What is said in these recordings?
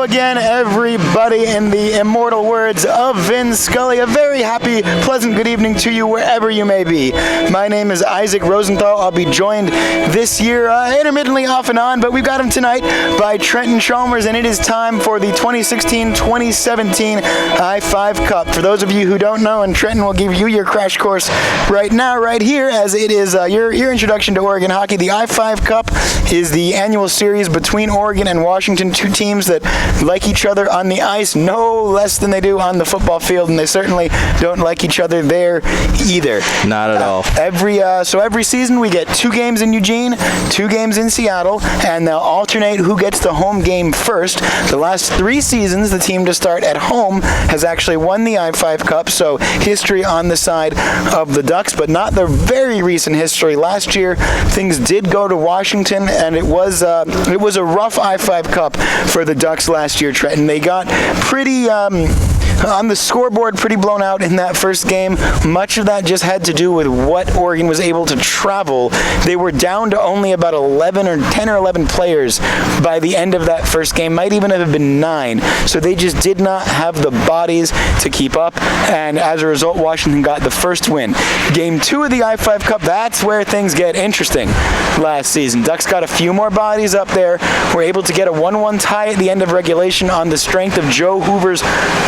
again, everybody, in the immortal words of Vin Scully. A very happy, pleasant good evening to you wherever you may be. My name is Isaac Rosenthal. I'll be joined this year, intermittently off and on, but we've got him tonight by Trenton Chalmers, and it is time for the 2016-2017 I-5 Cup. For those of you who don't know, and Trenton will give you your crash course right now, right here, as it is your introduction to Oregon hockey. The I-5 Cup is the annual series between Oregon and Washington, two teams that like each other on the ice no less than they do on the football field, and they certainly don't like each other there either. Not at all. Every season we get 2 games in Eugene, 2 games in Seattle, and they'll alternate who gets the home game first. The last 3 seasons, the team to start at home has actually won the I-5 Cup, so history on the side of the Ducks, but not the very recent history. Last year, things did go to Washington, and it was a rough I-5 Cup for the Ducks last year, Trenton. They got pretty on the scoreboard, pretty blown out in that first game. Much of that just had to do with what Oregon was able to travel. They were down to only about 10 or 11 players by the end of that first game. Might even have been 9. So they just did not have the bodies to keep up, and as a result, Washington got the first win. Game 2 of the I-5 Cup, that's where things get interesting last season. Ducks got a few more bodies up there, were able to get a 1-1 tie at the end of regulation on the strength of Joe Hoover's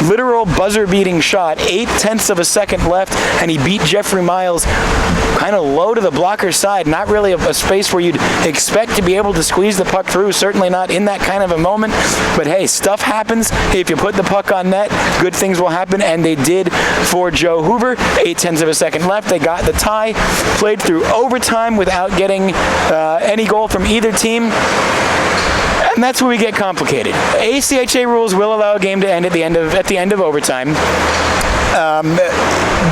literal buzzer-beating shot. 0.8 of a second left, and he beat Jeffrey Miles kind of low to the blocker side. Not really a space where you'd expect to be able to squeeze the puck through. Certainly not in that kind of a moment. But hey, stuff happens. Hey, if you put the puck on net, good things will happen, and they did for Joe Hoover. 0.8 of a second left. They got the tie. Played through overtime without getting any goal from either team. And that's where we get complicated. ACHA rules will allow a game to end at the end of overtime.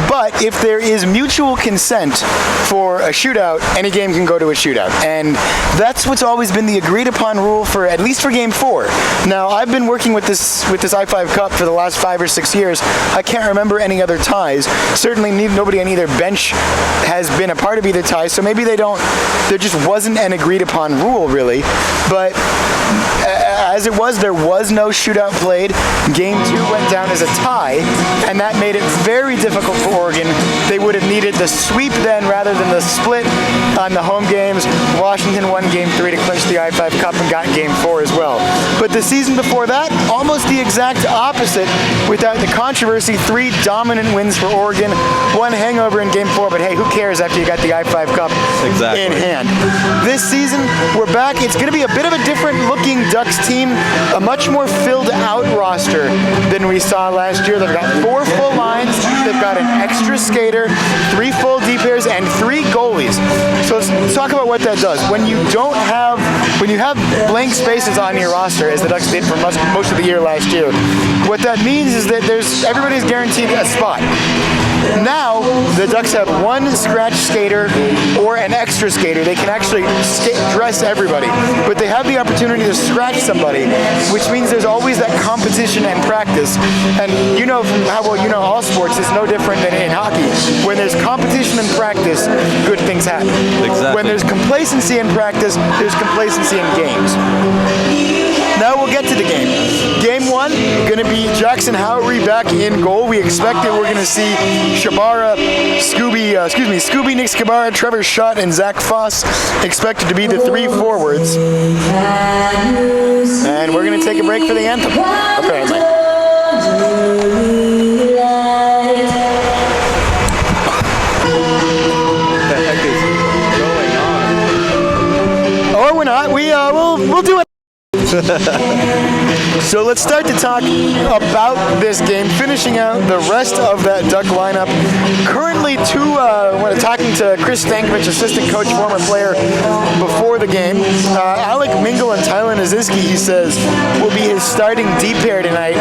But if there is mutual consent for a shootout, any game can go to a shootout. And that's what's always been the agreed upon rule for, at least for Game 4. Now, I've been working with this I-5 Cup for the last 5 or 6 years. I can't remember any other ties. Certainly nobody on either bench has been a part of either tie, so maybe there just wasn't an agreed upon rule, really. But as it was, there was no shootout played. Game 2 went down as a tie, and that made it very difficult for Oregon. They would have needed the sweep then rather than the split on the home games. Washington won Game 3 to clinch the I-5 Cup and got Game 4 as well. But the season before that, almost the exact opposite. Without the controversy, 3 dominant wins for Oregon, 1 hangover in Game 4, but hey, who cares after you got the I-5 Cup in hand? This season, we're back. It's going to be a bit of a different looking Ducks team, a much more filled out roster than we saw last year. They've got 4 full lines, they've got an extra skater, 3 full D pairs, and 3 goalies. So let's talk about what that does. When you have blank spaces on your roster, as the Ducks did for most of the year last year, what that means is that everybody's guaranteed a spot. Now, the Ducks have 1 scratch skater or an extra skater. They can actually dress everybody, but they have the opportunity to scratch somebody, which means there's always that competition and practice. And you know from how well you know all sports, it's no different than in hockey. When there's competition and practice, good things happen. Exactly. When there's complacency in practice, there's complacency in games. Now we'll get to the game. Game 1, going to be Jackson Howery back in goal. We expect that we're going to see Scooby, Nick Scabara, Trevor Schott, and Zach Foss expected to be the 3 forwards. And we're going to take a break for the anthem, apparently. What the heck is going on? Or we're not. We'll do it. So let's start to talk about this game, finishing out the rest of that Duck lineup. Currently, talking to Chris Stankovic, assistant coach, former player, before the game. Alec Mingle and Tylen Aziski, he says, will be his starting D pair tonight.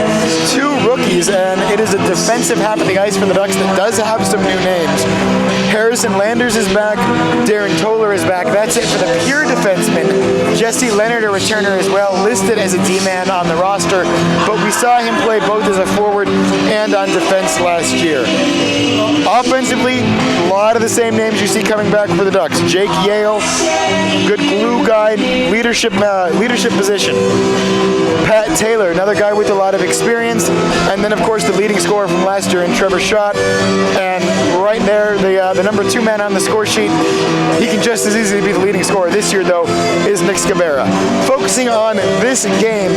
2 rookies, and it is a defensive half of the ice for the Ducks that does have some new names. Harrison Landers is back. Darren Toller is back. That's it for the pure defensemen. Jesse Leonard, a returner as well, listed as a D-man on the roster, but we saw him play both as a forward and on defense last year. Offensively, a lot of the same names you see coming back for the Ducks. Jake Yale, good glue guy, leadership position. Pat Taylor, another guy with a lot of experience, and then of course the leading scorer from last year in Trevor Schott, and right there the number 2 man on the score sheet. He can just as easily be the leading scorer this year though, is Nick Scavera. Focusing on this game,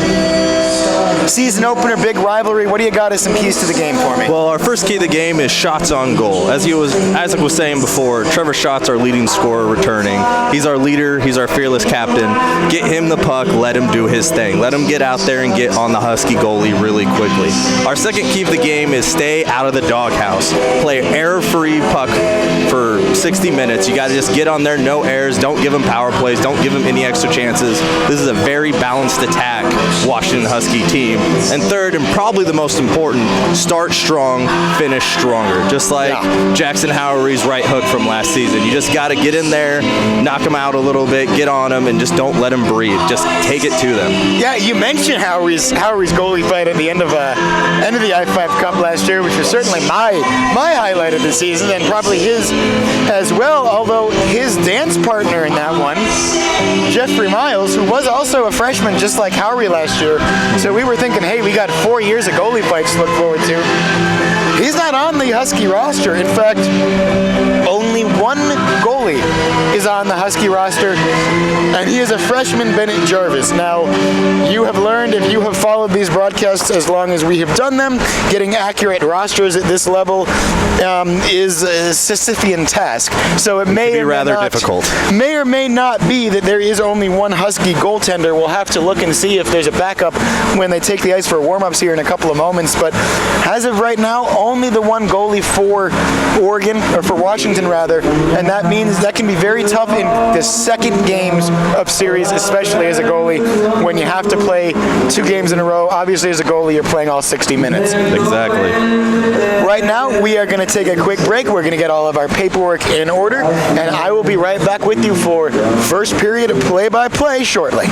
season opener, big rivalry. What do you got as some keys to the game for me? Well, our first key to the game is shots on goal. As Isaac was saying before, Trevor Schott's our leading scorer returning. He's our leader. He's our fearless captain. Get him the puck. Let him do his thing. Let him get out there and get on the Husky goalie really quickly. Our second key of the game is stay out of the doghouse. Play error-free puck for 60 minutes. You got to just get on there, no errors. Don't give them power plays. Don't give them any extra chances. This is a very balanced attack Washington Husky team. And third, and probably the most important, start strong, finish stronger. Just like Jackson Howery's right hook from last season. You just got to get in there, knock them out a little bit, get on them, and just don't let them breathe. Just take it to them. Yeah, you mentioned Howery's goalie fight at the end of the I-5 Cup last year, which was certainly my highlight of the season, and probably his as well, although his dance partner in that one, Jeffrey Miles, who was also a freshman just like Howery last year, so we were thinking, hey, we got 4 years of goalie fights to look forward to. He's not on the Husky roster. In fact, only one goalie is on the Husky roster, and he is a freshman, Bennett Jarvis. Now, you have learned, if you have followed these broadcasts as long as we have done them, getting accurate rosters at this level is a Sisyphean task. So it may be rather difficult. May or may not be that there is only one Husky goaltender. We'll have to look and see if there's a backup when they take the ice for warm-ups here in a couple of moments. But as of right now, only the one goalie for Oregon, or for Washington rather, and that means that can be very tough in the second games of series, especially as a goalie, when you have to play 2 games in a row. Obviously, as a goalie, you're playing all 60 minutes. Exactly. Right now, we are going to take a quick break. We're going to get all of our paperwork in order, and I will be right back with you for first period play-by-play shortly.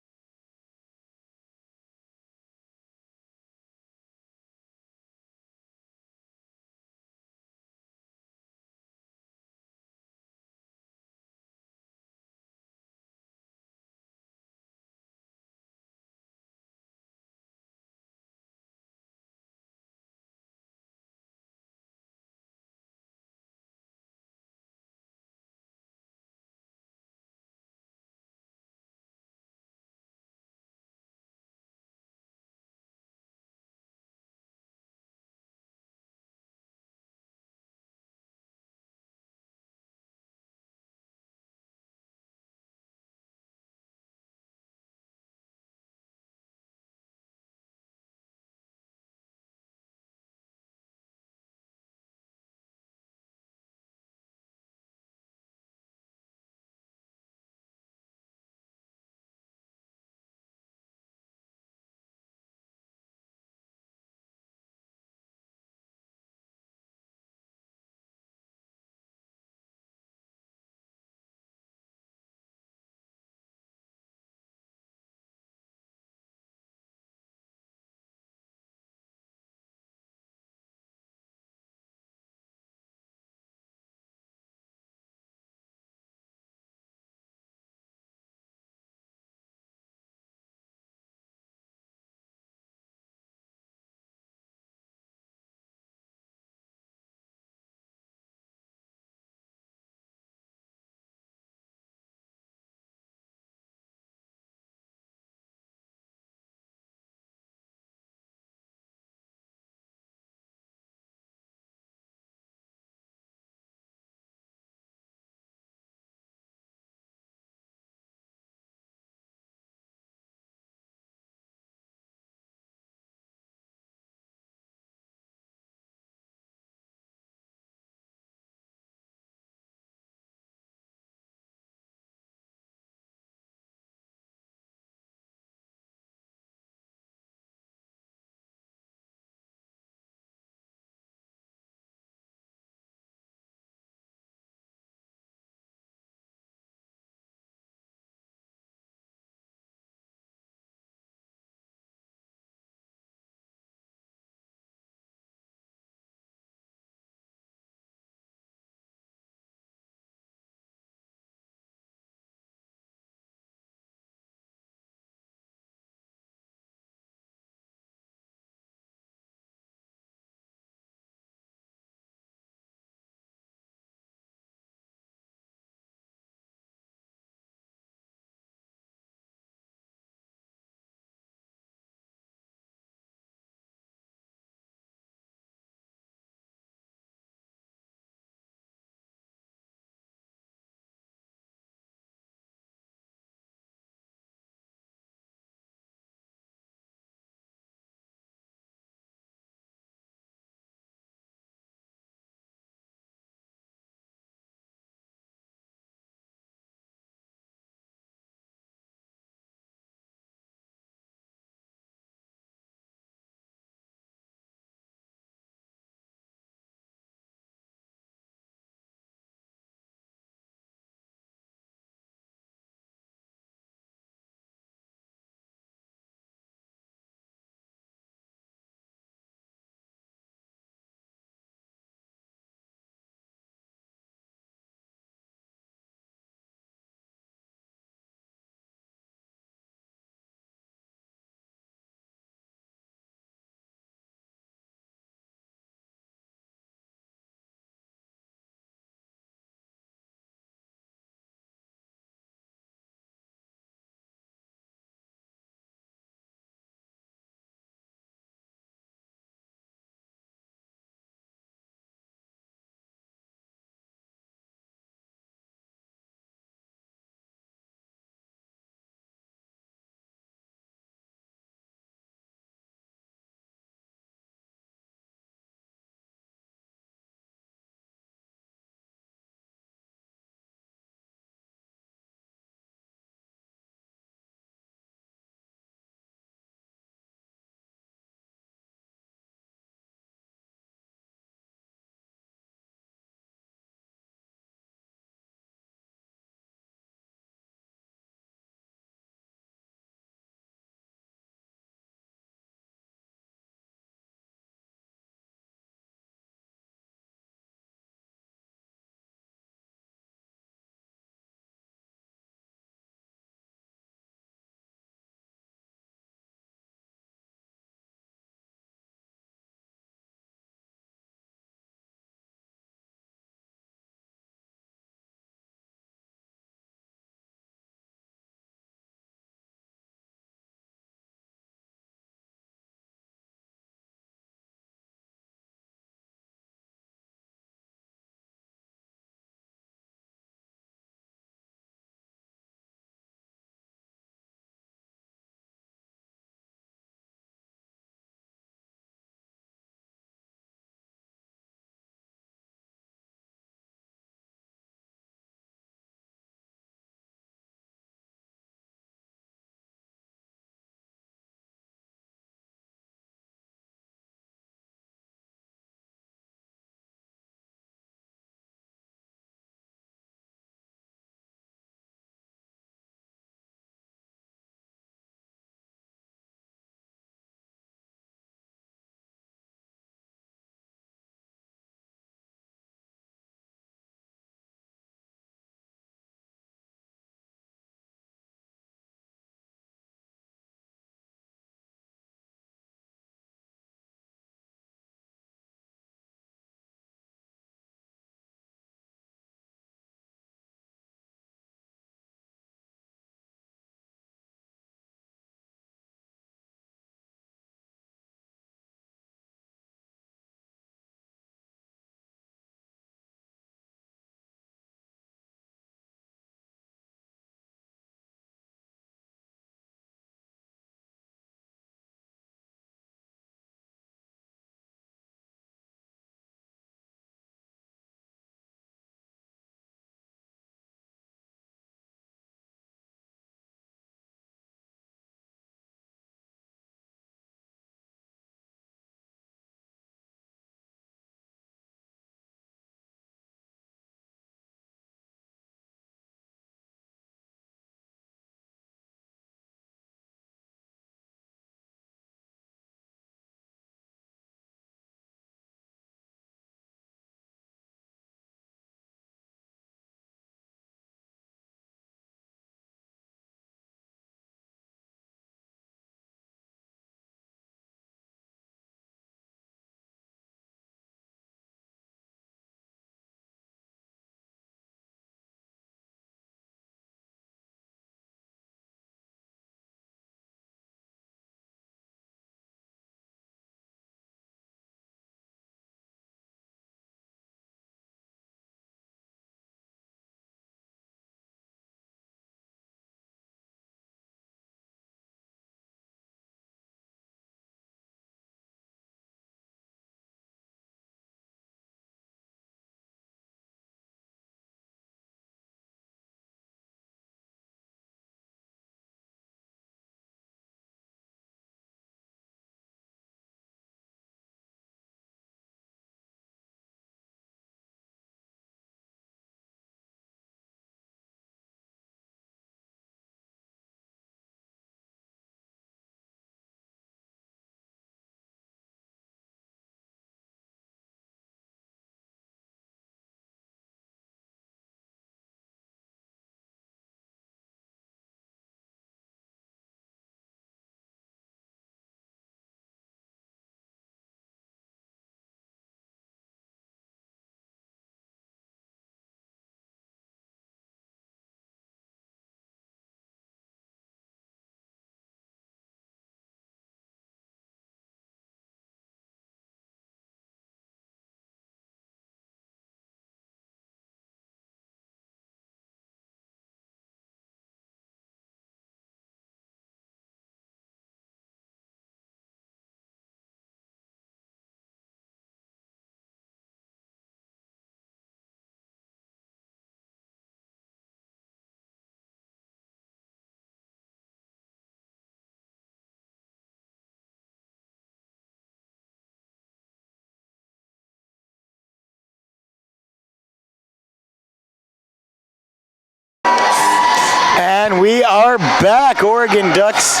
And we are back. Oregon Ducks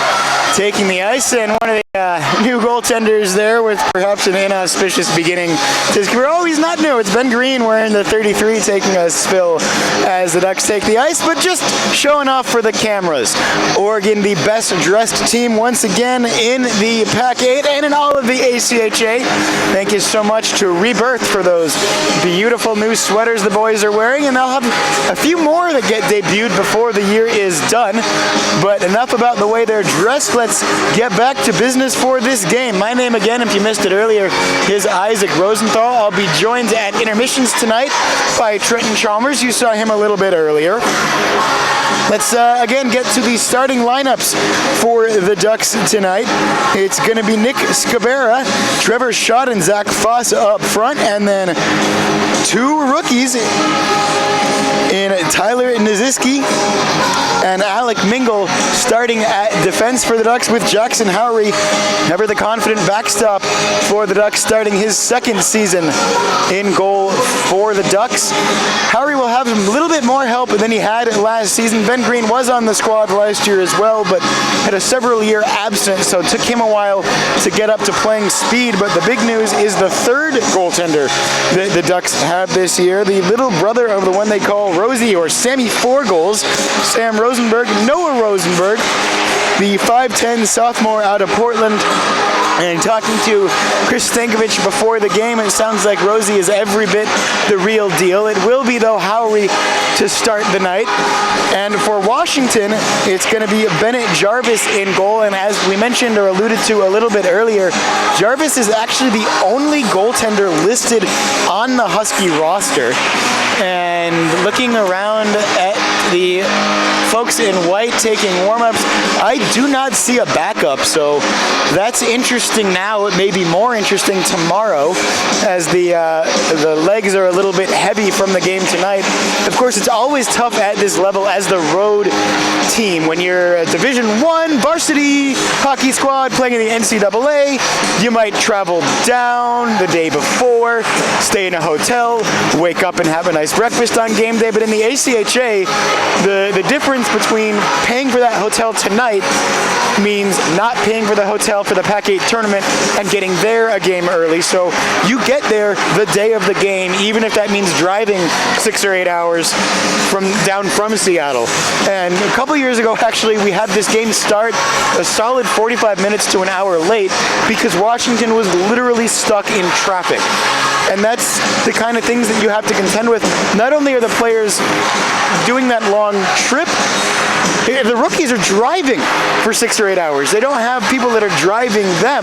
taking the ice, and one of the new goaltenders there with perhaps an inauspicious beginning to his career. Oh, he's not new. It's Ben Green wearing the 33 taking a spill as the Ducks take the ice, but just showing off for the cameras. Oregon, the best dressed team once again in the Pac-8 and in all of the ACHA. Thank you so much to Rebirth for those beautiful new sweaters the boys are wearing, and they'll have a few more that get debuted before the year is done. But enough about the way they're dressed. Let's get back to business for this game. My name again, if you missed it earlier, is Isaac Rosenthal. I'll be joined at intermissions tonight by Trenton Chalmers. You saw him a little bit earlier. Let's again get to the starting lineups for the Ducks tonight. It's going to be Nick Scabera, Trevor Schott, and Zach Foss up front, and then two rookies in Tyler Naziski and Alec Mingle starting at defense for the Ducks, with Jackson Howery, never the confident backstop for the Ducks, starting his second season in goal for the Ducks. Howery will have a little bit more help than he had last season. Ben Green was on the squad last year as well, but had a several-year absence, so it took him a while to get up to playing speed. But the big news is the third goaltender that the Ducks have this year, the little brother of the one they call Rosie, or Sammy Four Goals, Sam Rosenberg, Noah Rosenberg, the 5'10 sophomore out of Portland. And talking to Chris Stankovic before the game, it sounds like Rosie is every bit the real deal. It will be, though, Howery to start the night. And for Washington, it's going to be Bennett Jarvis in goal. And as we mentioned or alluded to a little bit earlier, Jarvis is actually the only goaltender listed on the Husky roster. And looking around at the folks in white taking warm-ups, I do not see a backup, so that's interesting now. It may be more interesting tomorrow, as the legs are a little bit heavy from the game tonight. Of course, it's always tough at this level as the road team. When you're a Division I varsity hockey squad playing in the NCAA, you might travel down the day before, stay in a hotel, wake up and have a nice breakfast on game day. But in the ACHA, the difference between paying for that hotel tonight means not paying for the hotel for the Pac-8 tournament and getting there a game early. So you get there the day of the game, even if that means driving 6 or 8 hours down from Seattle. And a couple years ago, actually, we had this game start a solid 45 minutes to an hour late because Washington was literally stuck in traffic. And that's the kind of things that you have to contend with. Not only are the players doing that long trip, the rookies are driving for 6 or 8 hours. They don't have people that are driving them.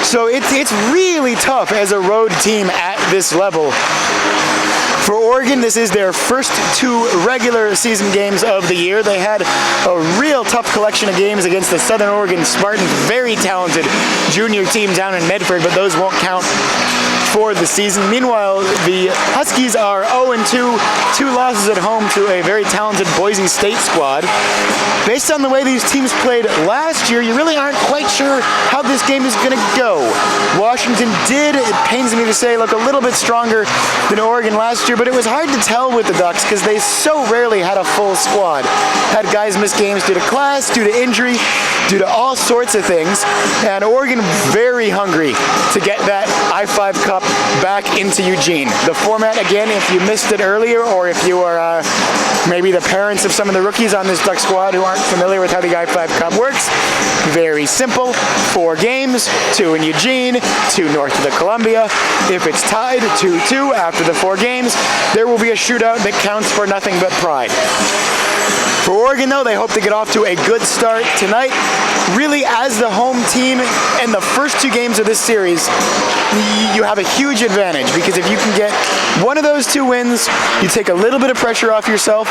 So it's really tough as a road team at this level. For Oregon, this is their first 2 regular season games of the year. They had a real tough collection of games against the Southern Oregon Spartans, very talented junior team down in Medford, but those won't count for the season. Meanwhile, the Huskies are 0-2, 2 losses at home to a very talented Boise State squad. Based on the way these teams played last year, you really aren't quite sure how this game is going to go. Washington did, it pains me to say, look a little bit stronger than Oregon last year, but it was hard to tell with the Ducks because they so rarely had a full squad. Had guys miss games due to class, due to injury, due to all sorts of things, and Oregon very hungry to get that I-5 Cup back into Eugene. The format, again, if you missed it earlier, or if you are maybe the parents of some of the rookies on this Duck squad who aren't familiar with how the I-5 Cup works, very simple. 4 games, 2 in Eugene, 2 north of the Columbia. If it's tied 2-2 after the 4 games, there will be a shootout that counts for nothing but pride. For Oregon, though, they hope to get off to a good start tonight. Really, as the home team in the first 2 games of this series, you have a huge advantage because if you can get one of those 2 wins, you take a little bit of pressure off yourself.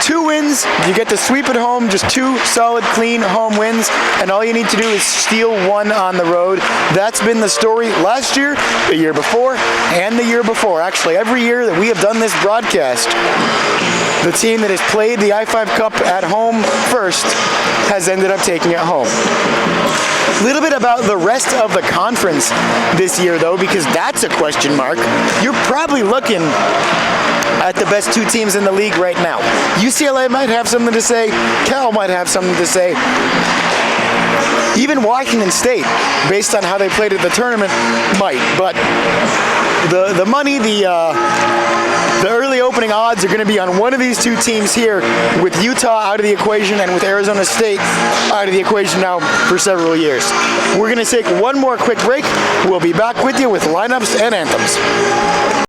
2 wins, you get to sweep at home, just 2 solid, clean home wins, and all you need to do is steal 1 on the road. That's been the story last year, the year before, and the year before. Actually, every year that we have done this broadcast, the team that has played the I-5 Cup at home first has ended up taking it home. A little bit about the rest of the conference this year, though, because that's a question mark. You're probably looking at the best two teams in the league right now. UCLA might have something to say. Cal might have something to say. Even Washington State, based on how they played at the tournament, might. But the money, the early opening odds are going to be on one of these two teams here, with Utah out of the equation and with Arizona State out of the equation now for several years. We're going to take one more quick break. We'll be back with you with lineups and anthems.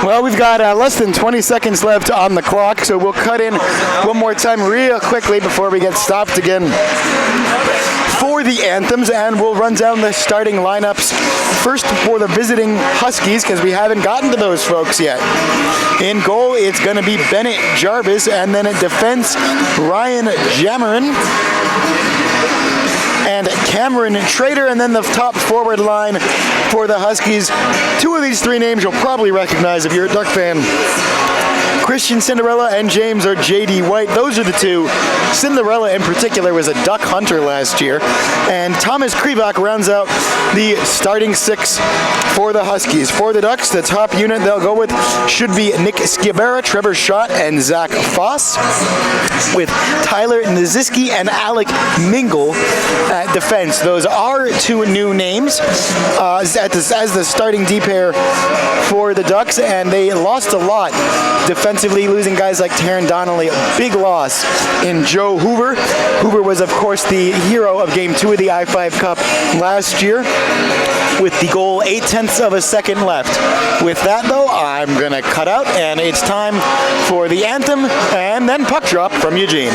Well, we've got less than 20 seconds left on the clock, so we'll cut in one more time real quickly before we get stopped again for the anthems, and we'll run down the starting lineups first for the visiting Huskies, because we haven't gotten to those folks yet. In goal, it's going to be Bennett Jarvis, and then at defense, Ryan Jammerin and Cameron Trader, and then the top forward line for the Huskies. Two of these three names you'll probably recognize if you're a Duck fan. Christian Cinderella and James or J.D. White. Those are the two. Cinderella in particular was a duck hunter last year. And Thomas Krivak rounds out the starting six for the Huskies. For the Ducks, the top unit they'll go with should be Nick Sciabara, Trevor Schott, and Zach Foss, with Tyler Naziski and Alec Mingle at defense. Those are two new names as the starting D pair for the Ducks, and they lost a lot defensively, losing guys like Taryn Donnelly. A big loss in Joe Hoover. Hoover was, of course, the hero of Game 2 of the I-5 Cup last year, with the goal 0.8 of a second left. With that, though, I'm going to cut out, and it's time for the anthem and then puck drop from Eugene.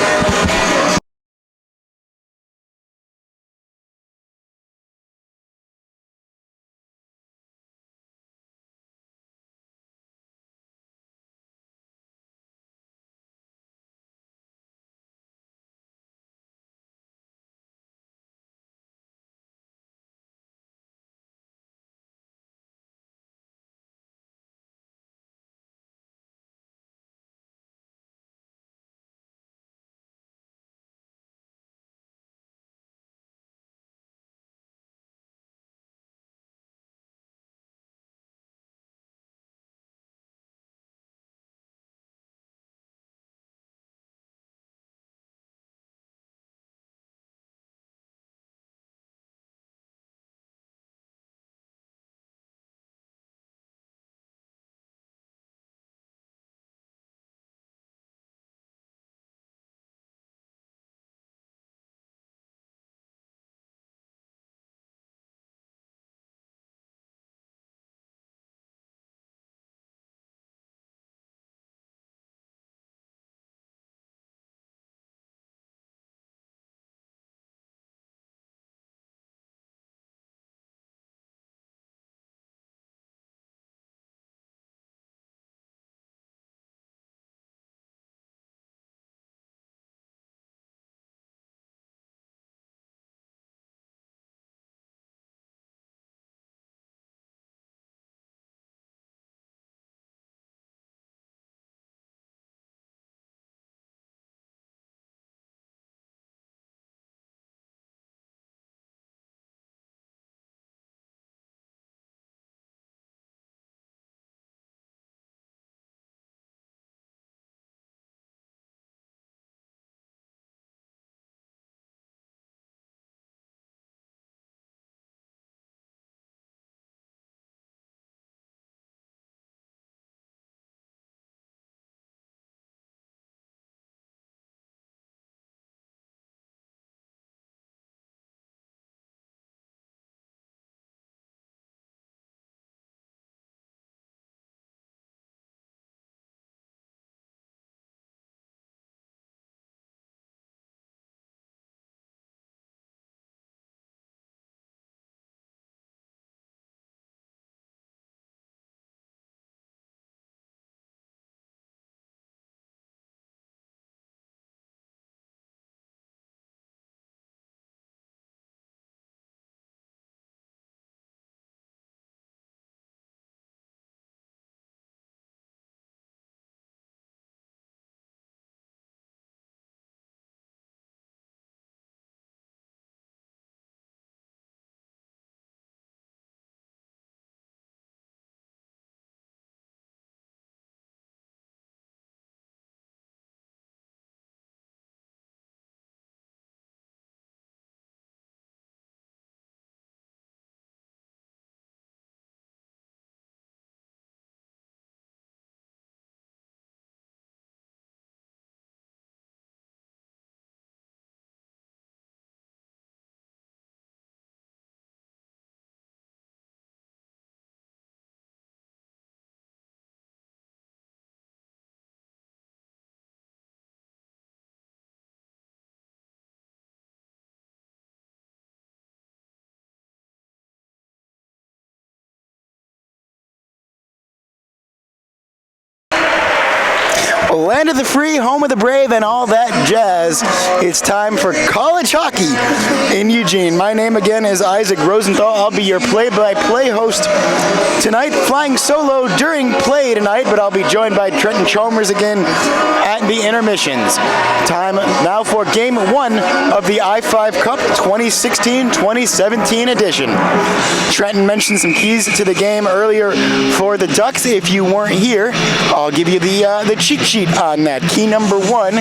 land of the free, home of the brave, and all that jazz. It's time for college hockey in Eugene. My name again is Isaac Rosenthal. I'll be your play-by-play host tonight, flying solo during play tonight, but I'll be joined by Trenton Chalmers again at the intermissions. Time now for Game 1 of the I-5 Cup 2016-2017 edition. Trenton mentioned some keys to the game earlier for the Ducks. If you weren't here, I'll give you the cheat sheet on that. Key number 1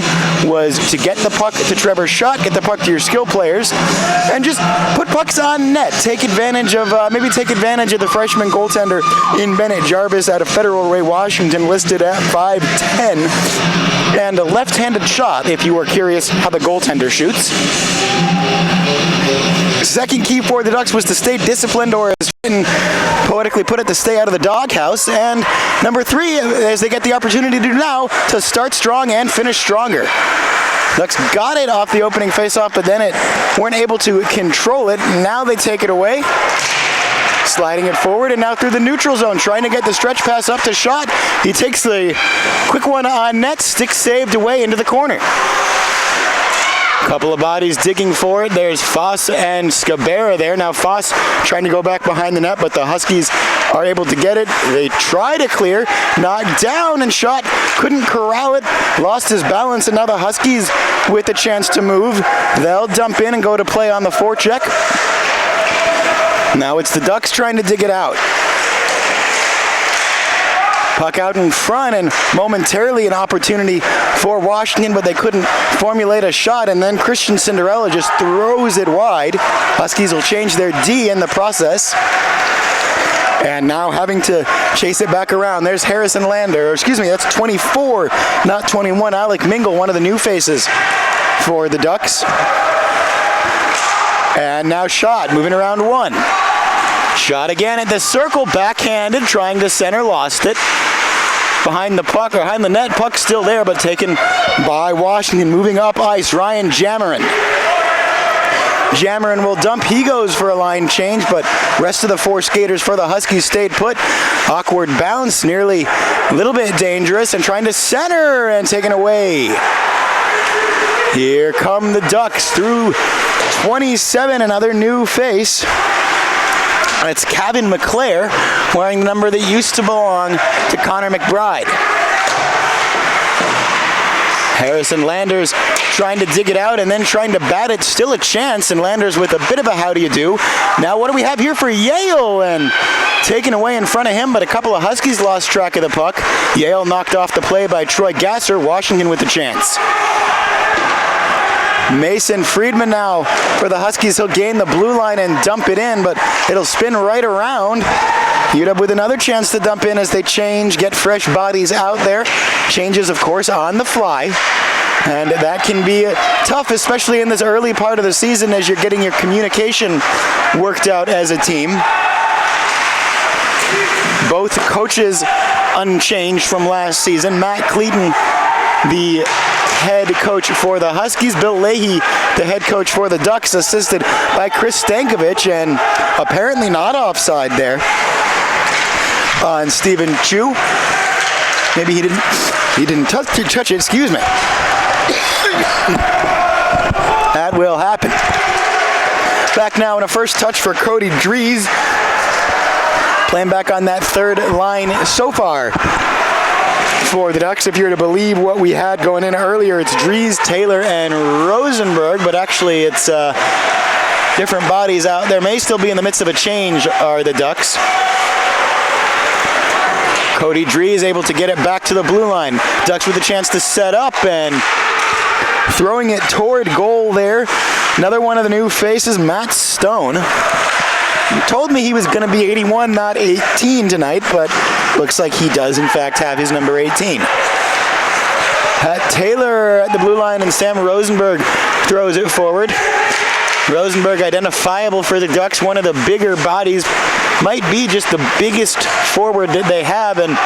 was to get the puck to Trevor Schott, get the puck to your skill players, and just put pucks on net. Take advantage of the freshman goaltender in Bennett Jarvis out of Federal Ray Washington, listed at 5'10", and a left-handed shot if you were curious how the goaltender shoots. Second key for the Ducks was to stay disciplined, or as poetically put it, to stay out of the doghouse. And number 3, as they get the opportunity to do now, to start strong and finish stronger. Ducks got it off the opening faceoff, but then weren't able to control it. Now they take it away, sliding it forward, and now through the neutral zone, trying to get the stretch pass up to Schott. He takes the quick one on net, stick saved away into the corner. Couple of bodies digging for it. There's Foss and Scabera there. Now Foss trying to go back behind the net, but the Huskies are able to get it. They try to clear, knocked down, and Schott couldn't corral it, lost his balance, and now the Huskies with a chance to move. They'll dump in and go to play on the forecheck. Now it's the Ducks trying to dig it out. Puck out in front, and momentarily an opportunity for Washington, but they couldn't formulate a shot, and then Christian Cinderella just throws it wide. Huskies will change their D in the process, and now having to chase it back around. There's Harrison Lander, or excuse me, that's 24, not 21. Alec Mingle, one of the new faces for the Ducks. And now Schott moving around 1. Schott again at the circle, backhanded, trying to center, lost it. Behind the puck, or behind the net, puck still there, but taken by Washington. Moving up ice, Ryan Jammerin. Jammerin will dump, he goes for a line change, but rest of the 4 skaters for the Huskies stayed put. Awkward bounce, nearly a little bit dangerous, and trying to center, and taken away. Here come the Ducks through 27, another new face. It's Kevin McClare, wearing the number that used to belong to Connor McBride. Harrison Landers trying to dig it out and then trying to bat it. Still a chance, and Landers with a bit of a how do you do. Now what do we have here for Yale? And taken away in front of him, but a couple of Huskies lost track of the puck. Yale knocked off the play by Troy Gasser. Washington with the chance. Mason Friedman now for the Huskies. He'll gain the blue line and dump it in, but it'll spin right around. UW with another chance to dump in as they change, get fresh bodies out there. Changes, of course, on the fly. And that can be tough, especially in this early part of the season as you're getting your communication worked out as a team. Both coaches unchanged from last season. Matt Cleaton, the head coach for the Huskies. Bill Leahy, the head coach for the Ducks, assisted by Chris Stankovic, and apparently not offside there on Stephen Chu. Maybe he didn't touch it, excuse me. That will happen. Back now in a first touch for Cody Dries. Playing back on that third line so far for the Ducks. If you're to believe what we had going in earlier, it's Dries, Taylor, and Rosenberg, but actually it's different bodies out there. May still be in the midst of a change are the Ducks. Cody Dries able to get it back to the blue line. Ducks with a chance to set up and throwing it toward goal there. Another one of the new faces, Matt Stone. He told me he was going to be 81, not 18 tonight, but looks like he does, in fact, have his number 18. Taylor at the blue line, and Sam Rosenberg throws it forward. Rosenberg identifiable for the Ducks, one of the bigger bodies, might be just the biggest forward that they have, and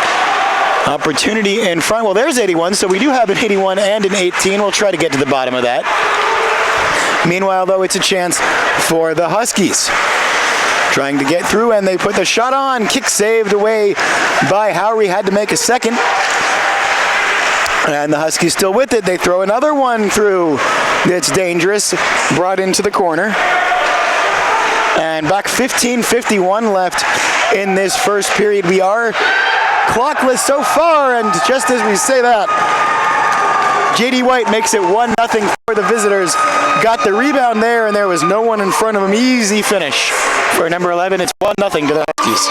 opportunity in front. Well, there's 81, so we do have an 81 and an 18. We'll try to get to the bottom of that. Meanwhile, though, it's a chance for the Huskies. Trying to get through, and they put the shot on. Kick saved away by Howry. Had to make a second. And the Huskies still with it. They throw another one through. It's dangerous. Brought into the corner. And back 15:51 left in this first period. We are clockless so far, and just as we say that, J.D. White makes it 1-0 for the visitors. Got the rebound there, and there was no one in front of him. Easy finish for number 11. It's 1-0 to the Huskies.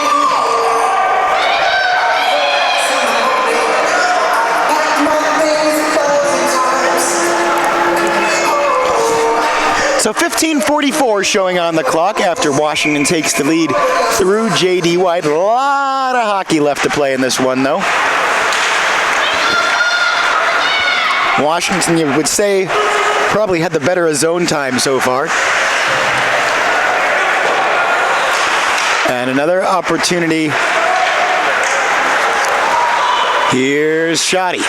So 15:44 showing on the clock after Washington takes the lead through J.D. White. A lot of hockey left to play in this one, though. Washington, you would say, probably had the better of zone time so far. And another opportunity. Here's Shoddy.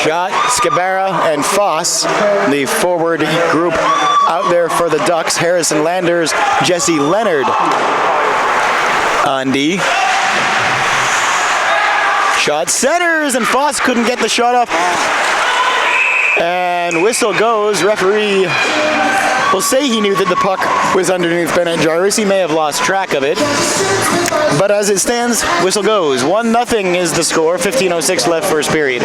Schott, Scabara, and Foss, the forward group out there for the Ducks. Harrison Landers, Jesse Leonard on D. Schott centers, and Foss couldn't get the shot off. And whistle goes. Referee will say he knew that the puck was underneath Bennett Jarvis. He may have lost track of it. But as it stands, whistle goes. 1-0 is the score. 15:06 left first period.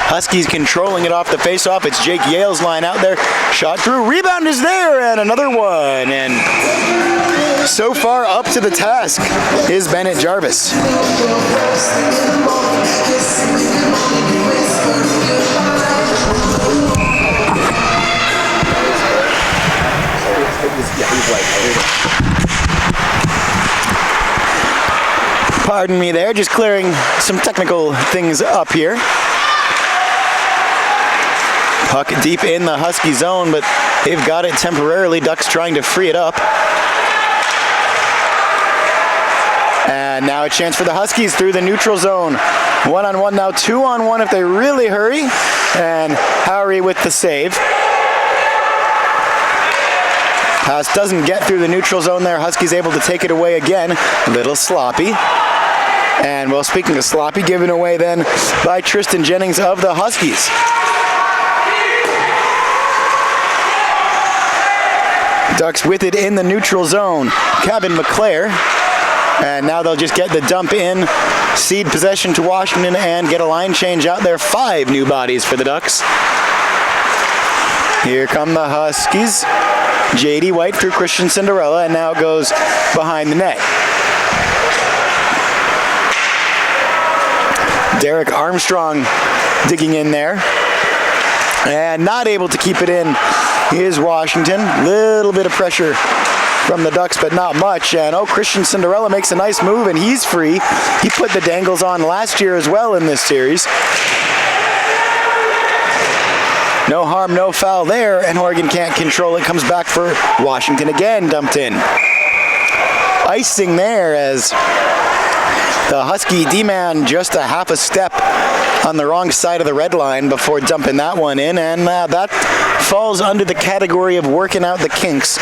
Huskies controlling it off the faceoff. It's Jake Yale's line out there. Shot through. Rebound is there, and another one. And so far up to the task is Bennett Jarvis. Pardon me there, just clearing some technical things up here. Puck deep in the Husky zone, but they've got it temporarily. Ducks trying to free it up. And now a chance for the Huskies through the neutral zone. 1-on-1 now, 2-on-1 if they really hurry. And Howery with the save. Pass doesn't get through the neutral zone there. Huskies able to take it away again. A little sloppy. And well, speaking of sloppy, given away then by Tristan Jennings of the Huskies. Ducks with it in the neutral zone. Kevin McClare. And now they'll just get the dump in, cede possession to Washington, and get a line change out there. 5 new bodies for the Ducks. Here come the Huskies. J.D. White through Christian Cinderella, and now it goes behind the net. Derek Armstrong digging in there. And not able to keep it in is Washington. Little bit of pressure from the Ducks, but not much. And Christian Cinderella makes a nice move, and he's free. He put the dangles on last year as well in this series. No harm, no foul there, and Oregon can't control it. Comes back for Washington again, dumped in. Icing there as the Husky D-man just a half a step on the wrong side of the red line before dumping that one in, and that falls under the category of working out the kinks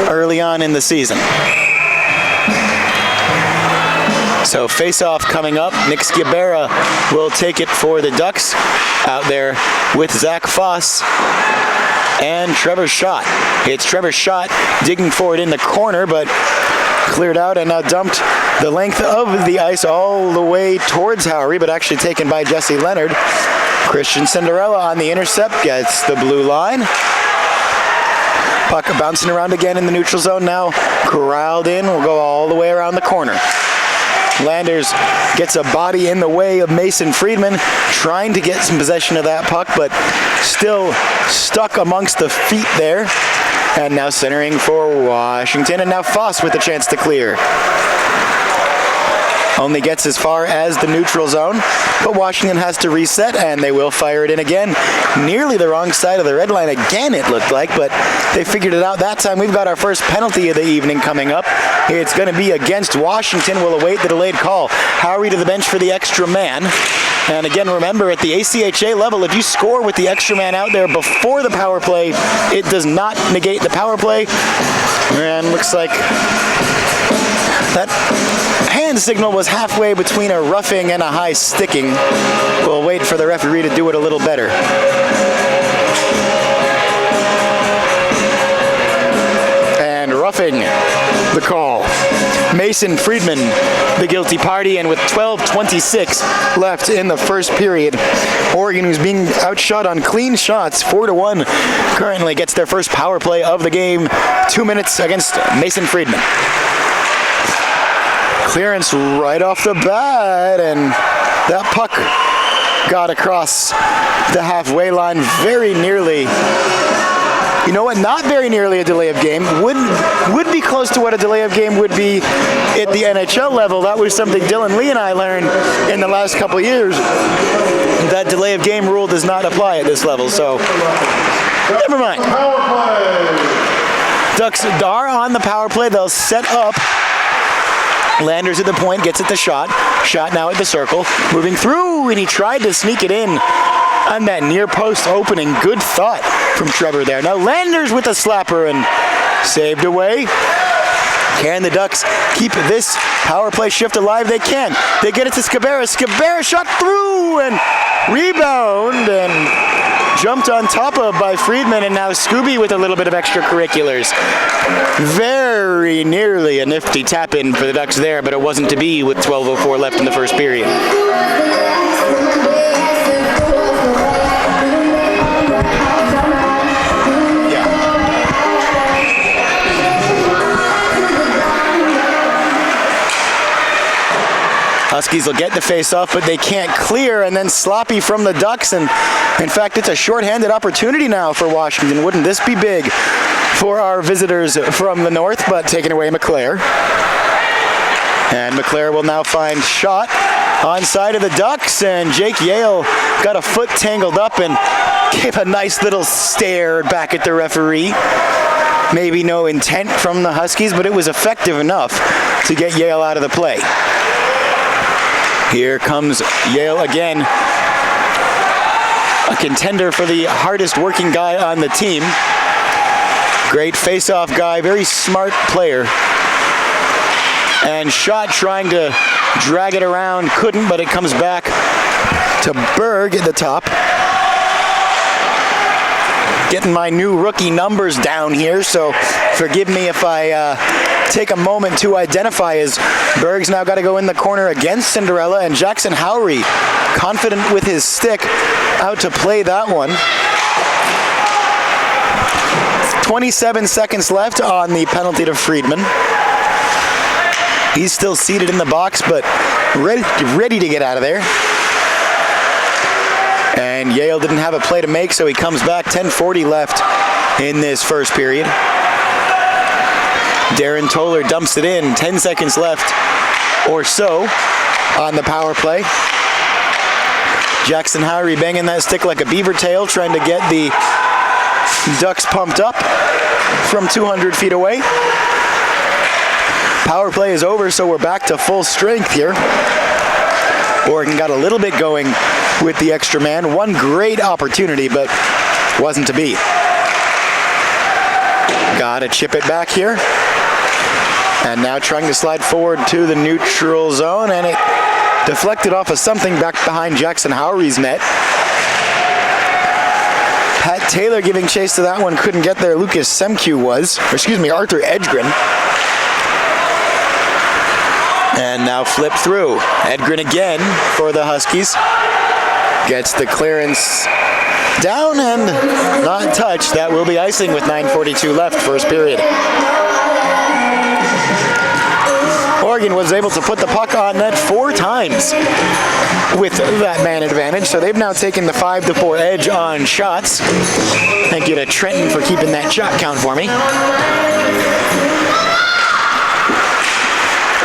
early on in the season. So face-off coming up. Nick Scabara will take it for the Ducks out there with Zach Foss and Trevor Schott. It's Trevor Schott digging for it in the corner, but cleared out and now dumped the length of the ice all the way towards Howery, but actually taken by Jesse Leonard. Christian Cinderella on the intercept, gets the blue line. Puck bouncing around again in the neutral zone now. Corralled in, will go all the way around the corner. Landers gets a body in the way of Mason Friedman, trying to get some possession of that puck, but still stuck amongst the feet there. And now centering for Washington, and now Foss with a chance to clear. Only gets as far as the neutral zone, but Washington has to reset, and they will fire it in again. Nearly the wrong side of the red line again, it looked like, but they figured it out that time. We've got our first penalty of the evening coming up. It's going to be against Washington. We'll await the delayed call. Howery to the bench for the extra man. And again, remember, at the ACHA level, if you score with the extra man out there before the power play, it does not negate the power play. And looks like that hand signal was halfway between a roughing and a high sticking. We'll wait for the referee to do it a little better. And roughing the call. Mason Friedman, the guilty party, and with 12:26 left in the first period, Oregon, who's being outshot on clean shots, 4-1, currently gets their first power play of the game. 2 minutes against Mason Friedman. Clearance right off the bat, and that puck got across the halfway line very nearly. You know what? Not very nearly a delay of game. Would be close to what a delay of game would be at the NHL level. That was something Dylan Lee and I learned in the last couple of years. That delay of game rule does not apply at this level, so never mind. Ducks are on the power play. They'll set up. Landers at the point, gets at the shot. Shot now at the circle. Moving through, and he tried to sneak it in on that near post opening. Good thought from Trevor there. Now Landers with a slapper and saved away. Can the Ducks keep this power play shift alive? They can. They get it to Scabera. Scabera shot through and rebound and jumped on top of by Friedman, and now Scooby with a little bit of extracurriculars. Very nearly a nifty tap in for the Ducks there, but it wasn't to be with 12:04 left in the first period. Huskies will get the face-off, but they can't clear, and then sloppy from the Ducks, and in fact, it's a shorthanded opportunity now for Washington. Wouldn't this be big for our visitors from the north, but taking away McClare. And McClare will now find shot on side of the Ducks, and Jake Yale got a foot tangled up and gave a nice little stare back at the referee. Maybe no intent from the Huskies, but it was effective enough to get Yale out of the play. Here comes Yale again, a contender for the hardest working guy on the team. Great face-off guy, very smart player. And shot trying to drag it around, couldn't, but it comes back to Berg at the top. Getting my new rookie numbers down here, so forgive me if I take a moment to identify as Berg's now got to go in the corner against Cinderella, and Jackson Howry, confident with his stick, out to play that one. 27 seconds left on the penalty to Friedman. He's still seated in the box, but ready to get out of there. And Yale didn't have a play to make, so he comes back. 10:40 left in this first period. Darren Toller dumps it in. 10 seconds left or so on the power play. Jackson Howry banging that stick like a beaver tail, trying to get the Ducks pumped up from 200 feet away. Power play is over, so we're back to full strength here. Oregon got a little bit going with the extra man. One great opportunity, but wasn't to be. Gotta chip it back here. And now trying to slide forward to the neutral zone, and it deflected off of something back behind Jackson Howry's net. Pat Taylor giving chase to that one, couldn't get there. Lucas Semke was, Arthur Edgren. And now flip through. Edgren again for the Huskies. Gets the clearance down and not touched. That will be icing with 9:42 left, first period. Oregon was able to put the puck on net 4 times with that man advantage, so they've now taken the 5-4 edge on shots. Thank you to Trenton for keeping that shot count for me.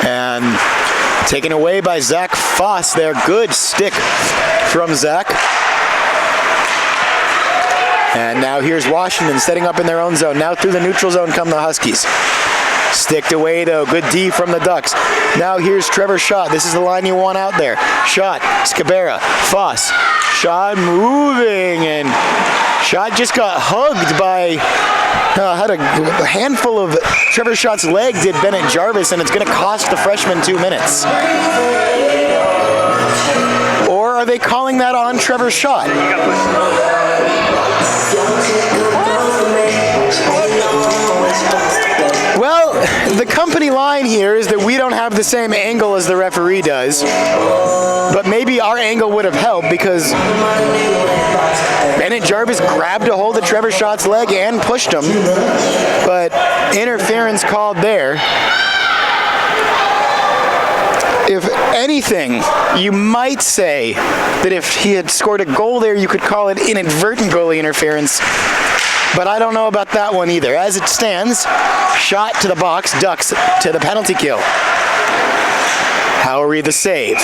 And taken away by Zach Foss there. Good stick from Zach. And now here's Washington setting up in their own zone. Now through the neutral zone come the Huskies. Sticked away though, good D from the Ducks. Now here's Trevor Schott. This is the line you want out there. Schott, Scabera, Foss. Schott moving, and Schott just got hugged by, had a handful of Trevor Schott's leg did Bennett Jarvis, and it's going to cost the freshman 2 minutes. Or are they calling that on Trevor Schott? Well, the company line here is that we don't have the same angle as the referee does, but maybe our angle would have helped because Bennett Jarvis grabbed a hold of Trevor Schott's leg and pushed him, but interference called there. If anything, you might say that if he had scored a goal there, you could call it inadvertent goalie interference. But I don't know about that one either. As it stands, Schott to the box, Ducks to the penalty kill. Howery the save.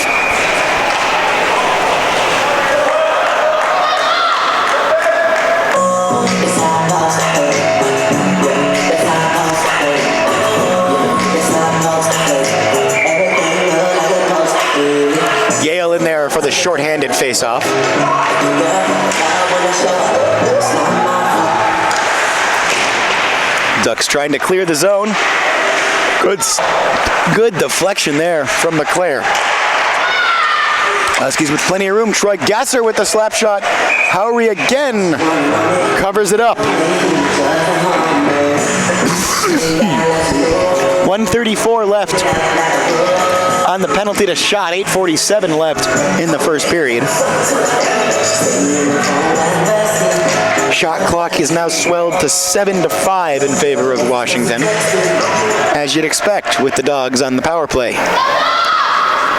Yale in there for the shorthanded faceoff. Ducks trying to clear the zone. Good deflection there from LeClaire. Huskies with plenty of room. Troy Gasser with the slap shot. Howery again covers it up. 1:34 left on the penalty to Schott. 8:47 left in the first period. Shot clock is now swelled to 7-5 in favor of Washington, as you'd expect with the Dogs on the power play.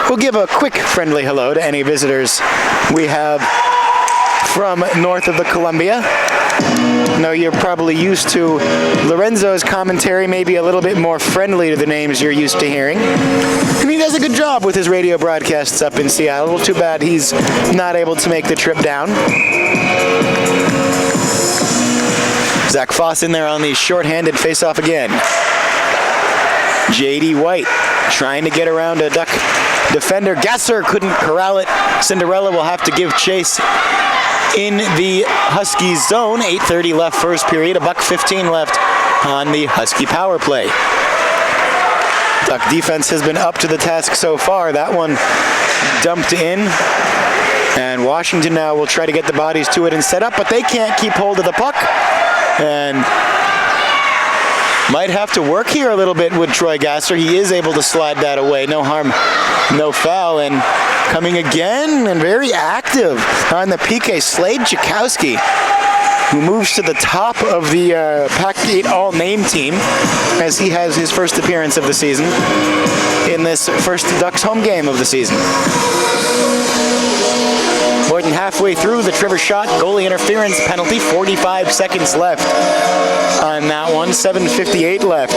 We'll give a quick friendly hello to any visitors we have from north of the Columbia. No, you're probably used to Lorenzo's commentary, maybe a little bit more friendly to the names you're used to hearing. And he does a good job with his radio broadcasts up in Seattle. Too bad he's not able to make the trip down. Zach Foss in there on the shorthanded faceoff again. J.D. White trying to get around a Duck defender. Gasser couldn't corral it. Cinderella will have to give chase in the Huskies zone. 8:30 left first period. $1:15 left on the Husky power play. Duck defense has been up to the task so far. That one dumped in. And Washington now will try to get the bodies to it and set up, but they can't keep hold of the puck. And might have to work here a little bit with Troy Gasser. He is able to slide that away. No harm, no foul. And coming again and very active on the PK, Slade Chakowski, who moves to the top of the Pac-8 All-Name team as he has his first appearance of the season in this first Ducks home game of the season. More than halfway through the Trevor Schott goalie interference penalty. 45 seconds left on that one. 7:58 left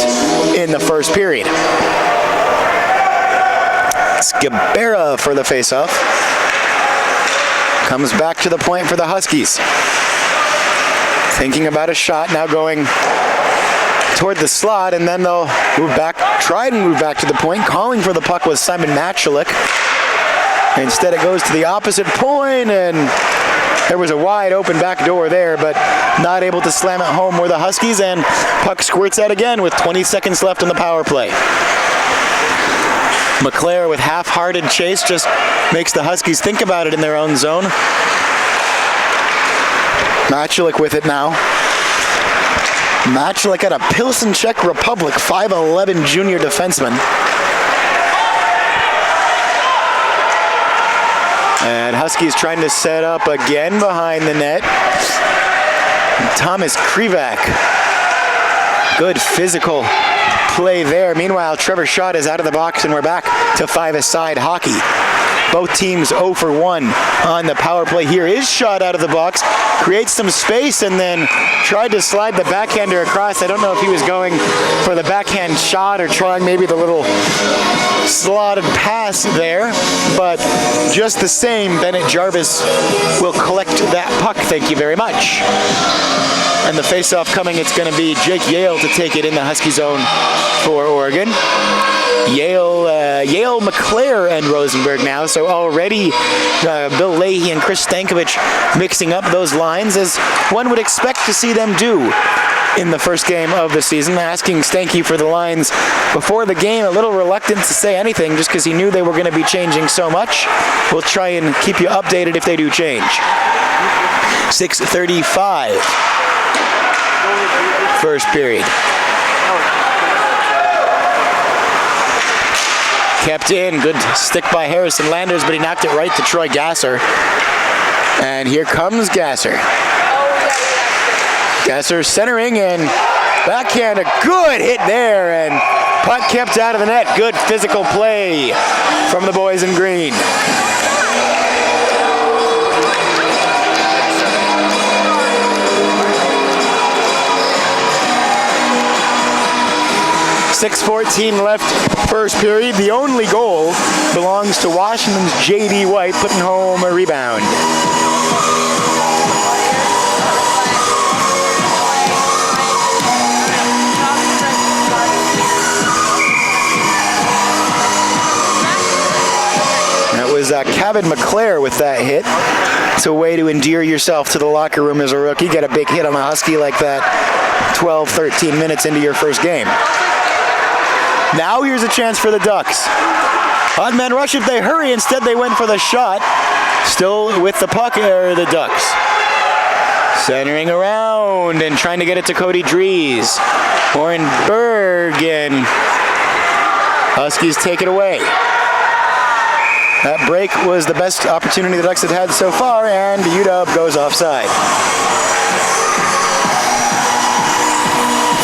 in the first period. Scabera for the faceoff. Comes back to the point for the Huskies. Thinking about a shot, now going toward the slot, and then they'll move back, try to move back to the point. Calling for the puck was Simon Machulik. Instead it goes to the opposite point, and there was a wide open back door there, but not able to slam it home were the Huskies, and puck squirts out again with 20 seconds left on the power play. LeClaire with half-hearted chase just makes the Huskies think about it in their own zone. Machulik with it now. Machulik out of Pilsen, Czech Republic, 5'11" junior defenseman. And Huskies trying to set up again behind the net. Thomas Krivak. Good physical play there. Meanwhile, Trevor Schott is out of the box and we're back to five-a-side hockey. Both teams 0 for 1 on the power play. Here is Schott out of the box, creates some space, and then tried to slide the backhander across. I don't know if he was going for the backhand shot or trying maybe the little slotted pass there, but just the same, Bennett Jarvis will collect that puck. Thank you very much. And the face-off coming, it's going to be Jake Yale to take it in the Husky zone for Oregon. Yale, McClare, and Rosenberg now. So already Bill Leahy and Chris Stankovic mixing up those lines as one would expect to see them do in the first game of the season. Asking Stanky for the lines before the game, a little reluctant to say anything just because he knew they were going to be changing so much. We'll try and keep you updated if they do change. 6:35. First period. Kept in, good stick by Harrison Landers, but he knocked it right to Troy Gasser. And here comes Gasser. Gasser centering and backhand, a good hit there, and puck kept out of the net. Good physical play from the boys in green. .6:14 left first period. The only goal belongs to Washington's J.D. White, putting home a rebound. That was Kevin McClare with that hit. It's a way to endear yourself to the locker room as a rookie. Get a big hit on a Husky like that 12, 13 minutes into your first game. Now here's a chance for the Ducks. Odd man rush if they hurry. Instead they went for the shot. Still with the puck are the Ducks. Centering around and trying to get it to Cody Dries. Warren Berg and Huskies take it away. That break was the best opportunity the Ducks had had so far, and UW goes offside.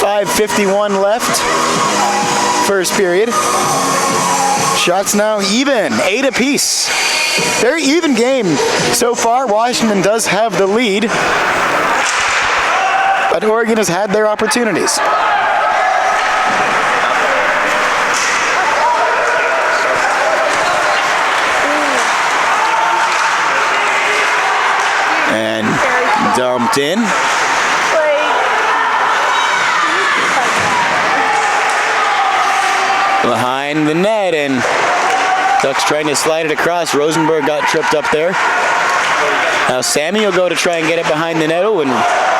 5:51 left. First period. Shots now even, 8 apiece. Very even game so far. Washington does have the lead, but Oregon has had their opportunities. And dumped in. Behind the net, and Ducks trying to slide it across. Rosenberg got tripped up there. Now Sammy will go to try and get it behind the net. Oh, and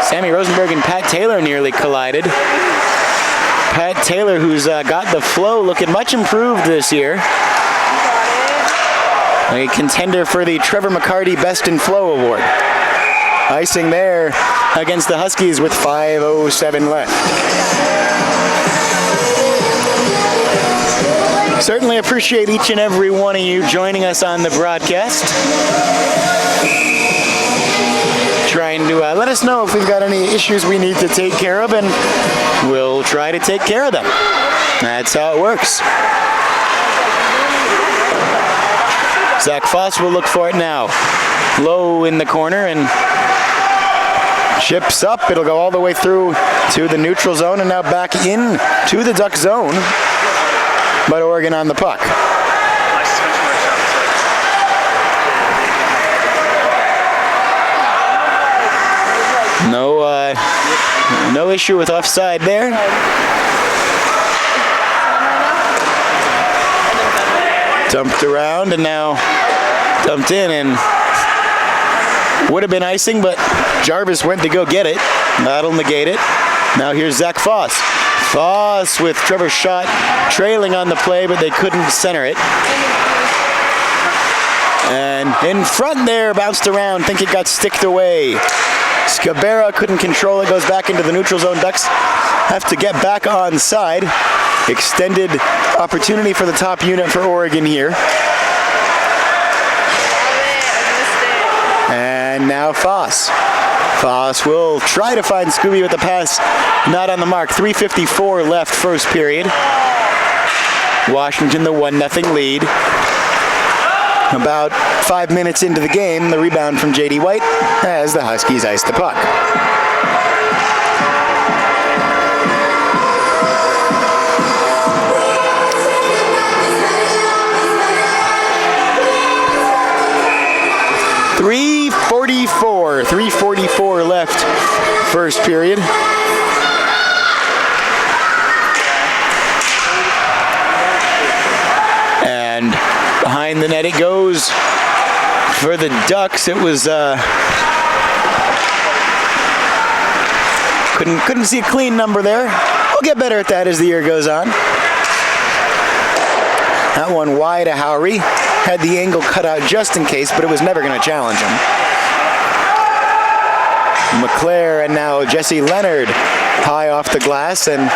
Sammy Rosenberg and Pat Taylor nearly collided. Pat Taylor, who's got the flow looking much improved this year. A contender for the Trevor McCarty Best in Flow Award. Icing there against the Huskies with 5:07 left. Certainly appreciate each and every one of you joining us on the broadcast. Trying to let us know if we've got any issues we need to take care of, and we'll try to take care of them. That's how it works. Zach Foss will look for it now. Low in the corner and chips up. It'll go all the way through to the neutral zone and now back in to the Duck zone. But Oregon on the puck. No issue with offside there. Dumped around and now dumped in, and would have been icing, but Jarvis went to go get it. That'll negate it. Now here's Zach Foss. Foss with Trevor Schott trailing on the play, but they couldn't center it. And in front there, bounced around, think it got sticked away. Scabera couldn't control it, goes back into the neutral zone. Ducks have to get back on side. Extended opportunity for the top unit for Oregon here. And now Foss. Foss will try to find Scooby with the pass, not on the mark. 3:54 left first period. Washington the 1-0 lead. About 5 minutes into the game, the rebound from J.D. White as the Huskies ice the puck. .3:44 score. 3:44 left, first period. And behind the net it goes for the Ducks. It was couldn't see a clean number there. We'll get better at that as the year goes on. That one wide to Howry. Had the angle cut out just in case, but it was never going to challenge him. McClare and now Jesse Leonard high off the glass and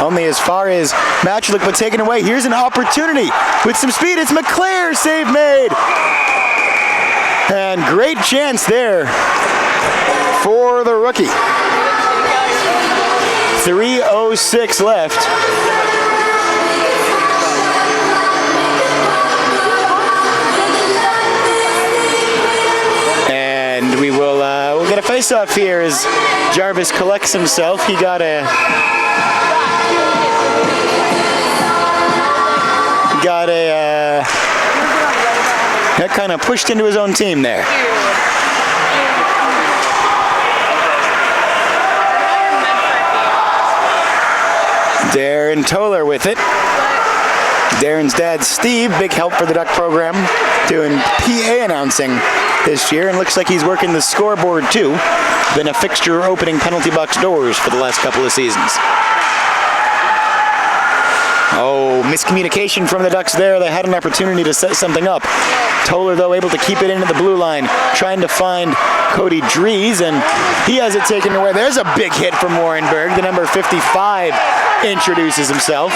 only as far as Matchlick, but taken away. Here's an opportunity with some speed. It's McClare, save made. And great chance there for the rookie. 3:06 left. And we'll get a face-off here as Jarvis collects himself. He got that kind of pushed into his own team there. Darren Toller with it. Darren's dad, Steve, big help for the Duck program, doing PA announcing this year, and looks like he's working the scoreboard too. Been a fixture opening penalty box doors for the last couple of seasons. Oh, miscommunication from the Ducks there. They had an opportunity to set something up. Toller, though, able to keep it into the blue line, trying to find Cody Dries, and he has it taken away. There's a big hit from Warrenberg. The number 55 introduces himself.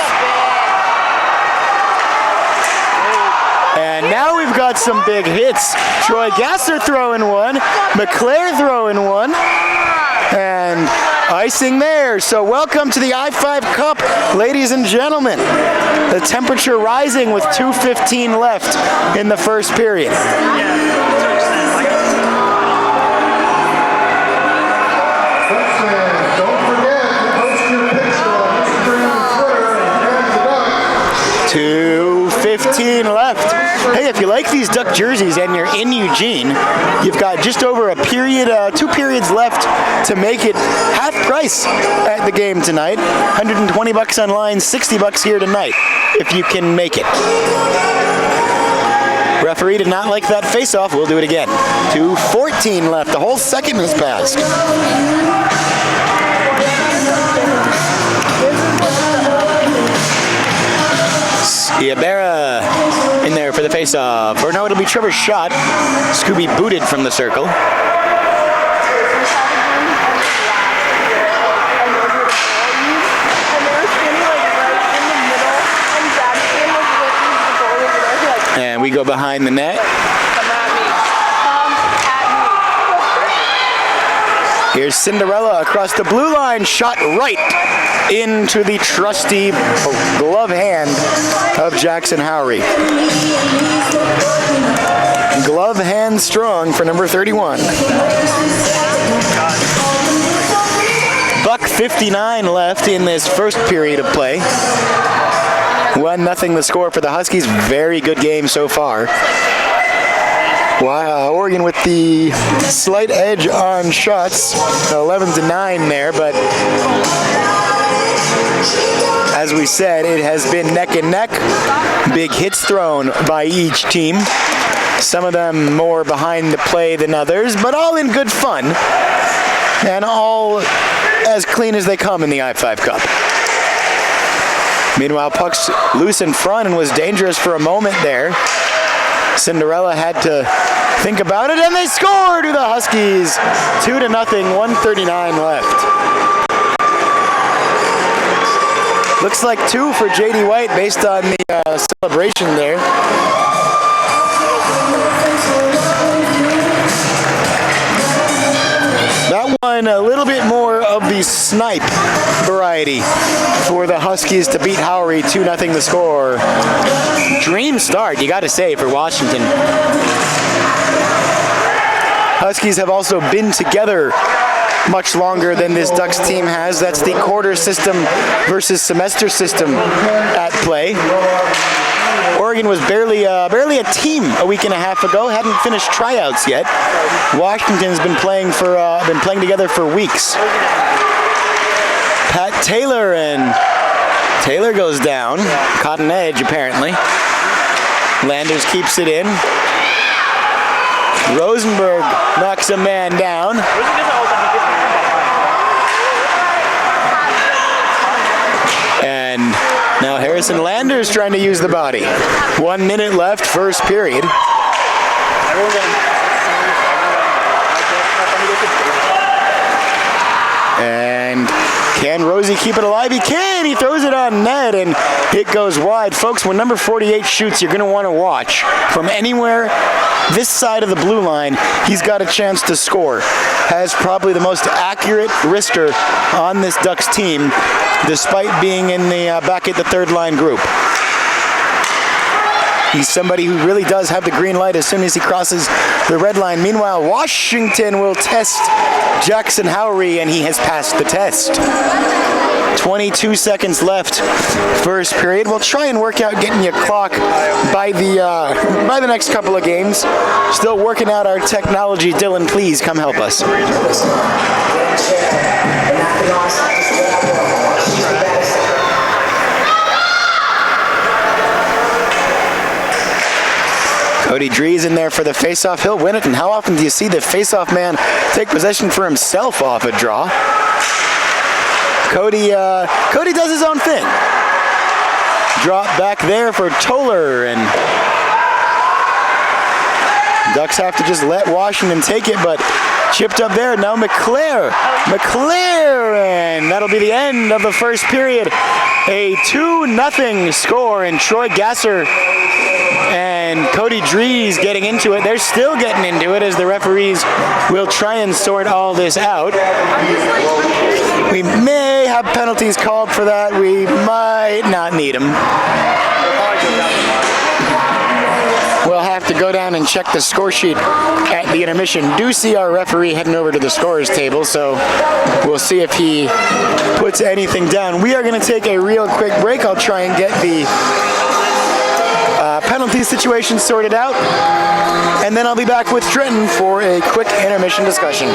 And now we've got some big hits. Troy Gasser throwing one, McClare throwing one, and icing there. So welcome to the I-5 Cup, ladies and gentlemen. The temperature rising with 2:15 left in the first period. Don't forget to post your picture on Instagram and Twitter and the Duck. 2:15 left. Hey, if you like these Duck jerseys and you're in Eugene, you've got just over a period, 2 periods left to make it half price at the game tonight. $120 online, $60 here tonight, if you can make it. Referee did not like that face-off. We'll do it again. 2:14 left. The whole second has passed. Ibarra in there for the face-off. Or no, it'll be Trevor's shot. Scooby booted from the circle. And we go behind the net. Here's Cinderella across the blue line, shot right into the trusty glove hand of Jackson Howry. Glove hand strong for number 31. $1:59 left in this first period of play. 1-0 the score for the Huskies. Very good game so far. Wow, Oregon with the slight edge on shots, 11-9 there, but as we said, it has been neck and neck. Big hits thrown by each team. Some of them more behind the play than others, but all in good fun, and all as clean as they come in the I-5 Cup. Meanwhile, puck's loose in front and was dangerous for a moment there. Cinderella had to think about it, and they score to the Huskies. 2-0, 1:39 left. Looks like 2 for J.D. White based on the celebration there. That one a little bit more of the snipe variety for the Huskies to beat Howry. 2-0 the score. Dream start, you got to say, for Washington. Huskies have also been together much longer than this Ducks team has. That's the quarter system versus semester system at play. Oregon was barely a team a week and a half ago. Hadn't finished tryouts yet. Washington's been playing together for weeks. Pat Taylor, and Taylor goes down. Caught an edge apparently. Landers keeps it in. Rosenberg knocks a man down. And now Harrison Landers trying to use the body. 1 minute left, first period. And can Rosie keep it alive? He can! He throws it on net and it goes wide. Folks, when number 48 shoots, you're going to want to watch. From anywhere this side of the blue line, he's got a chance to score. Has probably the most accurate wrister on this Ducks team, despite being in the back at the third line group. He's somebody who really does have the green light as soon as he crosses the red line. Meanwhile, Washington will test Jackson Howery, and he has passed the test. 22 seconds left, first period. We'll try and work out getting you a clock by the next couple of games. Still working out our technology. Dylan, please come help us. Cody Drees in there for the faceoff. He'll win it. And how often do you see the faceoff man take possession for himself off a draw? Cody does his own thing. Drop back there for Toller, and Ducks have to just let Washington take it, but chipped up there. Now McClare, and that'll be the end of the first period. A 2-0 score, and Troy Gasser and Cody Drees getting into it. They're still getting into it as the referees will try and sort all this out. We may have penalties called for that. We might not need them. We'll have to go down and check the score sheet at the intermission. Do see our referee heading over to the scorer's table, so we'll see if he puts anything down. We are going to take a real quick break. I'll try and get the penalty situation sorted out, and then I'll be back with Trenton for a quick intermission discussion.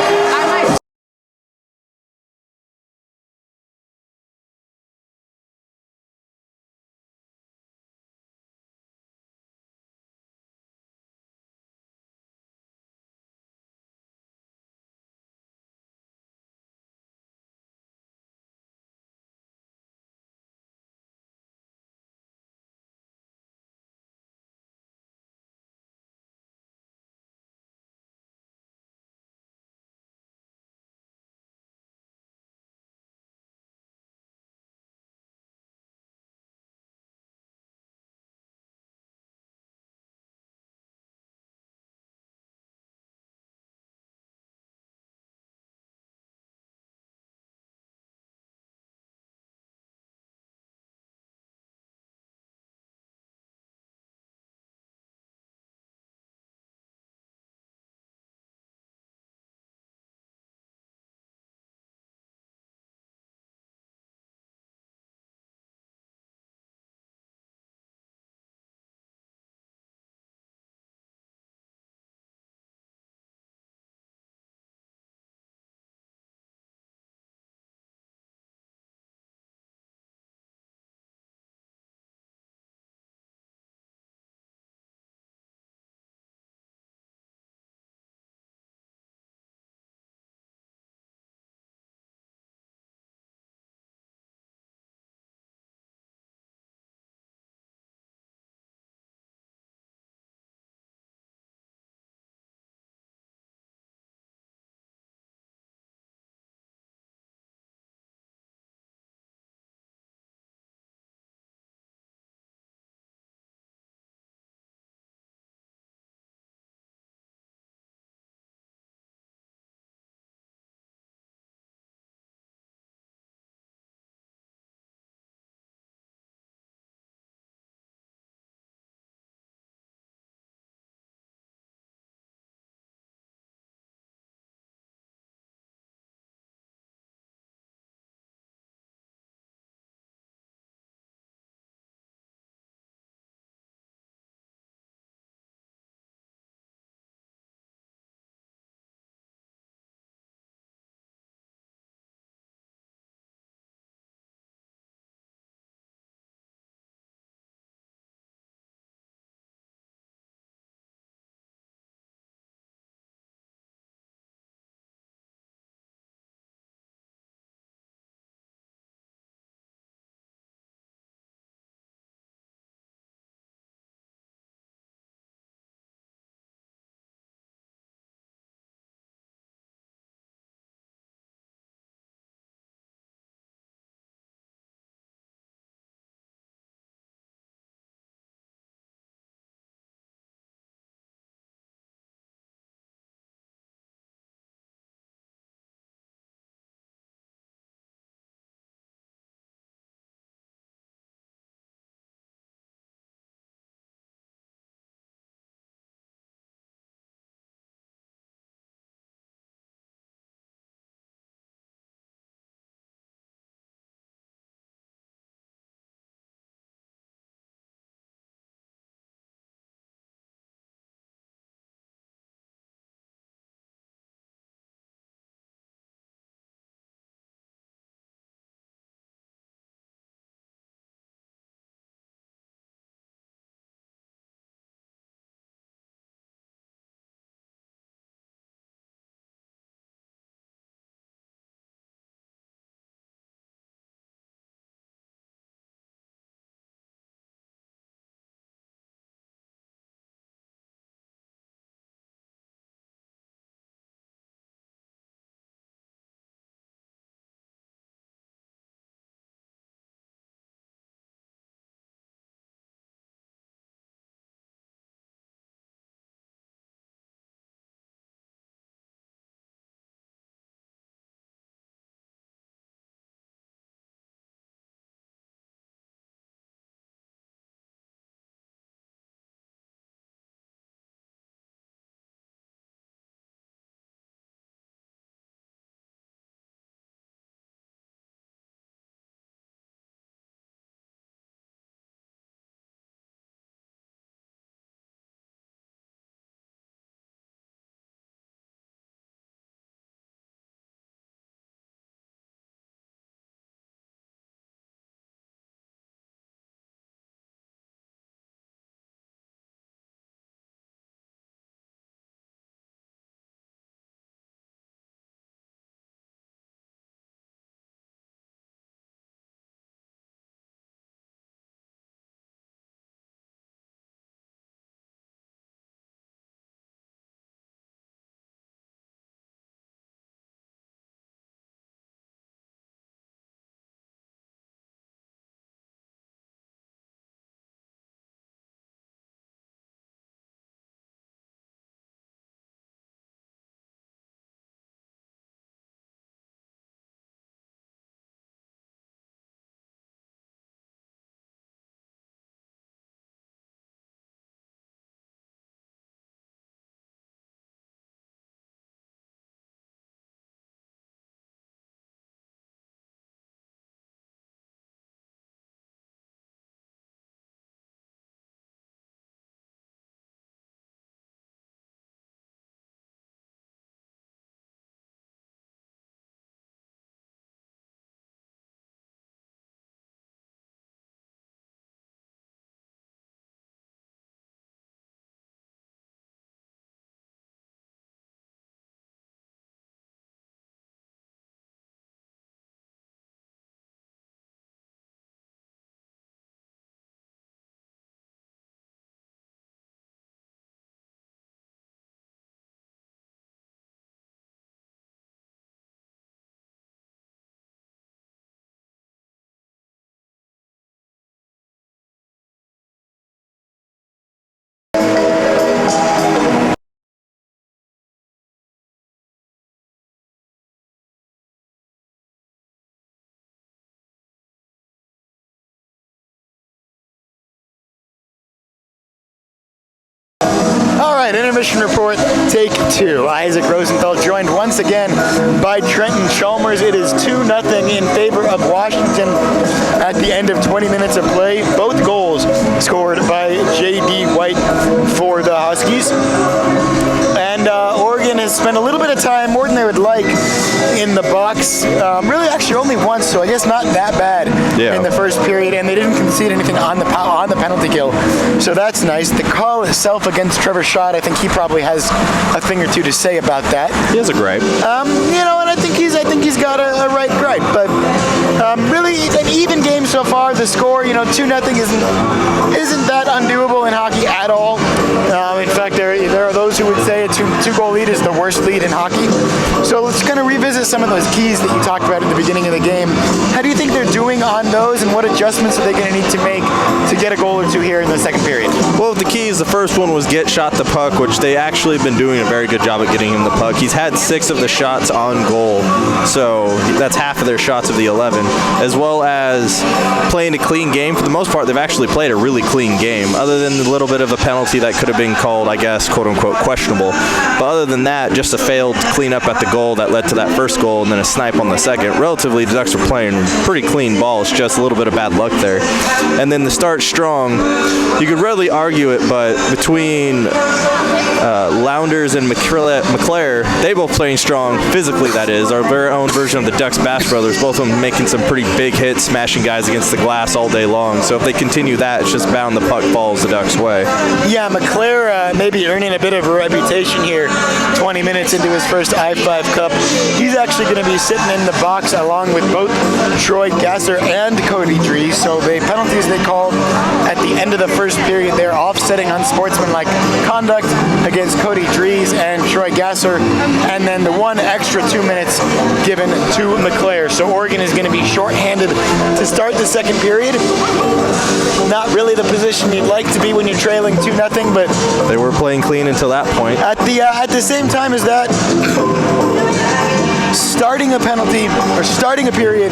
All right, intermission report, take 2. Isaac Rosenthal joined once again by Trenton Chalmers. It is 2-0 in favor of Washington at the end of 20 minutes of play. Both goals scored by J.D. White for the Huskies. And Oregon has spent a little bit of time, more than they would like, in the box. Really, actually, only once, so I guess not that bad in the first period. And they didn't concede anything on the penalty kill, so that's nice. The call itself against Trevor Schott, I think he probably has a thing or two to say about that. He has a gripe. And I think he's got a right gripe. But really, it's an even game so far. The score, 2-0 isn't that undoable in hockey at all. In fact, there are those who would say a two-goal lead is the worst lead in hockey. So let's kind of revisit some of those keys that you talked about at the beginning of the game. How do you think they're doing on those, and what adjustments are they going to need to make to get a goal or two here in the second period? Well, the keys, the first one was get Schott the puck, which they actually have been doing a very good job at getting him the puck. He's had 6 of the shots on goal, so that's half of their shots of the 11, as well as playing a clean game. For the most part, they've actually played a really clean game, other than a little bit of a penalty that could have been called, I guess, quote-unquote, questionable. But other than that, just a failed cleanup at the goal that led to that first goal and then a snipe on the second. Relatively, the Ducks are playing pretty clean balls, just a little bit of bad luck there. And then the start strong, you could readily argue it, but between Lounders and McClare, they both playing strong, physically that is, our very own version of the Ducks Bash Brothers, both of them making some pretty big hits, smashing guys against the glass all day long. So if they continue that, it's just bound the puck falls the Ducks' way. Yeah, McClare maybe earning a bit of a reputation here 20 minutes into his first I-5 Cup. He's actually going to be sitting in the box along with both Troy Gasser and Cody Dries. So the penalties they called at the end of the first period, they're offsetting unsportsmanlike conduct against Cody Dries and Troy Gasser, and then the 1 extra 2 minutes given to McClare. So Oregon is going to be shorthanded to start the second period. Not really the position you'd like to be when you're trailing 2-0, but they were playing clean until that point. At the same time as that, starting a penalty or starting a period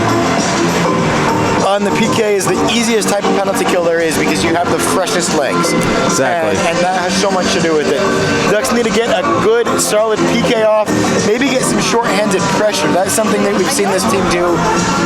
on the PK is the easiest type of penalty kill there is, because you have the freshest legs. Exactly. And that has so much to do with it. Ducks need to get a good, solid PK off, maybe get some short-handed pressure. That's something that we've seen this team do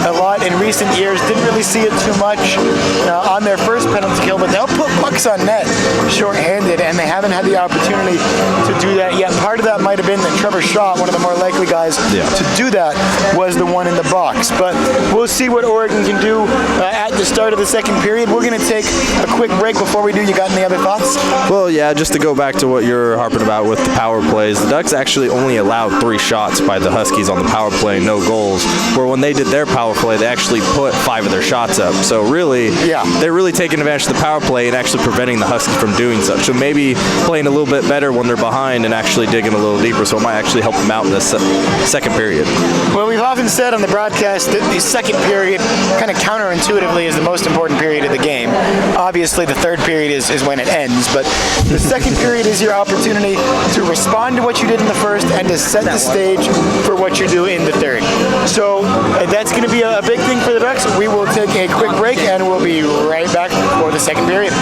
a lot in recent years. Didn't really see it too much on their first penalty kill, but they'll put pucks on net short-handed, and they haven't had the opportunity to do that yet. Part of that might have been that Trevor Schott, one of the more likely guys to do that, was the one in the box. But we'll see what Oregon can do at the start of the second period. We're going to take a quick break. Before we do, you got any other thoughts? Well, yeah, just to go back to what you're harping about with the power plays, the Ducks actually only allowed 3 shots by the Huskies on the power play, no goals, where when they did their power play, they actually put 5 of their shots up. So really, they're really taking advantage of the power play and actually preventing the Huskies from doing such. So maybe playing a little bit better when they're behind and actually digging a little deeper, so it might actually help them out in the second period. Well, we've often said on the broadcast that the second period kind of counterintuitively is the most important period of the game. Obviously, the third period is when it ends, but the second period is your opportunity to respond to what you did in the first and to set the stage for what you do in the third. So that's going to be a big thing for the Ducks. We will take a quick break, and we'll be right back for the second period.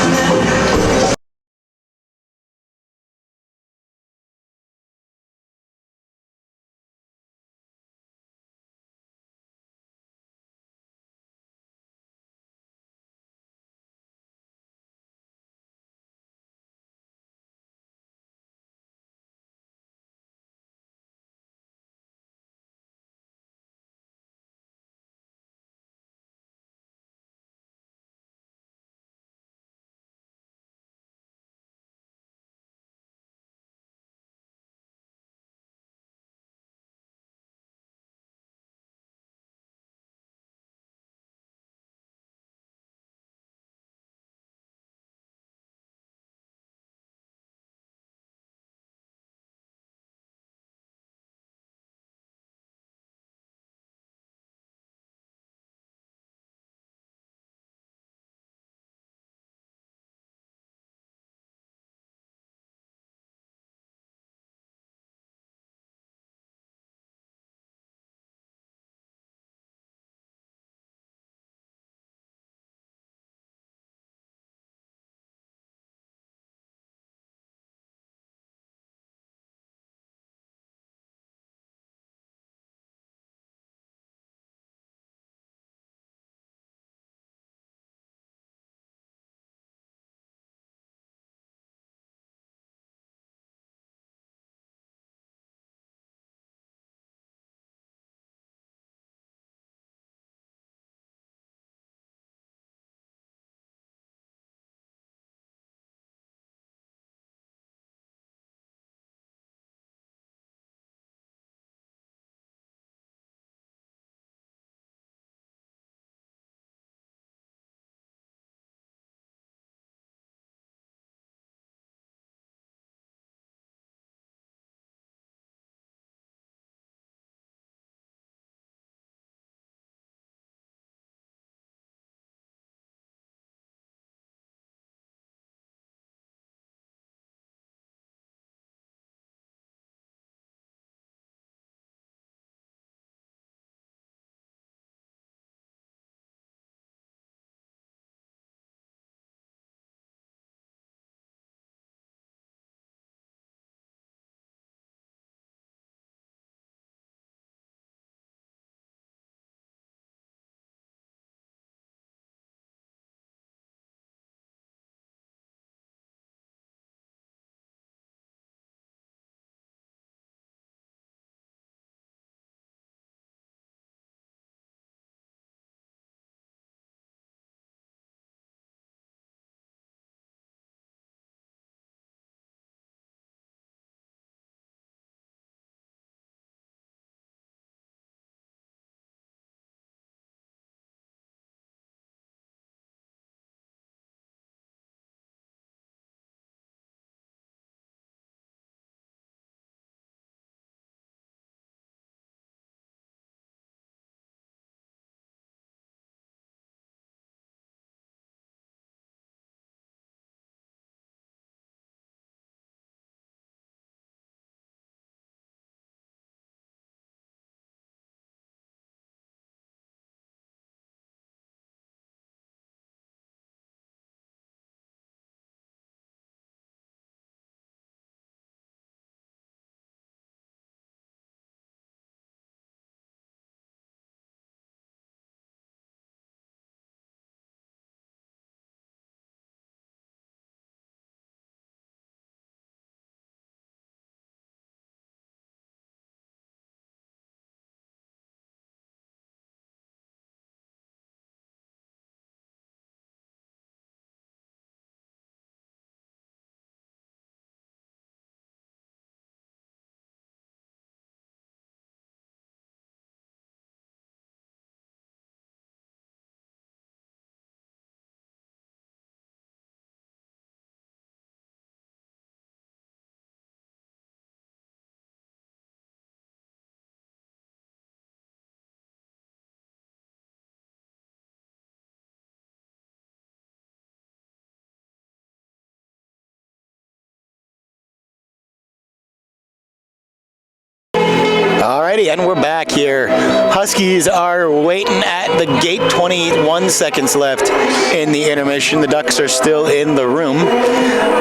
Alrighty, and we're back here. Huskies are waiting at the gate, 21 seconds left in the intermission. The Ducks are still in the room.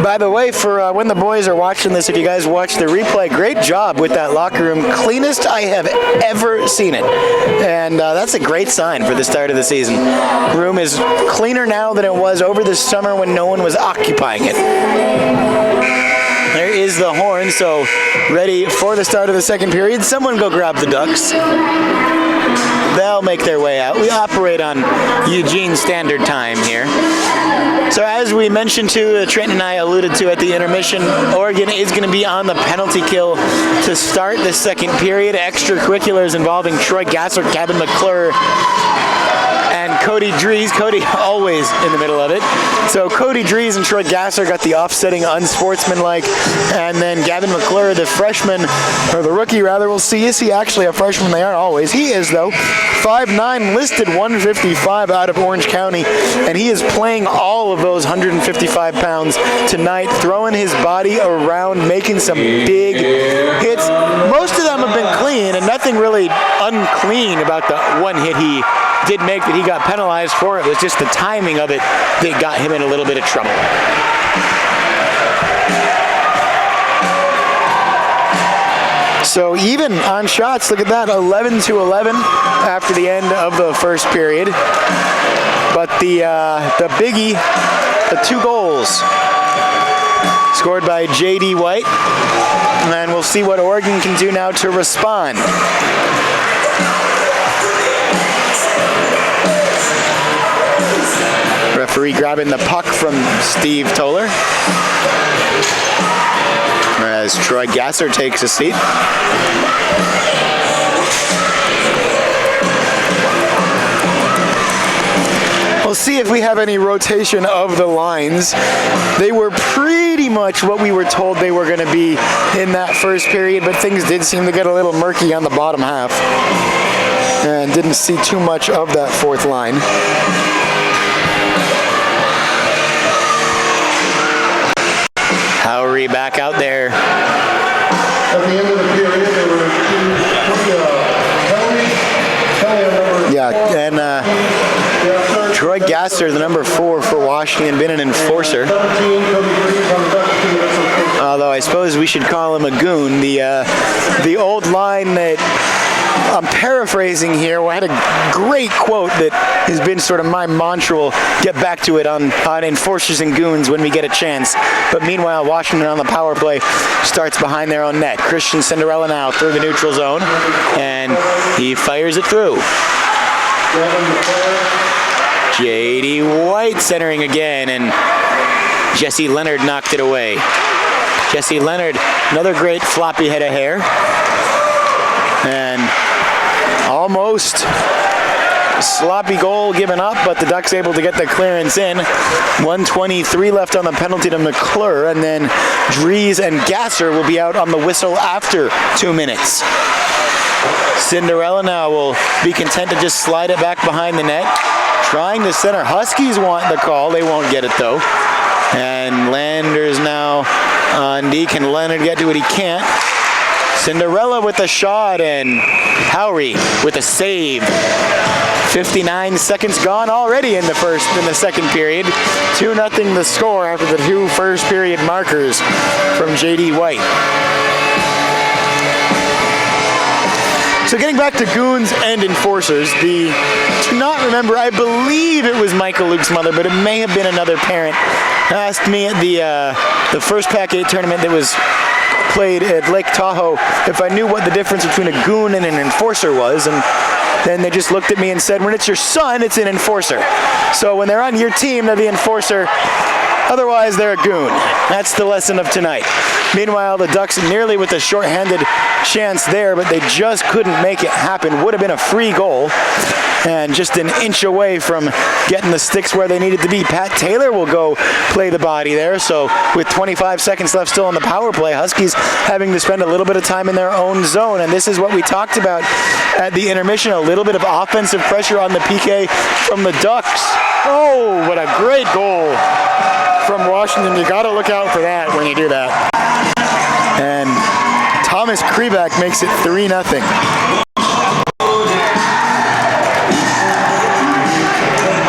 By the way, for when the boys are watching this, if you guys watch the replay, great job with that locker room. Cleanest I have ever seen it. And that's a great sign for the start of the season. Room is cleaner now than it was over the summer when no one was occupying it. There is the horn, so ready for the start of the second period. Someone go grab the Ducks. They'll make their way out. We operate on Eugene Standard Time here. So as we mentioned to, Trent and I alluded to at the intermission, Oregon is going to be on the penalty kill to start the second period. Extracurriculars involving Troy Gasser, Gavin McClure, and Cody Drees. Cody always in the middle of it. So Cody Drees and Troy Gasser got the offsetting unsportsmanlike, and then Gavin McClure, the freshman, or the rookie rather, we'll see. Is he actually a freshman? They aren't always. He is though. 5'9", listed 155 out of Orange County, and he is playing all of those 155 pounds tonight, throwing his body around, making some big hits. Most of them have been clean, and nothing really unclean about the one hit he did make that he got penalized for. It was just the timing of it that got him in a little bit of trouble. So even on shots, look at that, 11-11 after the end of the first period. But the biggie, the 2 goals scored by J.D. White, and we'll see what Oregon can do now to respond. Referee grabbing the puck from Steve Toller as Troy Gasser takes a seat. We'll see if we have any rotation of the lines. They were pretty much what we were told they were going to be in that first period, but things did seem to get a little murky on the bottom half, and didn't see too much of that fourth line. Howery back out there. At the end of the period, there were Kelly on number... Yeah, and Troy Gasser, the number 4 for Washington, been an enforcer. Although I suppose we should call him a goon. The old line that I'm paraphrasing here. I had a great quote that has been sort of my mantra. We'll get back to it on enforcers and goons when we get a chance. But meanwhile, Washington on the power play starts behind their own net. Christian Cinderella now through the neutral zone, and he fires it through. J.D. White centering again, and Jesse Leonard knocked it away. Jesse Leonard, another great floppy head of hair. And almost sloppy goal given up, but the Ducks able to get the clearance in. 1:23 left on the penalty to McClure, and then Drees and Gasser will be out on the whistle after 2 minutes. Cinderella now will be content to just slide it back behind the net. Trying to center. Huskies want the call. They won't get it though. And Landers now on D. Can Leonard get to it? He can't. Cinderella with a shot, and Howery with a save. 59 seconds gone already in the second period. 2-0 the score after the 2 first period markers from J.D. White. So getting back to goons and enforcers, do not remember, I believe it was Michael Luke's mother, but it may have been another parent, asked me at the first Pac 8 tournament that was played at Lake Tahoe if I knew what the difference between a goon and an enforcer was, and then they just looked at me and said, when it's your son, it's an enforcer. So when they're on your team, they're the enforcer. Otherwise, they're a goon. That's the lesson of tonight. Meanwhile, the Ducks nearly with a shorthanded chance there, but they just couldn't make it happen. Would have been a free goal, and just an inch away from getting the sticks where they needed to be. Pat Taylor will go play the body there. So with 25 seconds left still on the power play, Huskies having to spend a little bit of time in their own zone. And this is what we talked about at the intermission, a little bit of offensive pressure on the PK from the Ducks. Oh, what a great goal from Washington. You got to look out for that when you do that. And Thomas Krebeck makes it 3-0.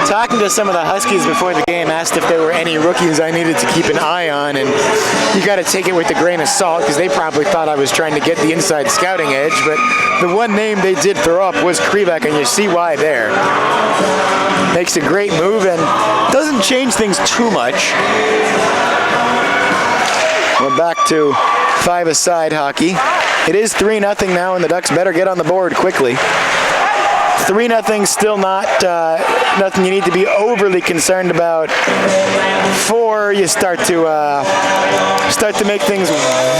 Talking to some of the Huskies before the game, asked if there were any rookies I needed to keep an eye on, and you got to take it with a grain of salt because they probably thought I was trying to get the inside scouting edge, but the one name they did throw up was Krebeck, and you see why there. Makes a great move and doesn't change things too much. We're back to 5-a-side hockey. It is 3-0 now, and the Ducks better get on the board quickly. 3-0, still not nothing you need to be overly concerned about. 4, you start to make things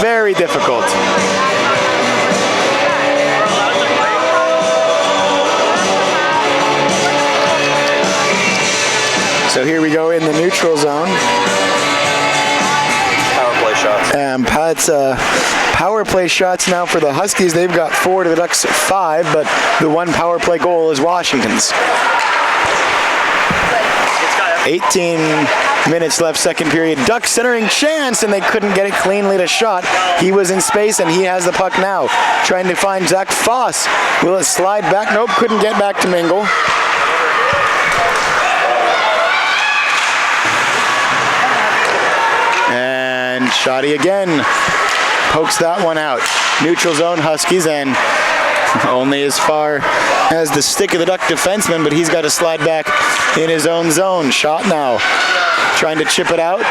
very difficult. So here we go in the neutral zone. Power play shots. Pat's power play shots now for the Huskies. They've got 4 to the Ducks 5, but the one power play goal is Washington's. 18 minutes left, second period. Ducks centering chance, and they couldn't get it cleanly to shot. He was in space, and he has the puck now. Trying to find Zach Foss. Will it slide back? Nope, couldn't get back to Mingle. And Shoddy again pokes that one out. Neutral zone Huskies, and only as far as the stick of the Duck defenseman, but he's got to slide back in his own zone. Shot now, trying to chip it out,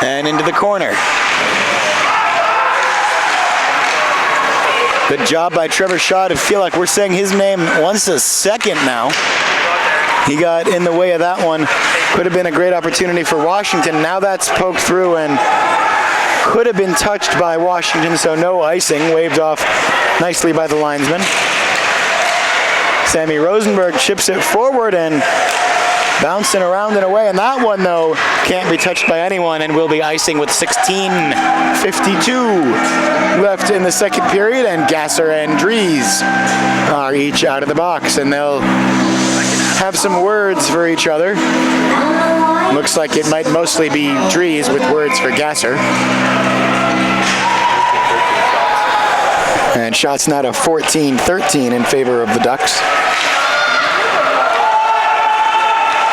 and into the corner. Good job by Trevor Schott. I feel like we're saying his name once a second now. He got in the way of that one. Could have been a great opportunity for Washington. Now that's poked through and could have been touched by Washington, so no icing. Waved off nicely by the linesman. Sammy Rosenberg chips it forward and bouncing around and away. And that one, though, can't be touched by anyone and will be icing with 16:52 left in the second period. And Gasser and Dries are each out of the box, and they'll have some words for each other. Looks like it might mostly be Dries with words for Gasser. And shots now to 14-13 in favor of the Ducks.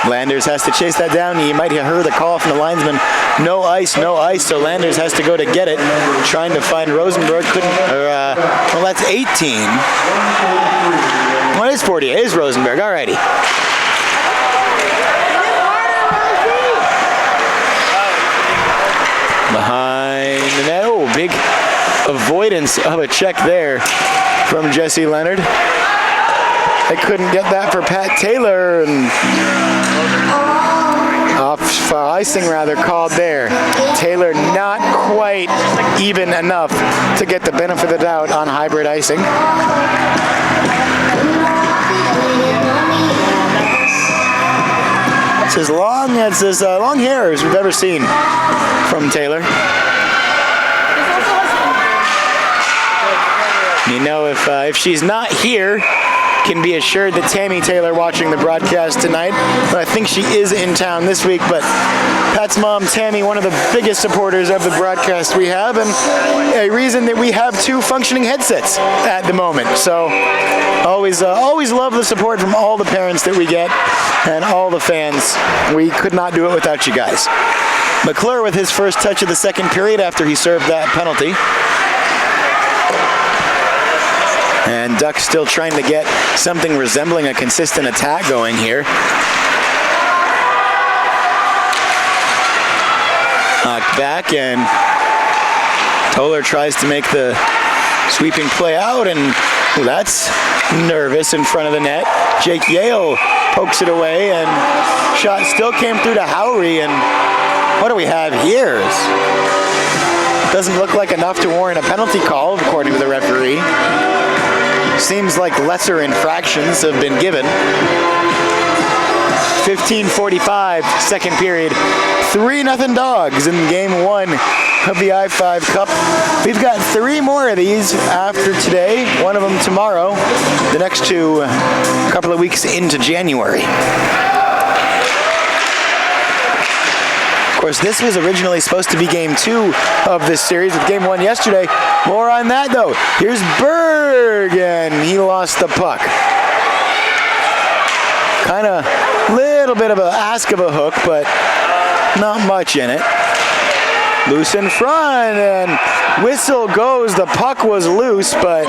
Landers has to chase that down. You might have heard the call from the linesman. No ice, no ice. So Landers has to go to get it. Trying to find Rosenberg. Couldn't. Well, that's 18. Well, it's 40. It is Rosenberg. Alrighty. Behind the net. Oh, big avoidance of a check there from Jesse Leonard. They couldn't get that for Pat Taylor, and off icing rather called there. Taylor not quite even enough to get the benefit of the doubt on hybrid icing. It's as long hair as we've ever seen from Taylor. You know, if she's not here, can be assured that Tammy Taylor watching the broadcast tonight. I think she is in town this week, but Pat's mom, Tammy, one of the biggest supporters of the broadcast we have, and a reason that we have 2 functioning headsets at the moment. So always love the support from all the parents that we get and all the fans. We could not do it without you guys. McClure with his first touch of the second period after he served that penalty. And Ducks still trying to get something resembling a consistent attack going here. Knocked back, and Toller tries to make the sweeping play out, and that's nervous in front of the net. Jake Yale pokes it away, and shot still came through to Howry, and what do we have here? Doesn't look like enough to warrant a penalty call, according to the referee. Seems like lesser infractions have been given. 15:45, second period. 3-0 Dogs in game 1 of the I-5 Cup. We've got 3 more of these after today, one of them tomorrow, the next 2 a couple of weeks into January. Of course, this was originally supposed to be game 2 of this series with game 1 yesterday. More on that though. Here's Berg, and he lost the puck. Kind of little bit of a ask of a hook, but not much in it. Loose in front, and whistle goes. The puck was loose, but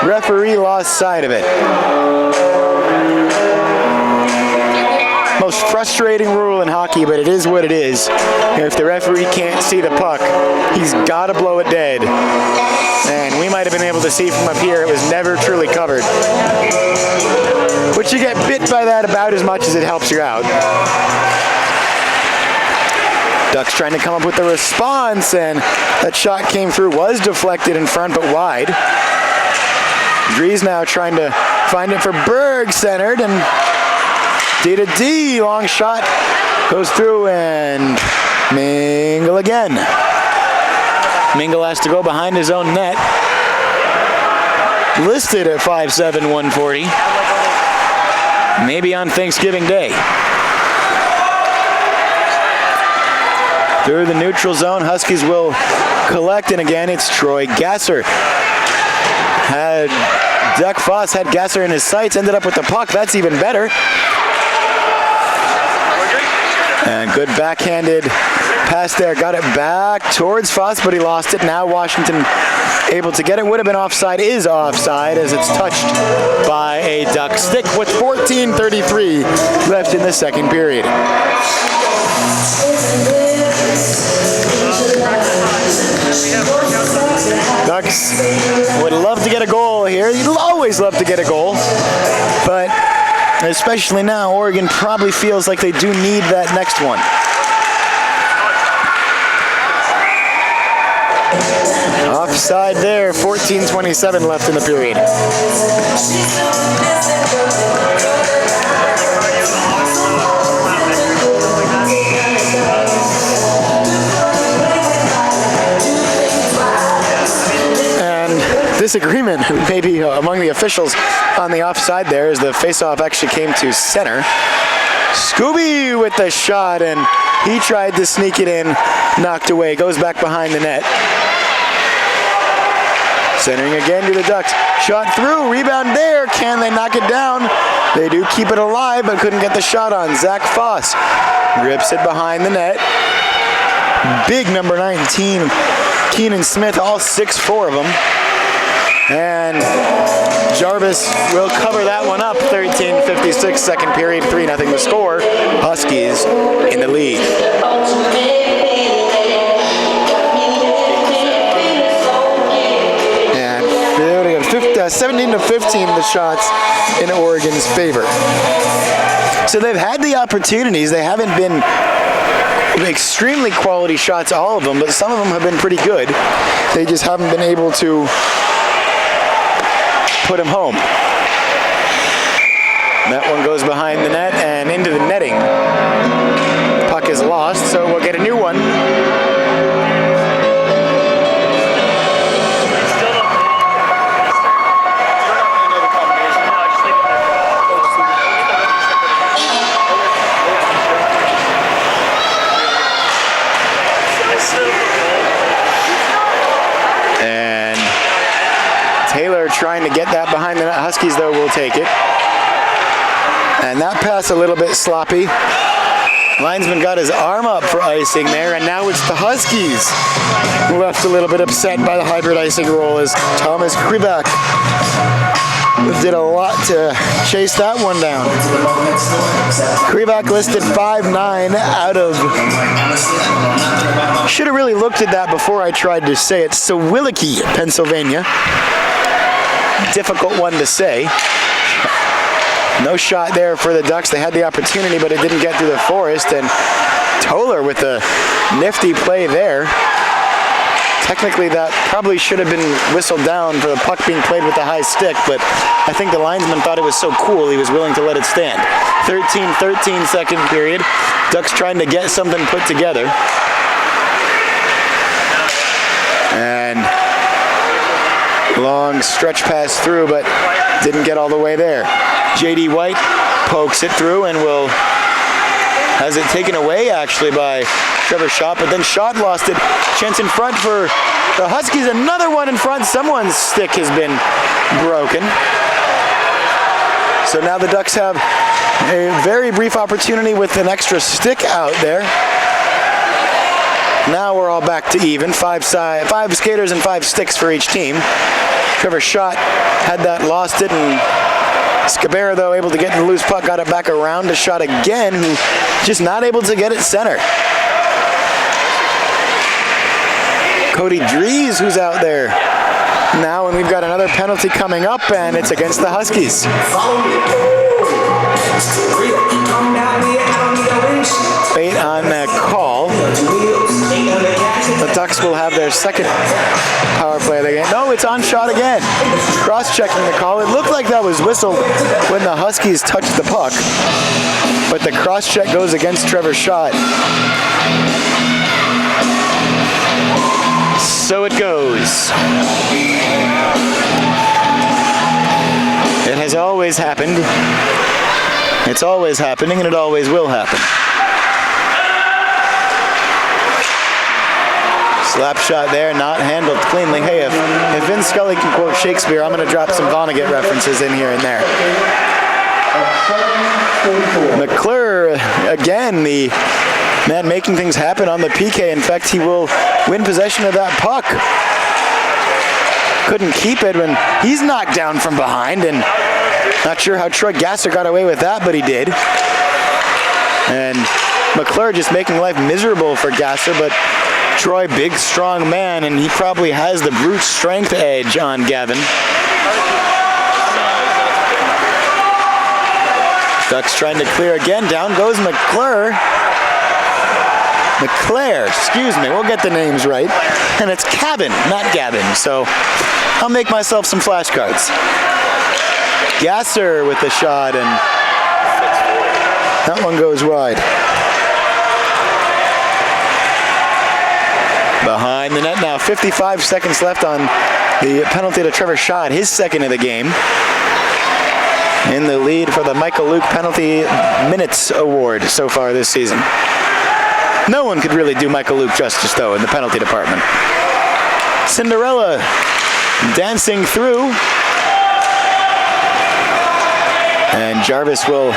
referee lost sight of it. Most frustrating rule in hockey, but it is what it is. If the referee can't see the puck, he's got to blow it dead. And we might have been able to see from up here, it was never truly covered. But you get bit by that about as much as it helps you out. Ducks trying to come up with a response, and that shot came through, was deflected in front, but wide. Drees now trying to find it for Berg, centered, and D to D, long shot, goes through, and Mingle again. Mingle has to go behind his own net. Listed at 5'7", 140. Maybe on Thanksgiving Day. Through the neutral zone, Huskies will collect, and again it's Troy Gasser. Duck Foss had Gasser in his sights, ended up with the puck. That's even better. And good backhanded pass there. Got it back towards Foss, but he lost it. Now Washington able to get it. Would have been offside. Is offside as it's touched by a Duck stick with 14:33 left in the second period. Ducks would love to get a goal here. You'd always love to get a goal, but especially now, Oregon probably feels like they do need that next one. Offside there, 14:27 left in the period. Disagreement maybe among the officials on the offside there as the faceoff actually came to center. Scooby with the shot, and he tried to sneak it in, knocked away, goes back behind the net. Centering again to the Ducks. Shot through, rebound there. Can they knock it down? They do keep it alive, but couldn't get the shot on. Zach Foss rips it behind the net. Big number 19, Keenan Smith, all 6'4" of them. And Jarvis will cover that one up. 13:56, second period, 3-0 the score. Huskies in the lead. And 17-15 the shots in Oregon's favor. So they've had the opportunities. They haven't been extremely quality shots, all of them, but some of them have been pretty good. They just haven't been able to put him home. That one goes behind the net and into the netting. Puck is lost, so we'll get a new one. Taylor trying to get that behind the net. Huskies, though, will take it. And that pass a little bit sloppy. Linesman got his arm up for icing there, and now it's the Huskies left a little bit upset by the hybrid icing rule as Thomas Krivak did a lot to chase that one down. Krivak listed 5'9" out of... Should have really looked at that before I tried to say it. Sewillicky, Pennsylvania. Difficult one to say. No shot there for the Ducks. They had the opportunity, but it didn't get through the forest. And Toller with a nifty play there. Technically, that probably should have been whistled down for the puck being played with the high stick, but I think the linesman thought it was so cool he was willing to let it stand. 13-13 second period. Ducks trying to get something put together. And long stretch pass through, but didn't get all the way there. J.D. White pokes it through and will Has it taken away actually by Trevor Schott, but then Schott lost it. Chance in front for the Huskies, another one in front. Someone's stick has been broken. So now the Ducks have a very brief opportunity with an extra stick out there. Now we're all back to even. Five skaters and 5 sticks for each team. Trevor Schott had that, lost it, and Scabera, though, able to get the loose puck, got it back around to Schott again, who just not able to get it center. Cody Dries, who's out there now, and we've got another penalty coming up, and it's against the Huskies. Bait on that call. The Ducks will have their second power play of the game. No, it's on Schott again. Cross-checking the call. It looked like that was whistled when the Huskies touched the puck, but the cross-check goes against Trevor Schott. So it goes. It has always happened. It's always happening, and it always will happen. Slap shot there, not handled cleanly. Hey, if Vin Scully can quote Shakespeare, I'm going to drop some Vonnegut references in here and there. McClure, again, the man making things happen on the PK. In fact, he will win possession of that puck. Couldn't keep it when he's knocked down from behind, and not sure how Troy Gasser got away with that, but he did. And McClure just making life miserable for Gasser, but Troy, big, strong man, and he probably has the brute strength edge on Gavin. Ducks trying to clear again. Down goes McClure. McClare, excuse me, we'll get the names right. And it's Cabin, not Gavin, so I'll make myself some flashcards. Gasser with the shot, and that one goes wide. Behind the net now, 55 seconds left on the penalty to Trevor Schott, his second of the game. In the lead for the Michael Luke Penalty Minutes Award so far this season. No one could really do Michael Luke justice, though, in the penalty department. Cinderella dancing through. And Jarvis will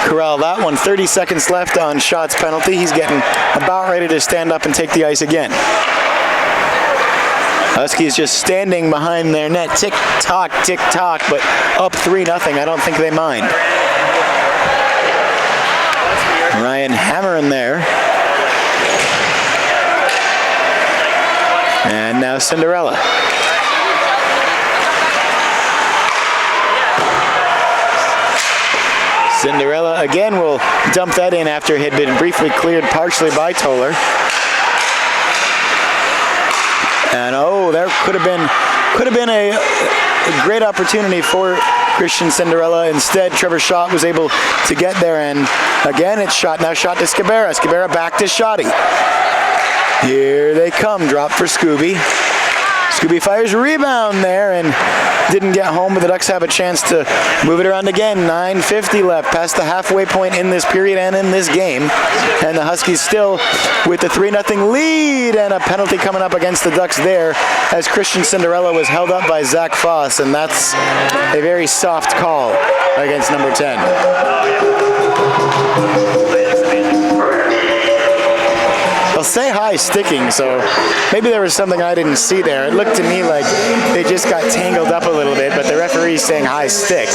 corral that one. 30 seconds left on Schott's penalty. He's getting about ready to stand up and take the ice again. Huskies just standing behind their net. Tick-tock, but up 3-0. I don't think they mind. Ryan hammering there. And now Cinderella. Cinderella again will dump that in after it had been briefly cleared partially by Toller. And oh, there could have been a great opportunity for Christian Cinderella. Instead, Trevor Schott was able to get there, and again it's Schott. Now Schott to Scabera. Scabera back to Schotty. Here they come. Drop for Scooby. Scooby fires rebound there and didn't get home, but the Ducks have a chance to move it around again. 9:50 left, past the halfway point in this period and in this game. And the Huskies still with the 3-0 lead, and a penalty coming up against the Ducks there as Christian Cinderella was held up by Zach Foss, and that's a very soft call against number 10. I'll say high sticking, so maybe there was something I didn't see there. It looked to me like they just got tangled up a little bit, but the referee's saying high stick.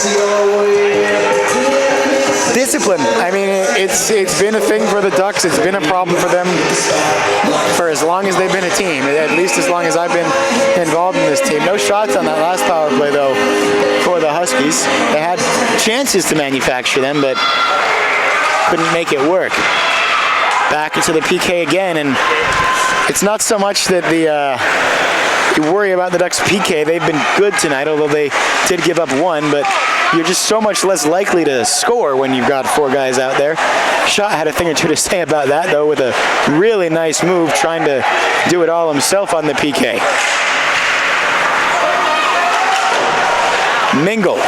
Discipline. I mean, it's been a thing for the Ducks. It's been a problem for them for as long as they've been a team, at least as long as I've been involved in this team. No shots on that last power play, though, for the Huskies. They had chances to manufacture them, but couldn't make it work. Back into the PK again, and it's not so much that you worry about the Ducks' PK. They've been good tonight, although they did give up one, but you're just so much less likely to score when you've got 4 guys out there. Schott had a thing or two to say about that, though, with a really nice move, trying to do it all himself on the PK. Mingle.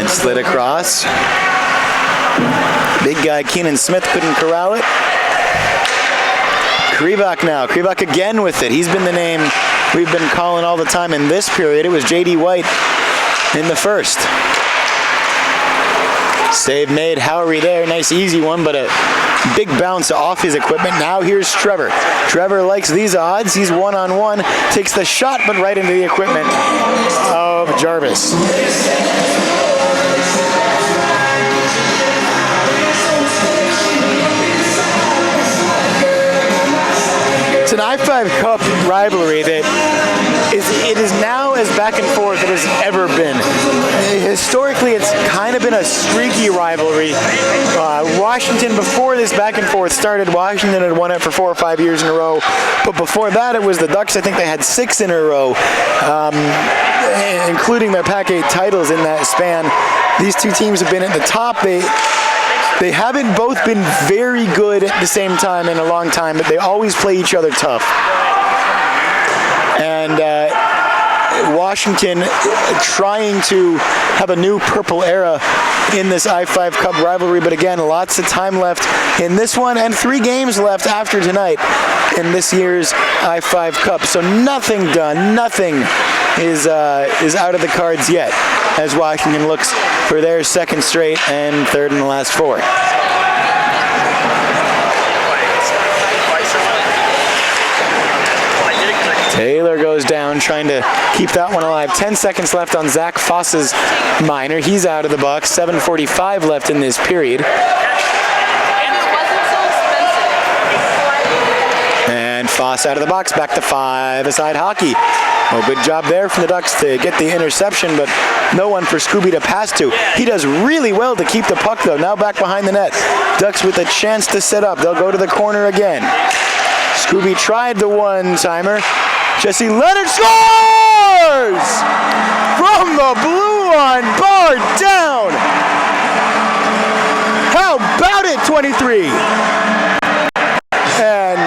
Slid across. Big guy Keenan Smith couldn't corral it. Krivak now. Krivak again with it. He's been the name we've been calling all the time in this period. It was J.D. White in the first. Save made. Howery there. Nice easy one, but a big bounce off his equipment. Now here's Trevor. Trevor likes these odds. He's one-on-one. Takes the shot, but right into the equipment of Jarvis. It's an I-5 Cup rivalry that is now as back and forth as it's ever been. Historically, it's kind of been a streaky rivalry. Washington, before this back and forth started, Washington had won it for 4 or 5 years in a row. But before that, it was the Ducks. I think they had 6 in a row, including their Pac-8 titles in that span. These two teams have been at the top. They haven't both been very good at the same time in a long time, but they always play each other tough. And Washington trying to have a new purple era in this I-5 Cup rivalry, but again, lots of time left in this one and 3 games left after tonight in this year's I-5 Cup. So nothing done, nothing is out of the cards yet as Washington looks for their second straight and third in the last 4. Taylor goes down, trying to keep that one alive. 10 seconds left on Zach Foss's minor. He's out of the box. 7:45 left in this period. And Foss out of the box, back to 5-a-side hockey. Well, good job there from the Ducks to get the interception, but no one for Scooby to pass to. He does really well to keep the puck, though. Now back behind the net. Ducks with a chance to set up. They'll go to the corner again. Scooby tried the one-timer. Jesse Leonard scores! From the blue line, bar down! How about it, 23? And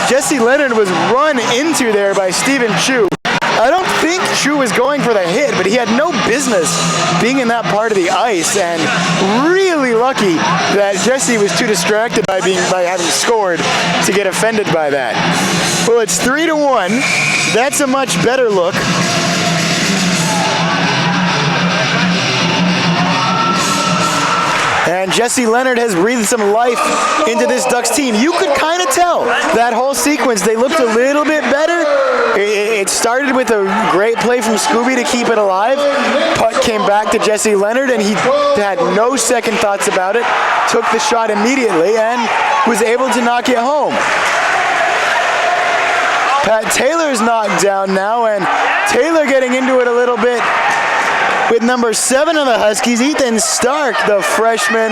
Jesse Leonard was run into there by Stephen Chu. I don't think Chu was going for the hit, but he had no business being in that part of the ice, and really lucky that Jesse was too distracted by having scored to get offended by that. Well, it's 3-1. That's a much better look. And Jesse Leonard has breathed some life into this Ducks team. You could kind of tell that whole sequence. They looked a little bit better. It started with a great play from Scooby to keep it alive. Puck came back to Jesse Leonard, and he had no second thoughts about it. Took the shot immediately and was able to knock it home. Pat Taylor's knocked down now, and Taylor getting into it a little bit with number 7 of the Huskies, Ethan Stark, the freshman,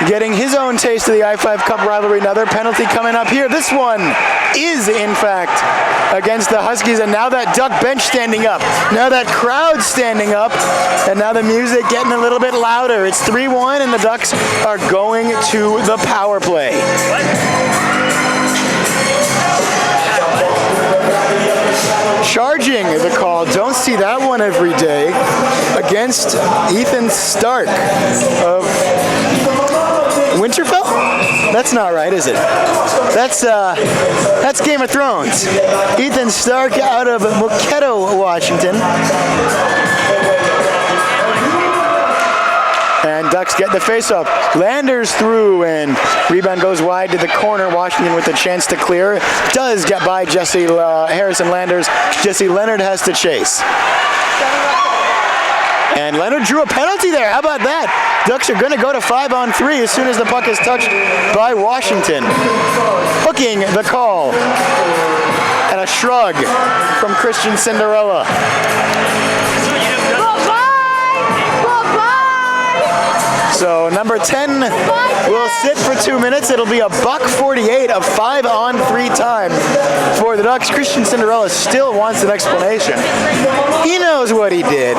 getting his own taste of the I-5 Cup rivalry. Another penalty coming up here. This one is, in fact, against the Huskies, and now that Duck bench standing up. Now that crowd standing up, and now the music getting a little bit louder. It's 3-1, and the Ducks are going to the power play. Charging the call. Don't see that one every day against Ethan Stark of Winterfell? That's not right, is it? That's Game of Thrones. Ethan Stark out of Moquetto, Washington. And Ducks get the faceoff. Landers through, and rebound goes wide to the corner. Washington with a chance to clear. Does get by Harrison Landers. Jesse Leonard has to chase. And Leonard drew a penalty there. How about that? Ducks are going to go to 5-on-3 as soon as the puck is touched by Washington. Hooking the call. And a shrug from Christian Cinderella. So number 10 will sit for 2 minutes. It'll be a $1:48 of 5-on-3 time for the Ducks. Christian Cinderella still wants an explanation. He knows what he did.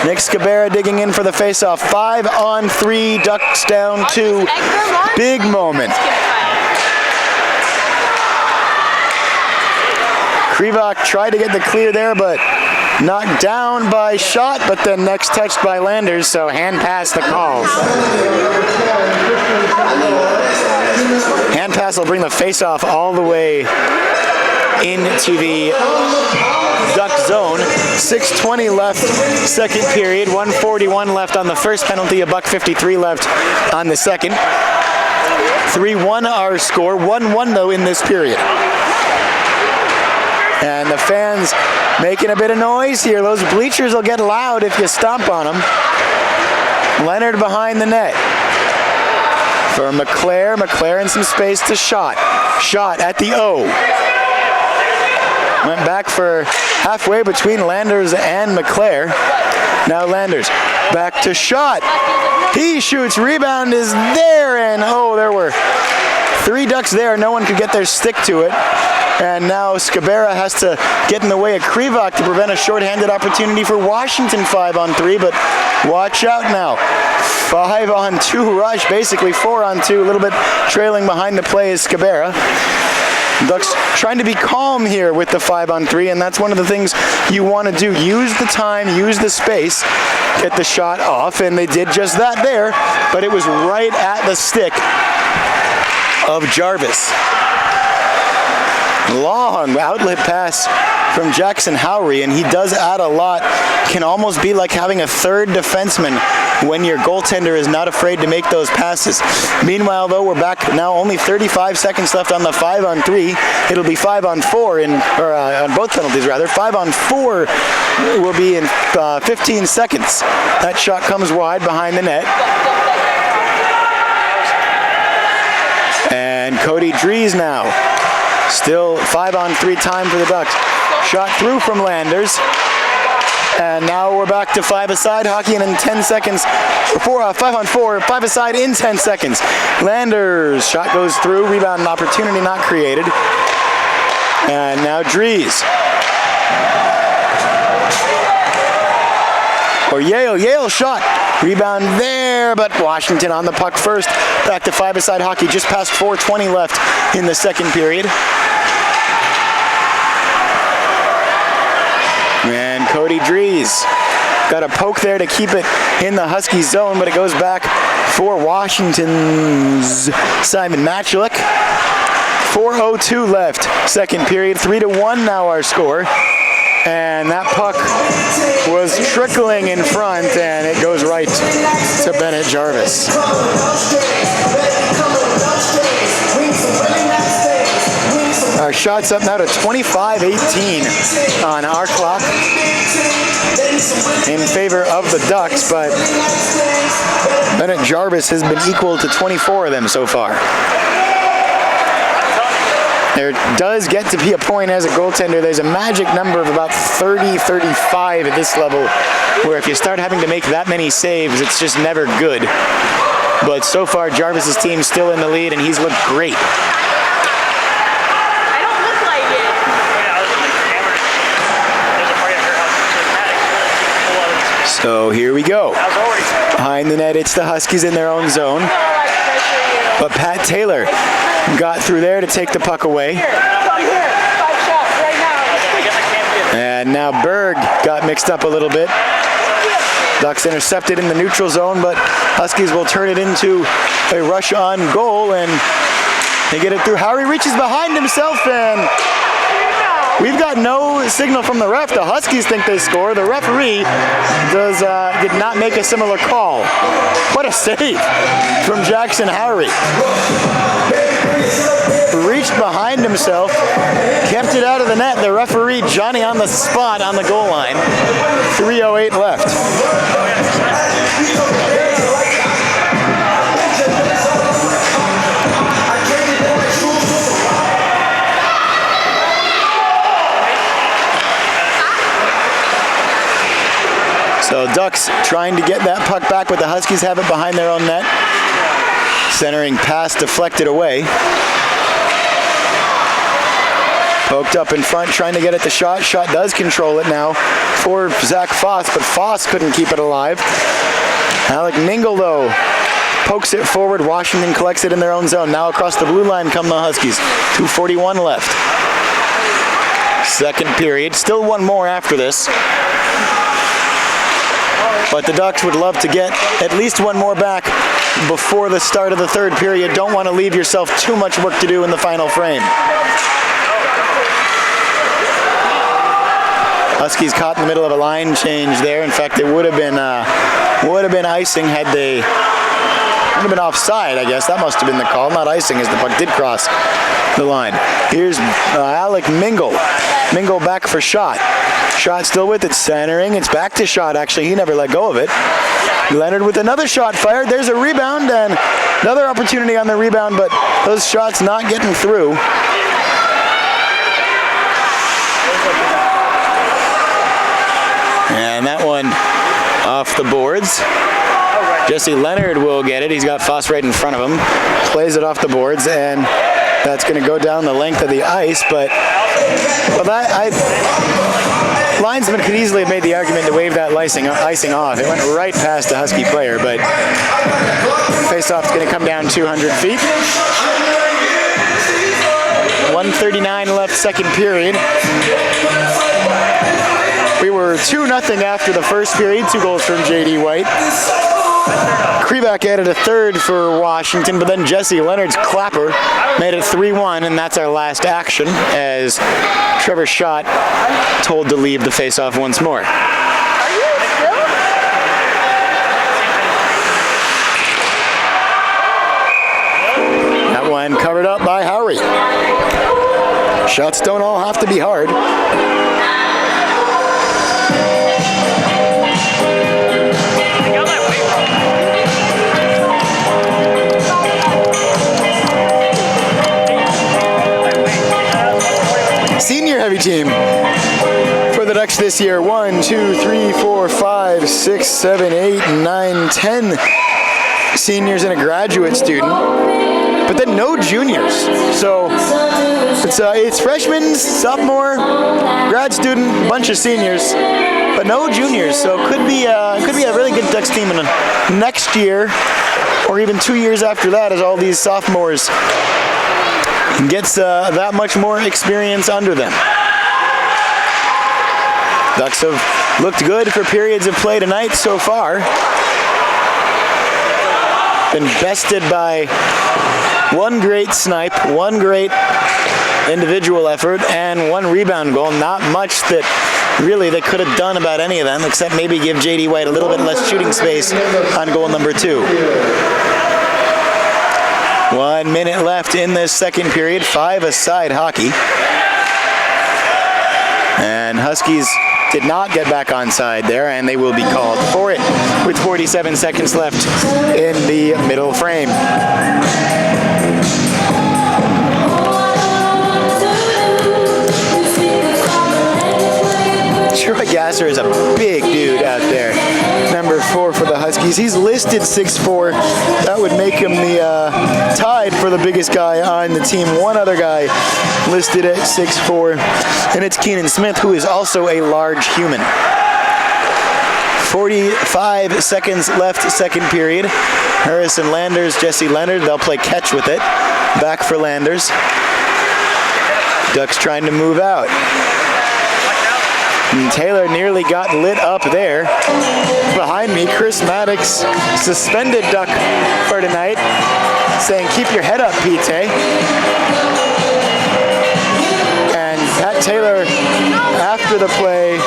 Nick Scabera digging in for the faceoff. 5-on-3, Ducks down 2. Big moment. Krivak tried to get the clear there, but Knocked down by Schott, but then next touched by Landers, so hand pass the call. Hand pass will bring the face-off all the way into the Duck zone. 6:20 left, second period. 1:41 left on the first penalty. $1:53 left on the second. 3-1 our score. 1-1 though in this period. And the fans making a bit of noise here. Those bleachers will get loud if you stomp on them. Leonard behind the net. For McClare. McClare in some space to Schott. Schott at the O. Went back for halfway between Landers and McClare. Now Landers back to Schott. He shoots, rebound is there, and oh, there were 3 Ducks there. No one could get their stick to it. And now Scabera has to get in the way of Krivak to prevent a shorthanded opportunity for Washington 5-on-3, but watch out now. 5-on-2 rush, basically 4-on-2, a little bit trailing behind the play is Scabera. Ducks trying to be calm here with the 5-on-3, and that's one of the things you want to do. Use the time, use the space, get the shot off, and they did just that there, but it was right at the stick of Jarvis. Long outlet pass from Jackson Howry, and he does add a lot. Can almost be like having a third defenseman when your goaltender is not afraid to make those passes. Meanwhile, though, we're back now, only 35 seconds left on the 5-on-3. It'll be 5-on-4 on both penalties, rather. 5-on-4 will be in 15 seconds. That shot comes wide behind the net. And Cody Dries now. Still 5-on-3 time for the Ducks. Shot through from Landers. And now we're back to 5-a-side hockey, and in 10 seconds, 5-on-4, 5-a-side in 10 seconds. Landers, shot goes through, rebound and opportunity not created. And now Dries. Or Yale shot. Rebound there, but Washington on the puck first. Back to 5-a-side hockey, just past 4:20 left in the second period. And Cody Dries got a poke there to keep it in the Husky zone, but it goes back for Washington's Simon Matchlick. 4:02 left, second period. 3-1 now our score. And that puck was trickling in front, and it goes right to Bennett Jarvis. Our shot's up now to 25-18 on our clock in favor of the Ducks, but Bennett Jarvis has been equal to 24 of them so far. There does get to be a point as a goaltender. There's a magic number of about 30, 35 at this level, where if you start having to make that many saves, it's just never good. But so far, Jarvis's team's still in the lead, and he's looked great. So here we go. Behind the net, it's the Huskies in their own zone. But Pat Taylor got through there to take the puck away. And now Berg got mixed up a little bit. Ducks intercepted in the neutral zone, but Huskies will turn it into a rush on goal, and they get it through. Howry reaches behind himself, and we've got no signal from the ref. The Huskies think they score. The referee did not make a similar call. What a save from Jackson Howry. Reached behind himself, kept it out of the net. The referee, Johnny, on the spot on the goal line. 3:08 left. So Ducks trying to get that puck back, but the Huskies have it behind their own net. Centering pass deflected away. Poked up in front, trying to get at the shot. Shot does control it now for Zach Foss, but Foss couldn't keep it alive. Alec Mingle, though, pokes it forward. Washington collects it in their own zone. Now across the blue line come the Huskies. 2:41 left. Second period, still one more after this. But the Ducks would love to get at least one more back before the start of the third period. Don't want to leave yourself too much work to do in the final frame. Huskies caught in the middle of a line change there. In fact, it would have been icing had they would have been offside, I guess. That must have been the call, not icing, as the puck did cross the line. Here's Alec Mingle. Mingle back for Schott. Schott still with it, centering. It's back to Schott, actually. He never let go of it. Leonard with another shot fired. There's a rebound and another opportunity on the rebound, but those shots not getting through. And that one off the boards. Jesse Leonard will get it. He's got Foss right in front of him. Plays it off the boards, and that's going to go down the length of the ice, but linesman could easily have made the argument to waive that icing off. It went right past the Husky player, but face-off's going to come down 200 feet. 1:39 left, second period. We were 2-0 after the first period, 2 goals from J.D. White. Kreback added a third for Washington, but then Jesse Leonard's clapper made it 3-1, and that's our last action as Trevor Schott told to leave the faceoff once more. That one covered up by Howery. Shots don't all have to be hard. Senior heavy team for the Ducks this year. 1, 2, 3, 4, 5, 6, 7, 8, 9, 10 seniors and a graduate student, but then no juniors. So it's freshmen, sophomore, grad student, bunch of seniors, but no juniors. So it could be a really good Ducks team in the next year, or even 2 years after that, as all these sophomores gets that much more experience under them. Ducks have looked good for periods of play tonight so far. Been bested by one great snipe, one great individual effort, and one rebound goal. Not much that really they could have done about any of them, except maybe give J.D. White a little bit less shooting space on goal number 2. 1 minute left in this second period, 5-a-side hockey. And Huskies did not get back onside there, and they will be called for it with 47 seconds left in the middle frame. Troy Gasser is a big dude out there. Number 4 for the Huskies. He's listed 6'4". That would make him the tied for the biggest guy on the team. One other guy listed at 6'4", and it's Keenan Smith, who is also a large human. 45 seconds left, second period. Harrison Landers, Jesse Leonard, they'll play catch with it. Back for Landers. Ducks trying to move out. And Taylor nearly got lit up there. Behind me, Chris Maddox, suspended Duck for tonight, saying, "Keep your head up, Pete." And Pat Taylor, after the play,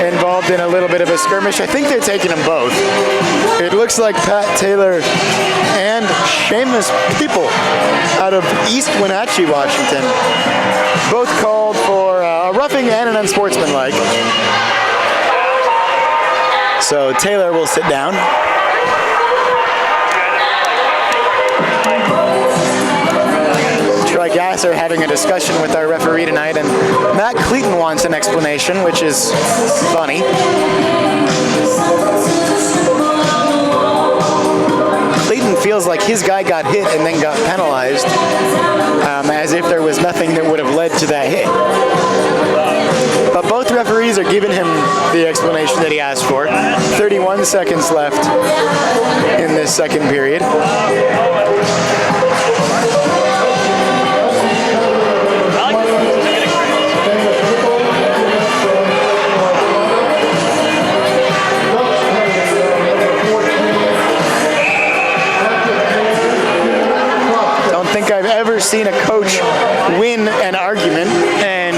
involved in a little bit of a skirmish. I think they're taking them both. It looks like Pat Taylor and Seamus People out of East Wenatchee, Washington, both called for a roughing and an unsportsmanlike. So Taylor will sit down. Troy Gasser having a discussion with our referee tonight, and Matt Clayton wants an explanation, which is funny. Clayton feels like his guy got hit and then got penalized, as if there was nothing that would have led to that hit. But both referees are giving him the explanation that he asked for. 31 seconds left in this second period. seen a coach win an argument, and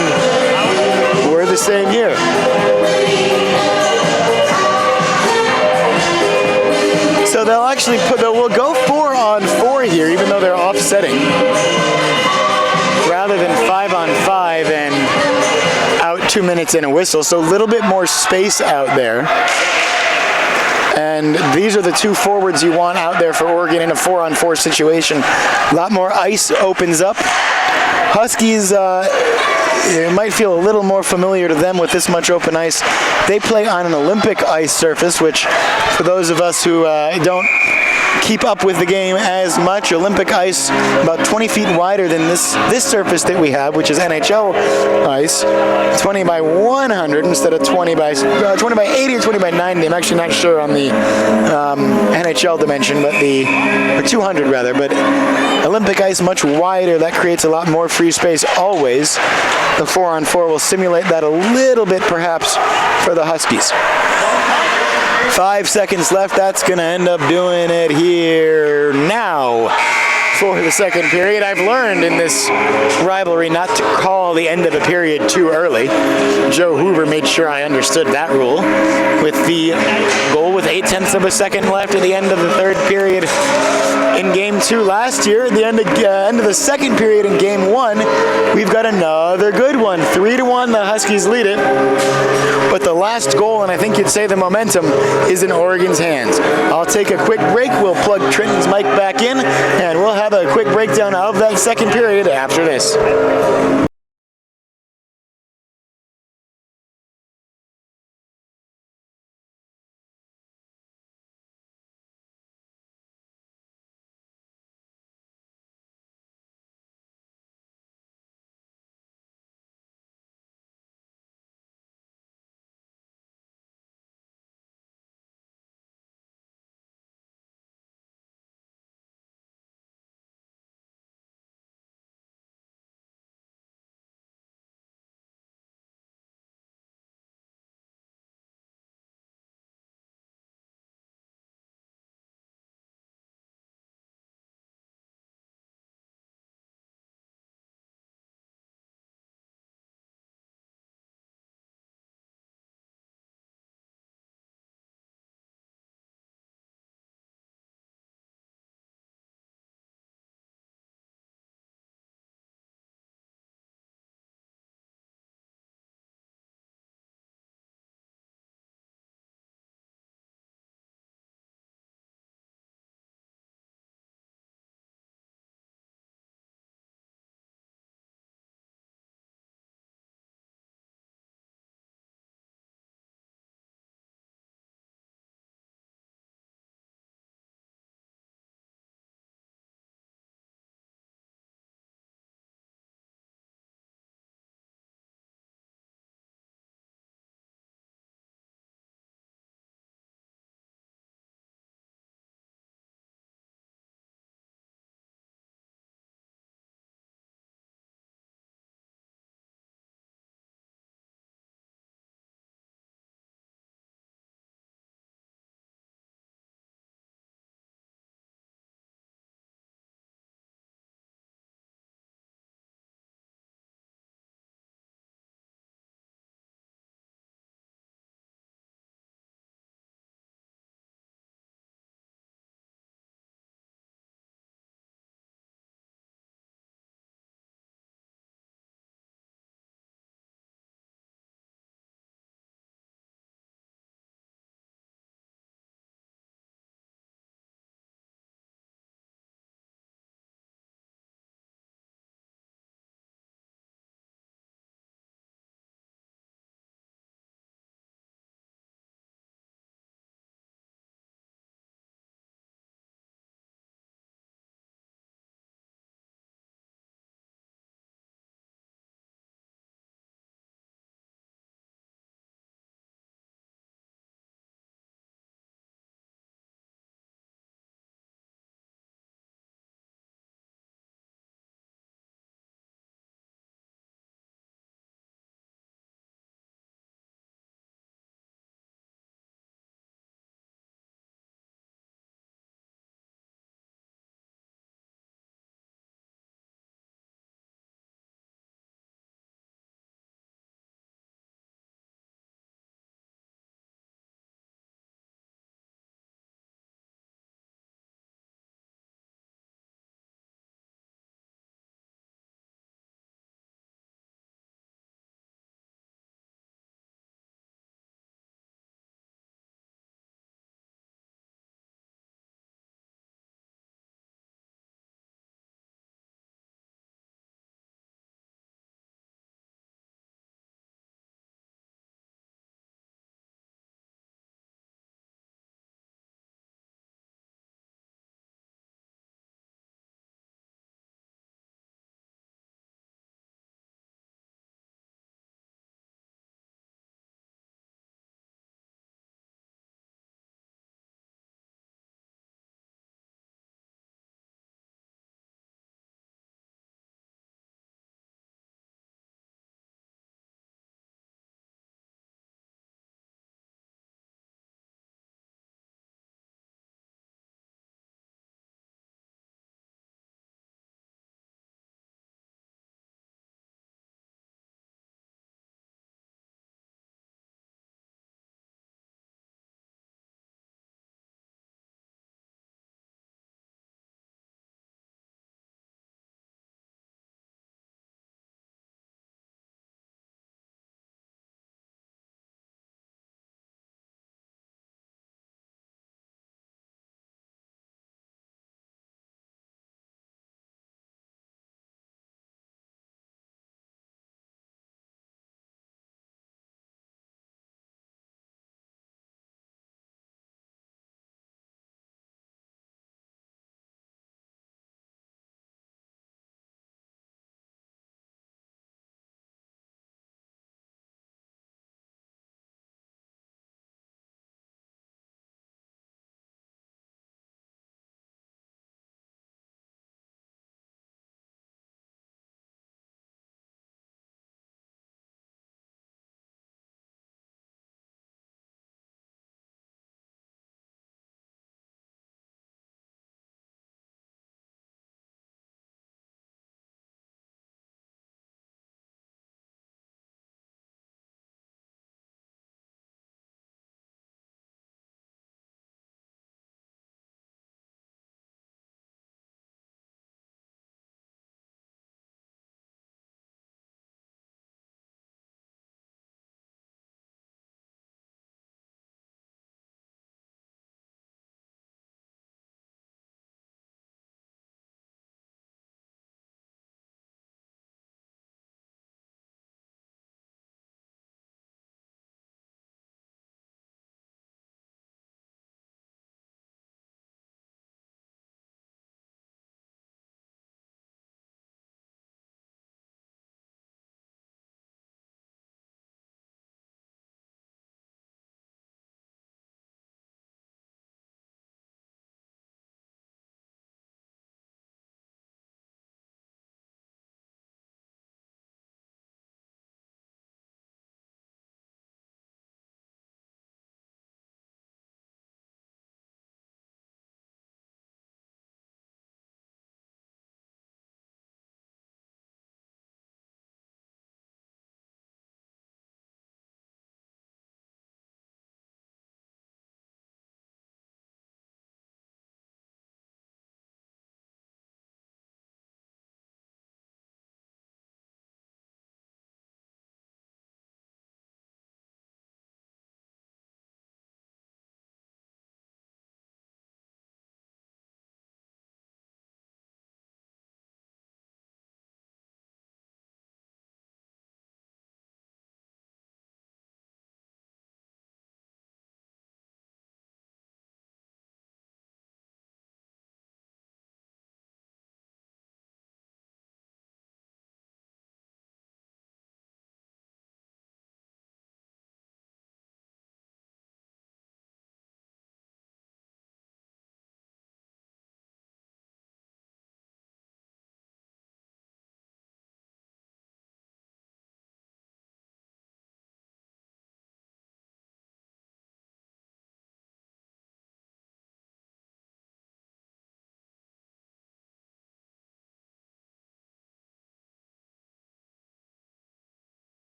we're the same here. So they'll actually we'll go 4-on-4 here, even though they're offsetting, rather than 5-on-5 and out 2 minutes in a whistle. So a little bit more space out there. And these are the two forwards you want out there for Oregon in a 4-on-4 situation. A lot more ice opens up. Huskies, it might feel a little more familiar to them with this much open ice. They play on an Olympic ice surface, which for those of us who don't keep up with the game as much, Olympic ice about 20 feet wider than this surface that we have, which is NHL ice, 20 by 100 instead of 20 by 80 or 20 by 90. I'm actually not sure on the NHL dimension, but or 200 rather. But Olympic ice much wider. That creates a lot more free space always. The 4-on-4 will simulate that a little bit perhaps for the Huskies. 5 seconds left. That's going to end up doing it here now for the second period. I've learned in this rivalry not to call the end of a period too early. Joe Hoover made sure I understood that rule. With the goal with 0.8 of a second left at the end of the third period in Game 2 last year, at the end of the second period in Game 1, we've got another good one. 3-1, the Huskies lead it. But the last goal, and I think you'd say the momentum, is in Oregon's hands. I'll take a quick break. We'll plug Trenton's mic back in, and we'll have a quick breakdown of that second period after this.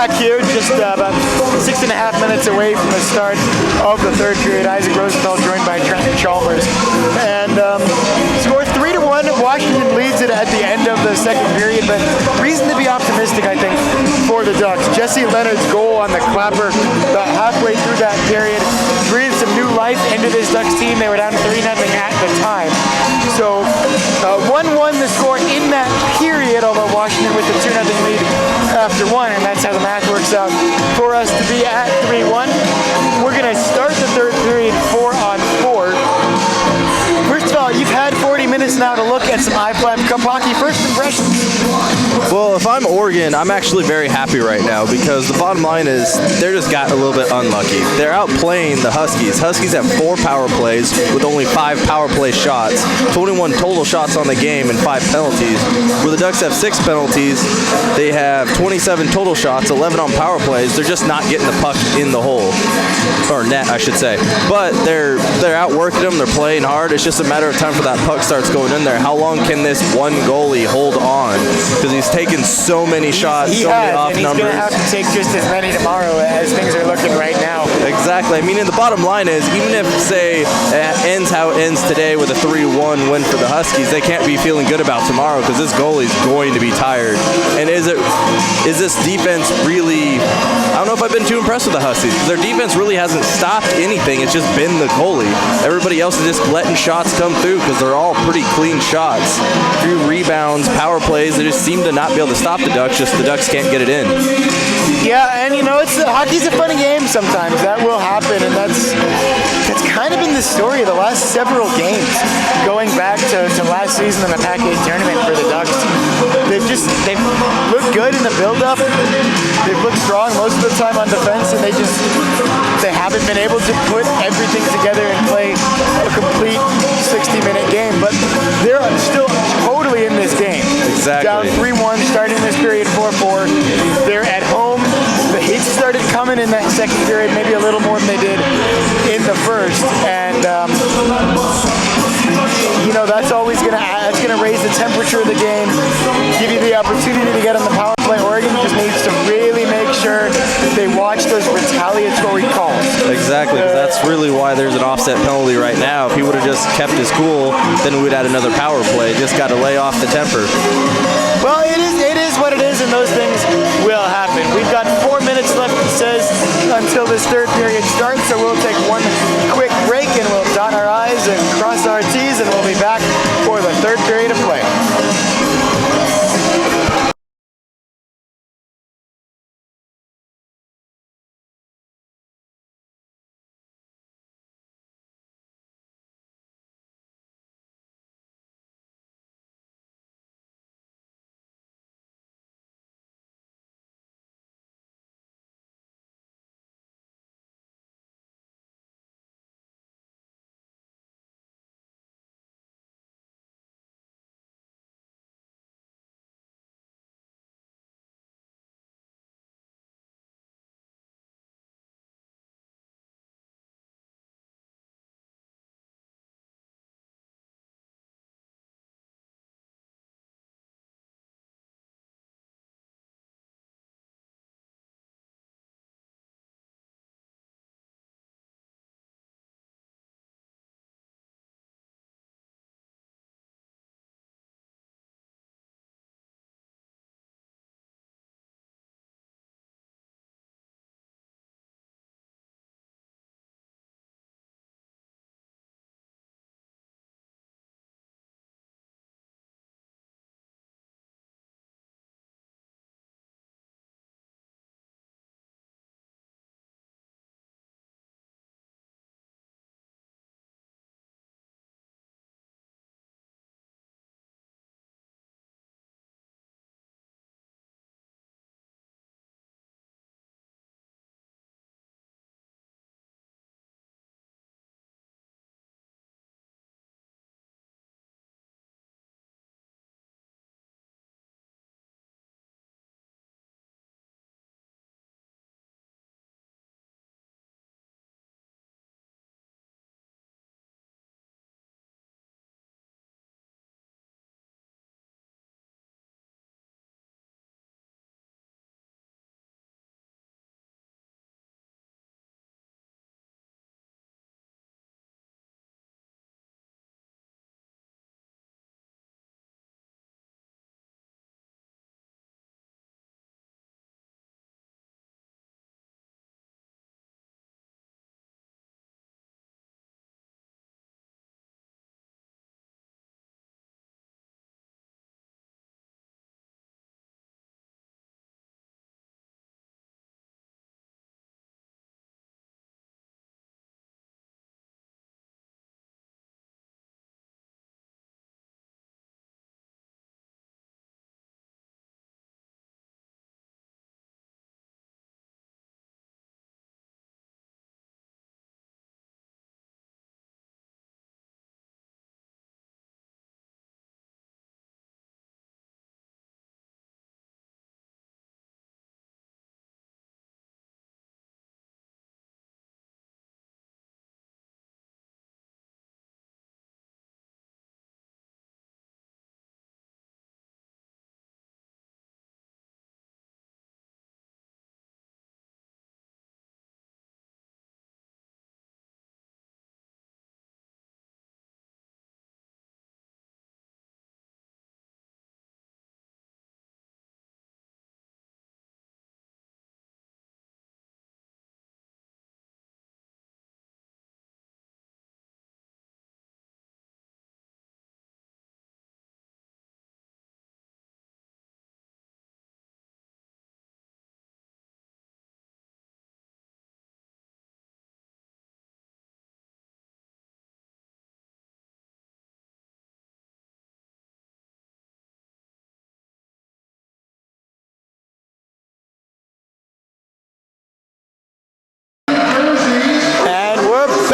back here, just about 6.5 minutes away from the start of the third period. Isaac Rosenthal joined by Trenton Chalmers. And score 3-1. Washington leads it at the end of the second period, but reason to be optimistic, I think, for the Ducks. Jesse Leonard's goal on the clapper about halfway through that period breathed some new life into this Ducks team. They were down 3-0 at the time. So 1-1 the score in that period, although Washington with the 2-0 lead after one, and that's how the math works out for us to be at 3-1. We're going to start the third period 4-on-4. First of all, you've had 40 minutes now to look at some I-5 Cup hockey. First impressions? Well, if I'm Oregon, I'm actually very happy right now because the bottom line is they're just got a little bit unlucky. They're outplaying the Huskies. Huskies have 4 power plays with only 5 power play shots, 21 total shots on the game and 5 penalties. Where the Ducks have 6 penalties, they have 27 total shots, 11 on power plays. They're just not getting the puck in the hole, or net, I should say. But they're outworking them. They're playing hard. It's just a matter of time for that puck starts going in there. How long can this one goalie hold on? Because he's taken so many shots, so many off and numbers. He's going to have to take just as many tomorrow as things are looking right now. Exactly. I mean, and the bottom line is, even if, say, it ends how it ends today with a 3-1 win for the Huskies, they can't be feeling good about tomorrow because this goalie's going to be tired. And is this defense really... I don't know if I've been too impressed with the Huskies because their defense really hasn't stopped anything. It's just been the goalie. Everybody else is just letting shots come through because they're all pretty clean shots. Through rebounds, power plays, they just seem to not be able to stop the Ducks, just the Ducks can't get it in. Yeah, and hockey's a funny game sometimes. That will happen, and that's kind of been the story of the last several games, going back to last season in the Pac-8 tournament for the Ducks. They've looked good in the build-up. They've looked strong most of the time on defense, and they haven't been able to put everything together and play a complete 60-minute game. But they're still totally in this game. Exactly. Down 3-1, starting this period 4-4. They're at home. The hits started coming in that second period, maybe a little more than they did in the first, and that's always gonna raise the temperature of the game, give you the opportunity to get on the power play. Oregon just needs to really make sure they watch those retaliatory calls. Exactly, because that's really why there's an offset penalty right now. If he would have just kept his cool, then we'd had another power play. Just got to lay off the temper. Well, it is what it is, and those things will happen. We've got 4 minutes left, it says, until this third period starts, so we'll take one quick break, and we'll dot our I's and cross our T's, and we'll be back for the third period of play.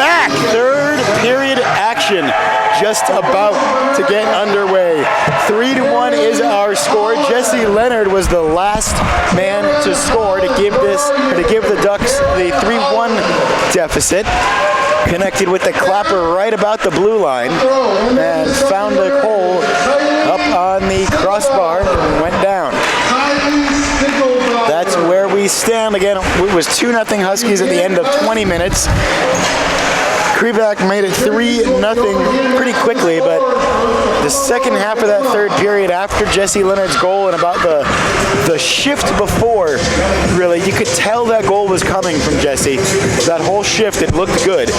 back. Third period action just about to get underway. 3-1 is our score. Jesse Leonard was the last man to score to give the Ducks the 3-1 deficit. Connected with the clapper right about the blue line and found a hole up on the crossbar and went down. That's where we stand. Again, it was 2-0 Huskies at the end of 20 minutes. Krivak made it 3-0 pretty quickly, but the second half of that third period after Jesse Leonard's goal and about the shift before, really, you could tell that goal was coming from Jesse. That whole shift, it looked good.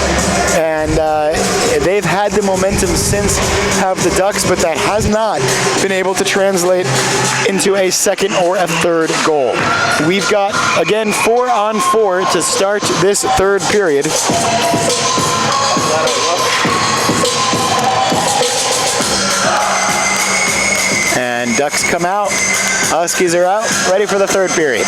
And they've had the momentum since, have the Ducks, but that has not been able to translate into a second or a third goal. We've got, again, 4-on-4 to start this third period. And Ducks come out, Huskies are out, ready for the third period.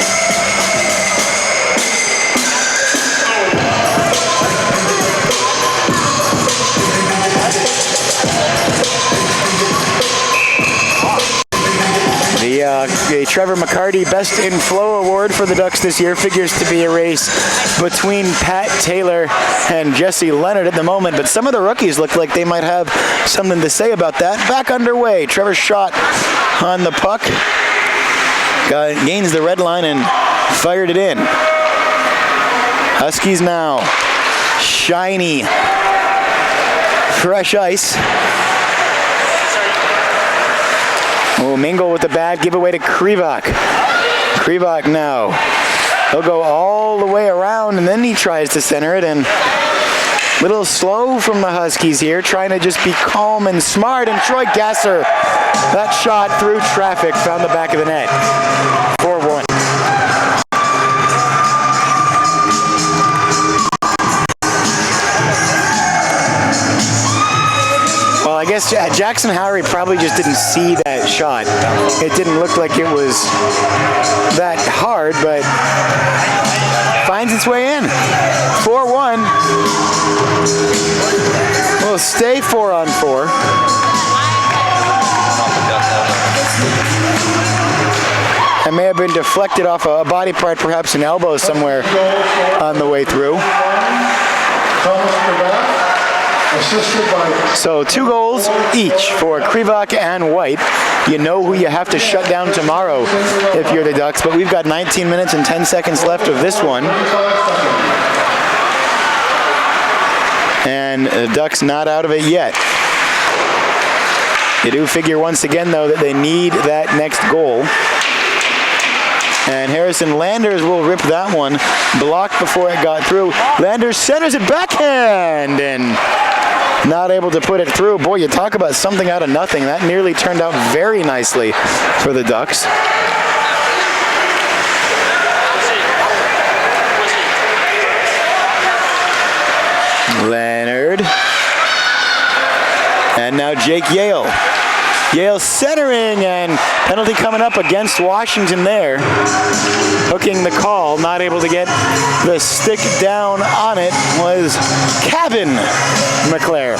The Trevor McCarty Best in Flow Award for the Ducks this year figures to be a race between Pat Taylor and Jesse Leonard at the moment, but some of the rookies look like they might have something to say about that. Back underway, Trevor shot on the puck, gains the red line and fired it in. Huskies now, shiny, fresh ice. Oh, Mingle with the bad giveaway to Krivak. Krivak now. He'll go all the way around and then he tries to center it, and a little slow from the Huskies here, trying to just be calm and smart, and Troy Gasser, that shot through traffic, found the back of the net. 4-1. I guess Jackson Howery probably just didn't see that shot. It didn't look like it was that hard, but finds its way in. 4-1. We'll stay 4-on-4. It may have been deflected off a body part, perhaps an elbow somewhere on the way through. So 2 goals each for Krivak and White. You know who you have to shut down tomorrow if you're the Ducks, but we've got 19 minutes and 10 seconds left of this one. And the Ducks not out of it yet. You do figure once again, though, that they need that next goal. And Harrison Landers will rip that one. Blocked before it got through. Landers centers it backhand and not able to put it through. Boy, you talk about something out of nothing. That nearly turned out very nicely for the Ducks. Leonard. And now Jake Yale. Yale centering, and penalty coming up against Washington there. Hooking the call, not able to get the stick down on it was Kevin McClare.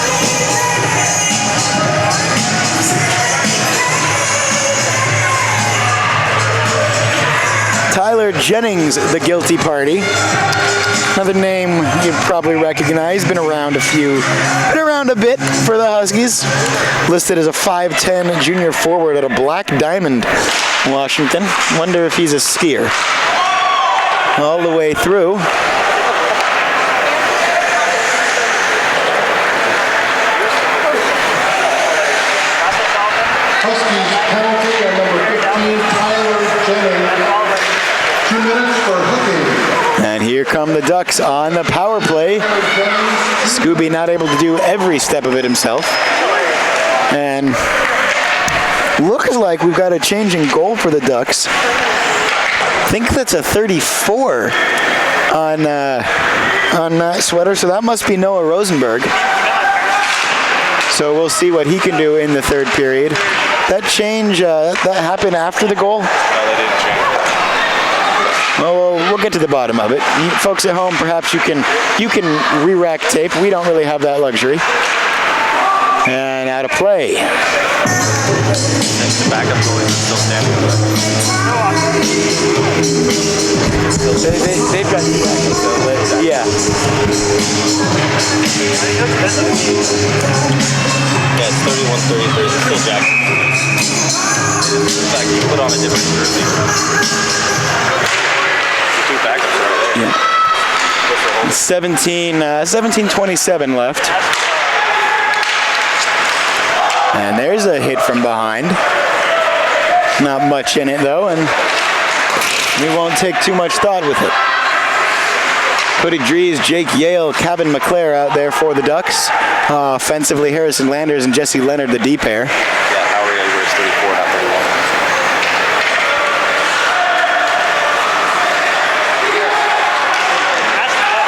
Tyler Jennings, the guilty party. Another name you probably recognize, been around a bit for the Huskies. Listed as a 5'10" junior forward at a Black Diamond, Washington. Wonder if he's a skier. All the way through. Huskies penalty on number 15, Tyler Jennings. 2 minutes for hooking. And here come the Ducks on the power play. Scooby not able to do every step of it himself. And looks like we've got a change in goal for the Ducks. I think that's a 34 on that sweater, so that must be Noah Rosenberg. So we'll see what he can do in the third period. That change, that happened after the goal? No, they didn't change. Well, we'll get to the bottom of it. You folks at home, perhaps you can re-rack tape. We don't really have that luxury. And out of play. The backup goalie is still standing. They've got the backup, so yeah. Yeah, it's 31-33. It's still Jackson. In fact, you put on a different jersey. Two backups right there. Yeah. 17-27 left. And there's a hit from behind. Not much in it though, and we won't take too much thought with it. Cody Drees, Jake Yale, Kevin McClare out there for the Ducks. Offensively, Harrison Landers and Jesse Leonard, the D pair. Yeah, Howard Yeager is 34, not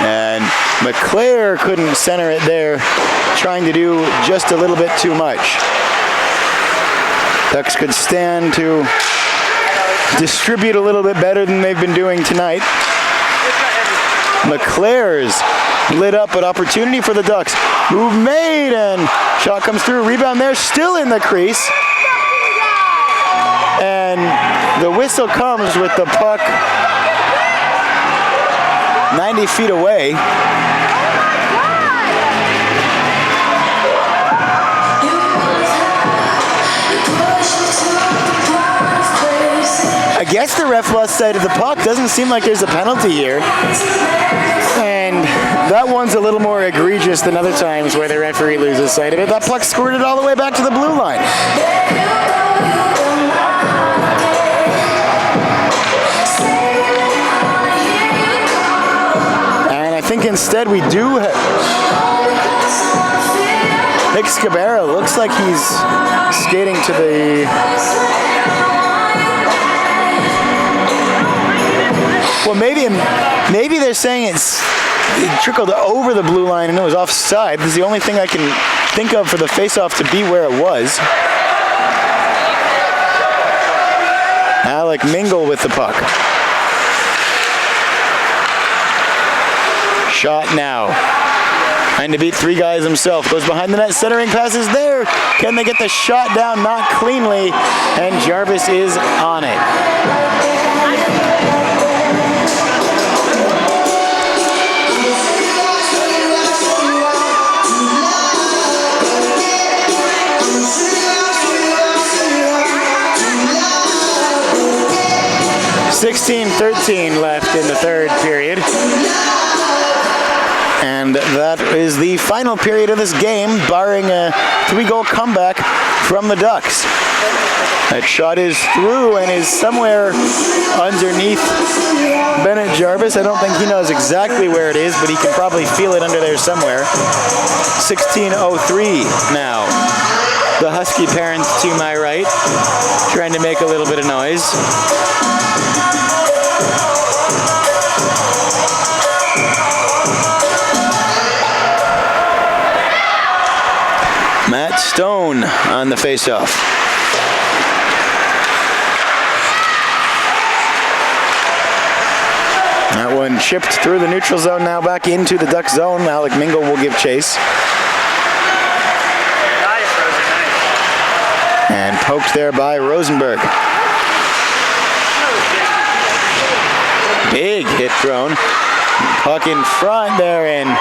31. And McClare couldn't center it there, trying to do just a little bit too much. Ducks could stand to distribute a little bit better than they've been doing tonight. McClare's lit up, but opportunity for the Ducks. Move made, and shot comes through. Rebound there, still in the crease. And the whistle comes with the puck 90 feet away. I guess the ref lost sight of the puck. Doesn't seem like there's a penalty here. And that one's a little more egregious than other times where the referee loses sight of it. That puck squirted all the way back to the blue line. And I think instead we do have Nick Scabera. Looks like he's skating to the... Well, maybe they're saying it trickled over the blue line and it was offside. This is the only thing I can think of for the face-off to be where it was. Alec Mingle with the puck. Shot now. Trying to beat three guys himself. Goes behind the net. Centering pass is there. Can they get the shot down? Not cleanly. And Jarvis is on it. 16-13 left in the third period. And that is the final period of this game, barring a 3-goal comeback from the Ducks. That shot is through and is somewhere underneath Bennett Jarvis. I don't think he knows exactly where it is, but he can probably feel it under there somewhere. 16:03 now. The Husky parents to my right, trying to make a little bit of noise. Matt Stone on the faceoff. That one chipped through the neutral zone, now back into the Duck zone. Alec Mingle will give chase. And poked there by Rosenberg. Big hit thrown. Puck in front there, and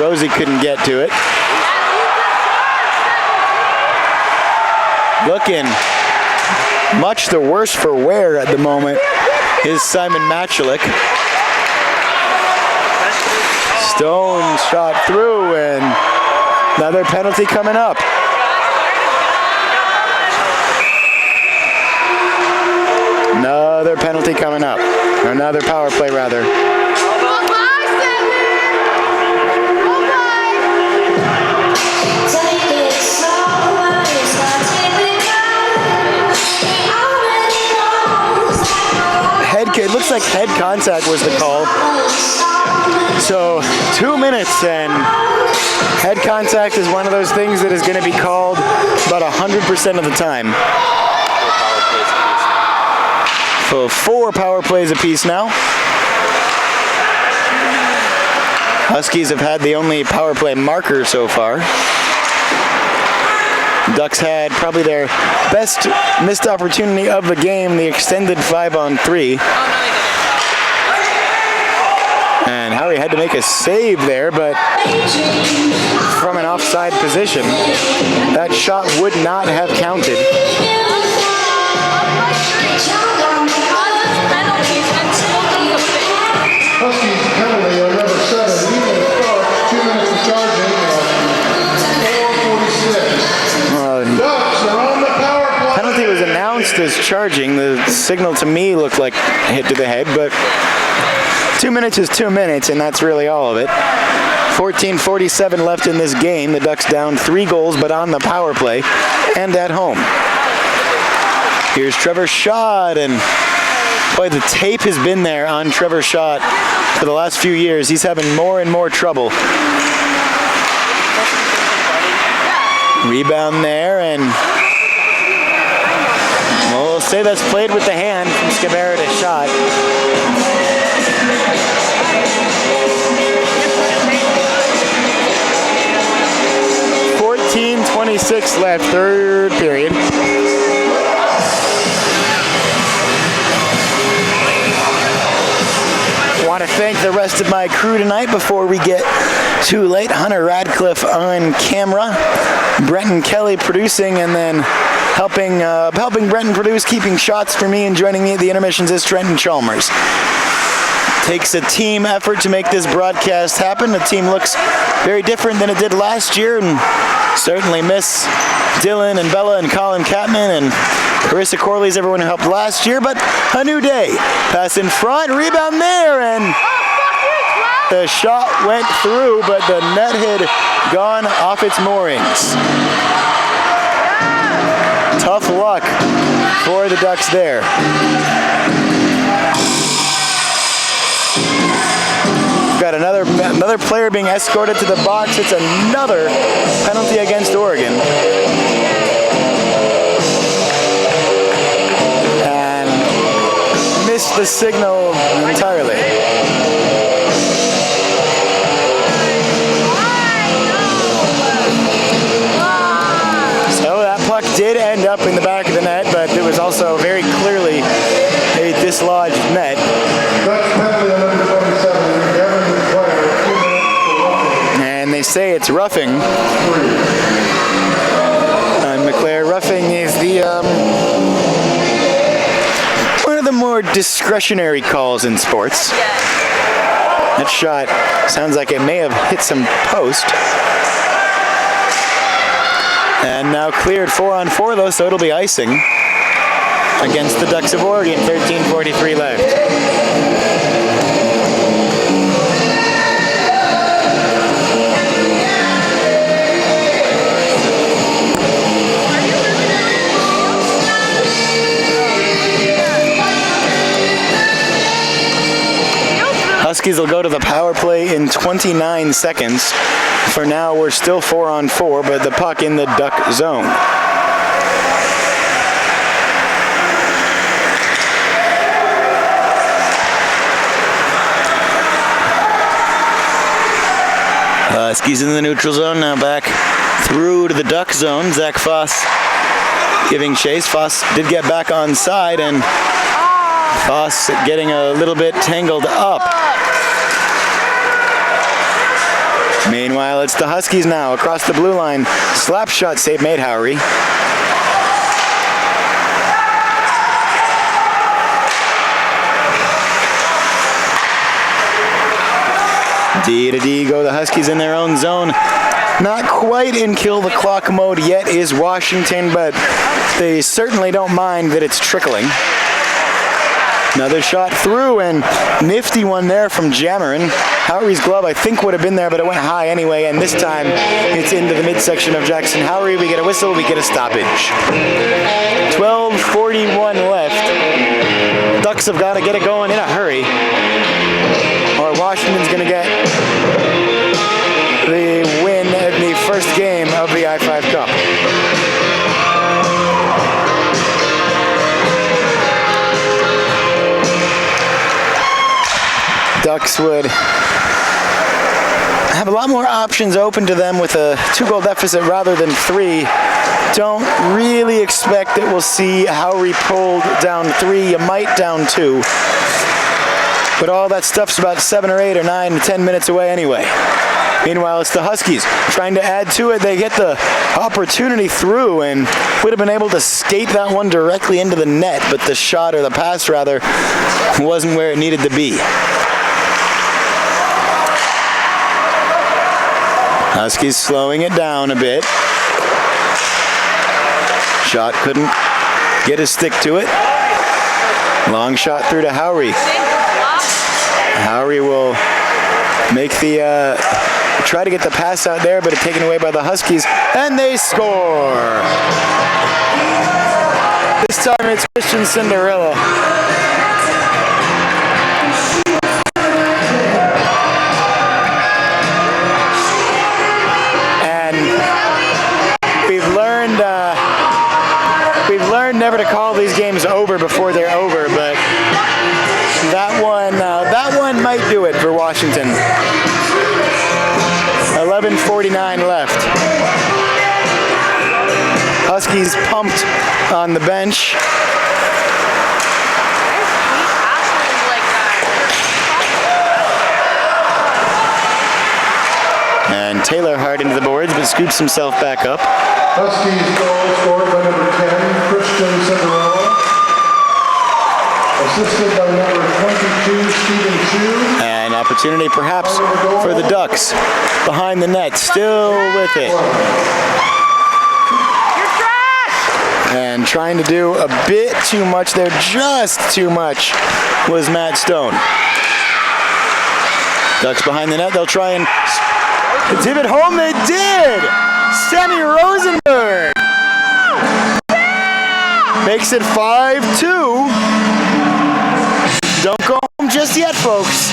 Rosie couldn't get to it. Looking much the worse for wear at the moment is Simon Machulik. Stone shot through, and another penalty coming up. Another penalty coming up. Or another power play, rather. It looks like head contact was the call. So 2 minutes, and head contact is one of those things that is going to be called about 100% of the time. So 4 power plays apiece now. Huskies have had the only power play marker so far. Ducks had probably their best missed opportunity of the game, the extended 5-on-3. And Howie had to make a save there, but from an offside position, that shot would not have counted. Huskies penalty on number 7, even start, 2 minutes of charging, 4:46. Ducks are on the power play. Penalty was announced as charging. The signal to me looked like a hit to the head, but 2 minutes is 2 minutes, and that's really all of it. 14:47 left in this game. The Ducks down 3 goals, but on the power play and at home. Here's Trevor Schott, and boy, the tape has been there on Trevor Schott for the last few years. He's having more and more trouble. Rebound there, and we'll say that's played with the hand from Scabera to Schott. 14:26 left, third period. Want to thank the rest of my crew tonight before we get too late. Hunter Radcliffe on camera, Brenton Kelly producing, and then helping Brenton produce, keeping shots for me, and joining me at the intermissions is Trenton Chalmers. Takes a team effort to make this broadcast happen. The team looks very different than it did last year, and certainly miss Dylan and Bella and Colin Catman and Carissa Corley's everyone who helped last year, but a new day. Pass in front, rebound there, and the shot went through, but the net had gone off its moorings. Tough luck for the Ducks there. We've got another player being escorted to the box. It's another penalty against Oregon. And missed the signal entirely. So that puck did end up in the back of the net, but it was also very clearly a dislodged net. And they say it's roughing. And McClare, roughing is the one of the more discretionary calls in sports. That shot sounds like it may have hit some post. And now cleared 4-on-4 though, so it'll be icing against the Ducks of Oregon. 13:43 left. Huskies will go to the power play in 29 seconds. For now, we're still 4-on-4, but the puck in the Duck zone. Huskies in the neutral zone, now back through to the Duck zone. Zach Foss giving chase. Foss did get back on side, and Foss getting a little bit tangled up. Meanwhile, it's the Huskies now across the blue line. Slap shot save made, Howery. D to D go the Huskies in their own zone. Not quite in kill the clock mode yet is Washington, but they certainly don't mind that it's trickling. Another shot through, and nifty one there from Jammerin. Howery's glove, I think, would have been there, but it went high anyway, and this time it's into the midsection of Jackson Howery. We get a whistle, we get a stoppage. 12:41 left. Ducks have got to get it going in a hurry, or Washington's going to get the win at the first game of the I-5 Cup. Ducks would have a lot more options open to them with a 2-goal deficit rather than 3. Don't really expect that we'll see Howry pulled down 3. You might down 2. But all that stuff's about 7 or 8 or 9 or 10 minutes away anyway. Meanwhile, it's the Huskies trying to add to it. They get the opportunity through and would have been able to skate that one directly into the net, but the shot, or the pass rather, wasn't where it needed to be. Huskies slowing it down a bit. Shot couldn't get his stick to it. Long shot through to Howry. Howry will make the try to get the pass out there, but it's taken away by the Huskies, and they score. This time it's Christian Cinderella. And we've learned never to call these games over before they're over, but that one might do it for Washington. 11:49 left. Huskies pumped on the bench. And Taylor hard into the boards, but scoops himself back up. Huskies goal scored by number 10, Christian Cinderella. Assisted by number 22, Stephen Chu. An opportunity perhaps for the Ducks behind the net, still with it. And trying to do a bit too much there, just too much, was Matt Stone. Ducks behind the net, they'll try and tip it home, they did! Sammy Rosenberg makes it 5-2. Don't go home just yet, folks.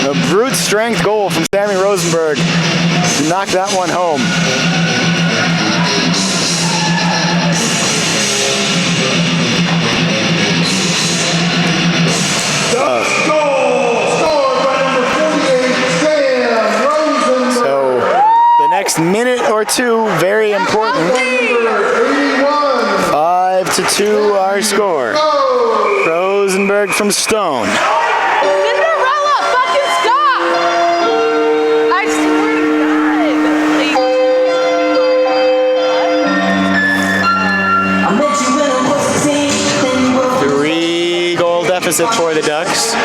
A brute strength goal from Sammy Rosenberg to knock that one home. So the next minute or two, very important. 5-2 our score. Rosenberg from Stone. Cinderella, fucking stop! I swear to God. 3-goal deficit for the Ducks.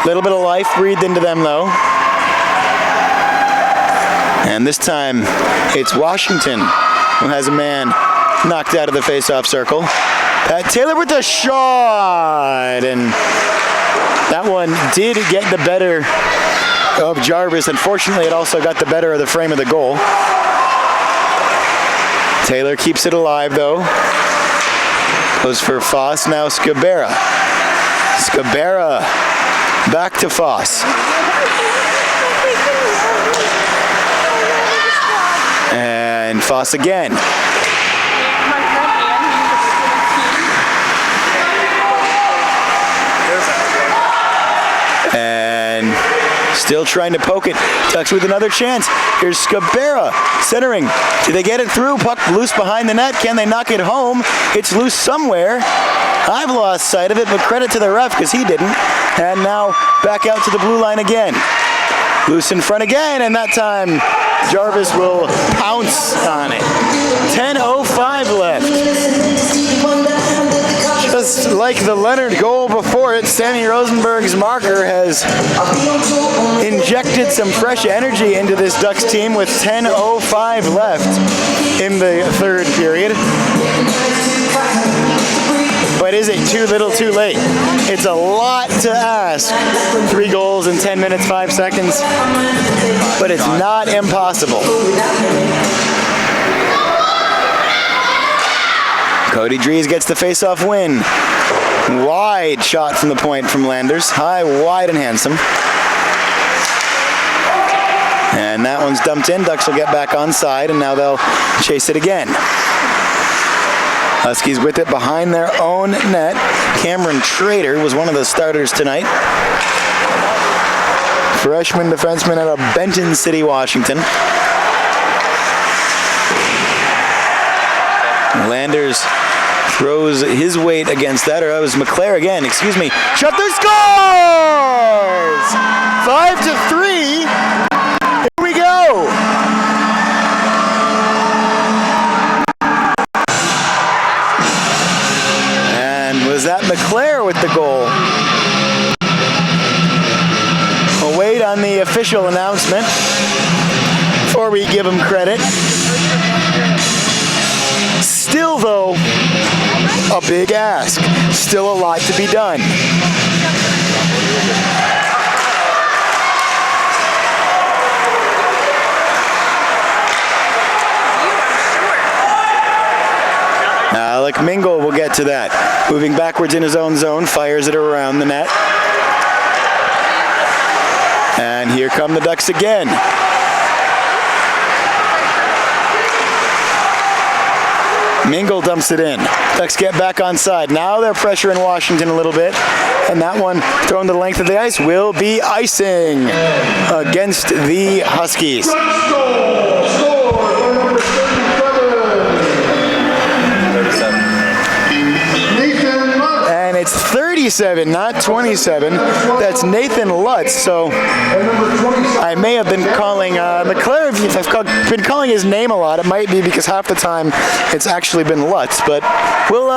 Little bit of life breathed into them though. And this time it's Washington who has a man knocked out of the face-off circle. Taylor with the shot, and that one did get the better of Jarvis. Unfortunately, it also got the better of the frame of the goal. Taylor keeps it alive though. Goes for Foss, now Scabera. Scabera back to Foss. And Foss again. And still trying to poke it. Ducks with another chance. Here's Scabera centering. Do they get it through? Puck loose behind the net. Can they knock it home? It's loose somewhere. I've lost sight of it, but credit to the ref because he didn't. And now back out to the blue line again. Loose in front again, and that time Jarvis will pounce on it. 10:05 left. Just like the Leonard goal before it, Sammy Rosenberg's marker has injected some fresh energy into this Ducks team with 10:05 left in the third period. But is it too little too late? It's a lot to ask. 3 goals in 10 minutes, 5 seconds. But it's not impossible. Cody Dries gets the face-off win. Wide shot from the point from Landers. High, wide, and handsome. And that one's dumped in. Ducks will get back onside, and now they'll chase it again. Huskies with it behind their own net. Cameron Trader was one of the starters tonight. freshman defenseman out of Benton City, Washington. Landers throws his weight against that, or that was McClare again, excuse me. Shot there, scores! 5-3. Here we go. And was that McClare with the goal? We'll wait on the official announcement before we give him credit. Still, though, a big ask. Still a lot to be done. Alec Mingle will get to that. Moving backwards in his own zone, fires it around the net. And here come the Ducks again. Mingle dumps it in. Ducks get back on side. Now they're pressuring Washington a little bit. And that one thrown to the length of the ice will be icing against the Huskies. And it's 37, not 27. That's Nathan Lutz. So I may have been calling McClare, if I've been calling his name a lot, it might be because half the time it's actually been Lutz. But we'll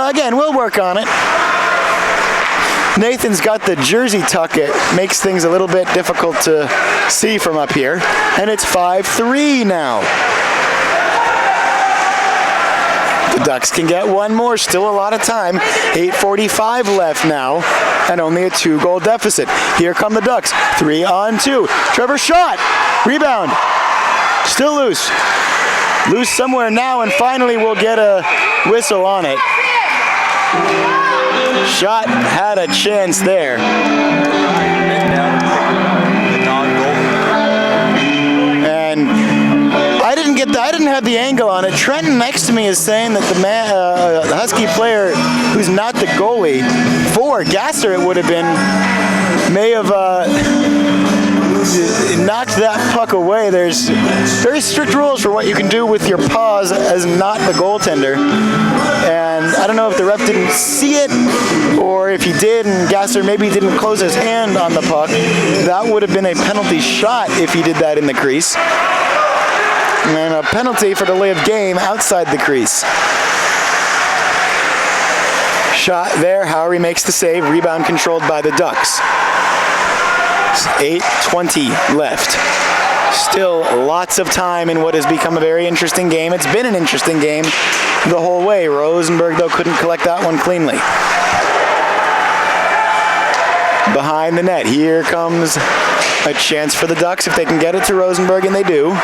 work on it. Nathan's got the jersey tuck. It makes things a little bit difficult to see from up here. And it's 5-3 now. The Ducks can get one more, still a lot of time. 8:45 left now, and only a 2-goal deficit. Here come the Ducks, 3-on-2. Trevor shot, rebound, still loose. Loose somewhere now, and finally we'll get a whistle on it. Shot had a chance there. And I didn't have the angle on it. Trenton next to me is saying that the Husky player who's not the goalie, for Gasser it would have been, may have knocked that puck away. There's very strict rules for what you can do with your paws as not the goaltender. And I don't know if the ref didn't see it or if he did and Gasser maybe didn't close his hand on the puck. That would have been a penalty shot if he did that in the crease. And a penalty for delay of game outside the crease. Shot there, Howery makes the save, rebound controlled by the Ducks. 8:20 left. Still lots of time in what has become a very interesting game. It's been an interesting game the whole way. Rosenberg, though, couldn't collect that one cleanly. Behind the net, here comes a chance for the Ducks if they can get it to Rosenberg, and they do.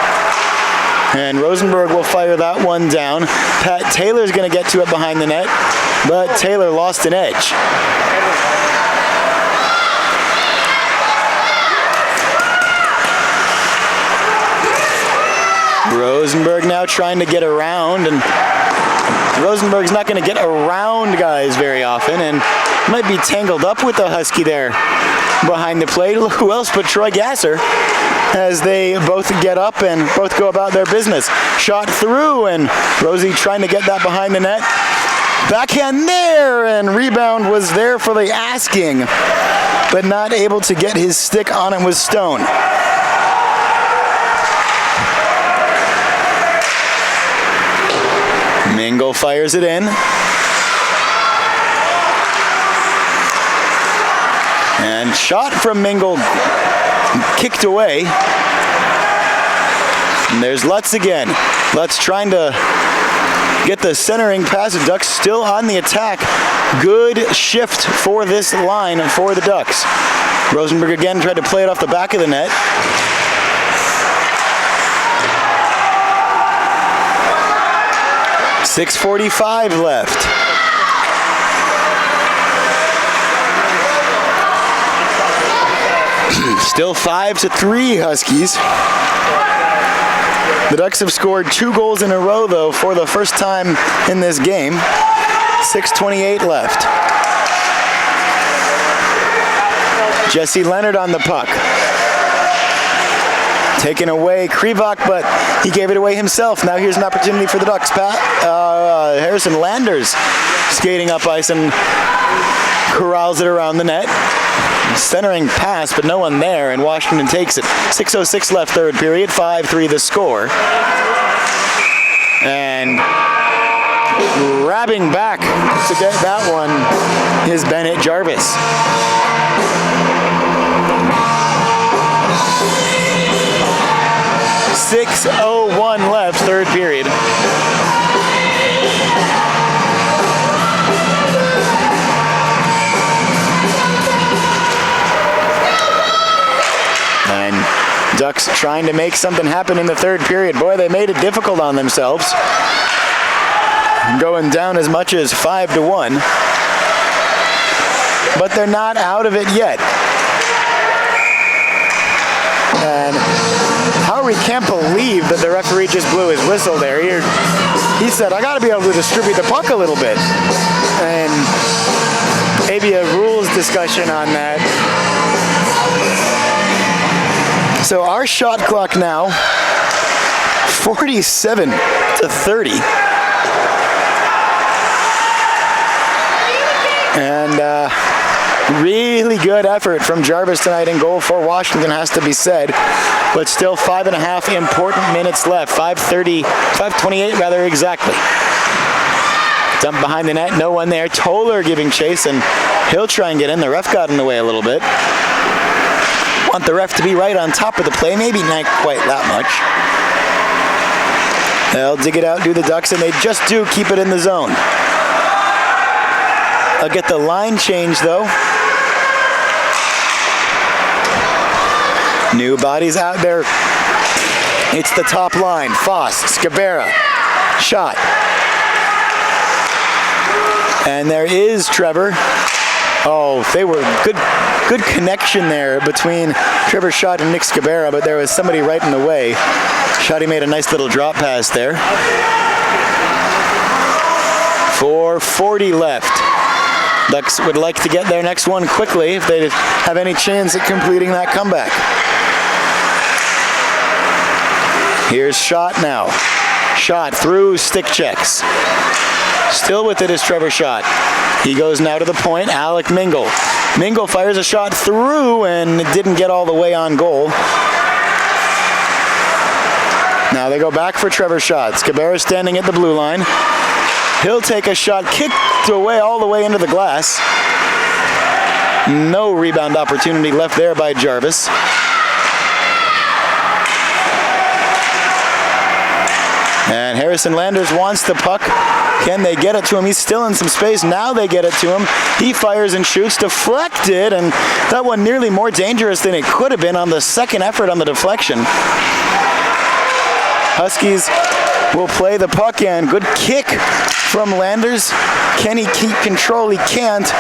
And Rosenberg will fire that one down. Pat Taylor's going to get to it behind the net, but Taylor lost an edge. Rosenberg now trying to get around, and Rosenberg's not going to get around guys very often and might be tangled up with the Husky there behind the plate. Who else but Troy Gasser, as they both get up and both go about their business. Shot through, and Rosie trying to get that behind the net. Backhand there, and rebound was there for the asking, but not able to get his stick on it with Stone. Mingle fires it in. And shot from Mingle, kicked away. And there's Lutz again. Lutz trying to get the centering pass. The Ducks still on the attack. Good shift for this line for the Ducks. Rosenberg again tried to play it off the back of the net. .6:45 left. Still 5-3 Huskies. The Ducks have scored 2 goals in a row, though, for the first time in this game. 6:28 left. Jesse Leonard on the puck. Taken away, Krivak, but he gave it away himself. Now here's an opportunity for the Ducks. Harrison Landers skating up ice and corrals it around the net. Centering pass, but no one there, and Washington takes it. 6:06 left third period, 5-3 the score. And grabbing back to get that one is Bennett Jarvis. .601 left, third period. And Ducks trying to make something happen in the third period. Boy, they made it difficult on themselves. Going down as much as 5-1. But they're not out of it yet. And Howery can't believe that the referee just blew his whistle there. He said, I gotta be able to distribute the puck a little bit. And maybe a rules discussion on that. So our shot clock now, 47-30. And really good effort from Jarvis tonight in goal for Washington, has to be said. But still 5.5 important minutes left. 5:28 rather exactly. Dump behind the net, no one there. Toller giving chase, and he'll try and get in. The ref got in the way a little bit. Want the ref to be right on top of the play, maybe not quite that much. They'll dig it out, do the Ducks, and they just do keep it in the zone. I'll get the line change though. New bodies out there. It's the top line. Foss, Scabera, shot. And there is Trevor. Oh, they were good connection there between Trevor Schott and Nick Scabera, but there was somebody right in the way. Schotty made a nice little drop pass there. 4:40 left. Ducks would like to get their next one quickly if they have any chance at completing that comeback. Here's Schott now. Schott through stick checks. Still with it is Trevor Schott. He goes now to the point. Alec Mingle. Mingle fires a shot through and it didn't get all the way on goal. Now they go back for Trevor Schott. Scabera standing at the blue line. He'll take a shot, kicked away all the way into the glass. No rebound opportunity left there by Jarvis. And Harrison Landers wants the puck. Can they get it to him? He's still in some space. Now they get it to him. He fires and shoots, deflected, and that one nearly more dangerous than it could have been on the second effort on the deflection. Huskies will play the puck in. Good kick from Landers. Can he keep control? He can't.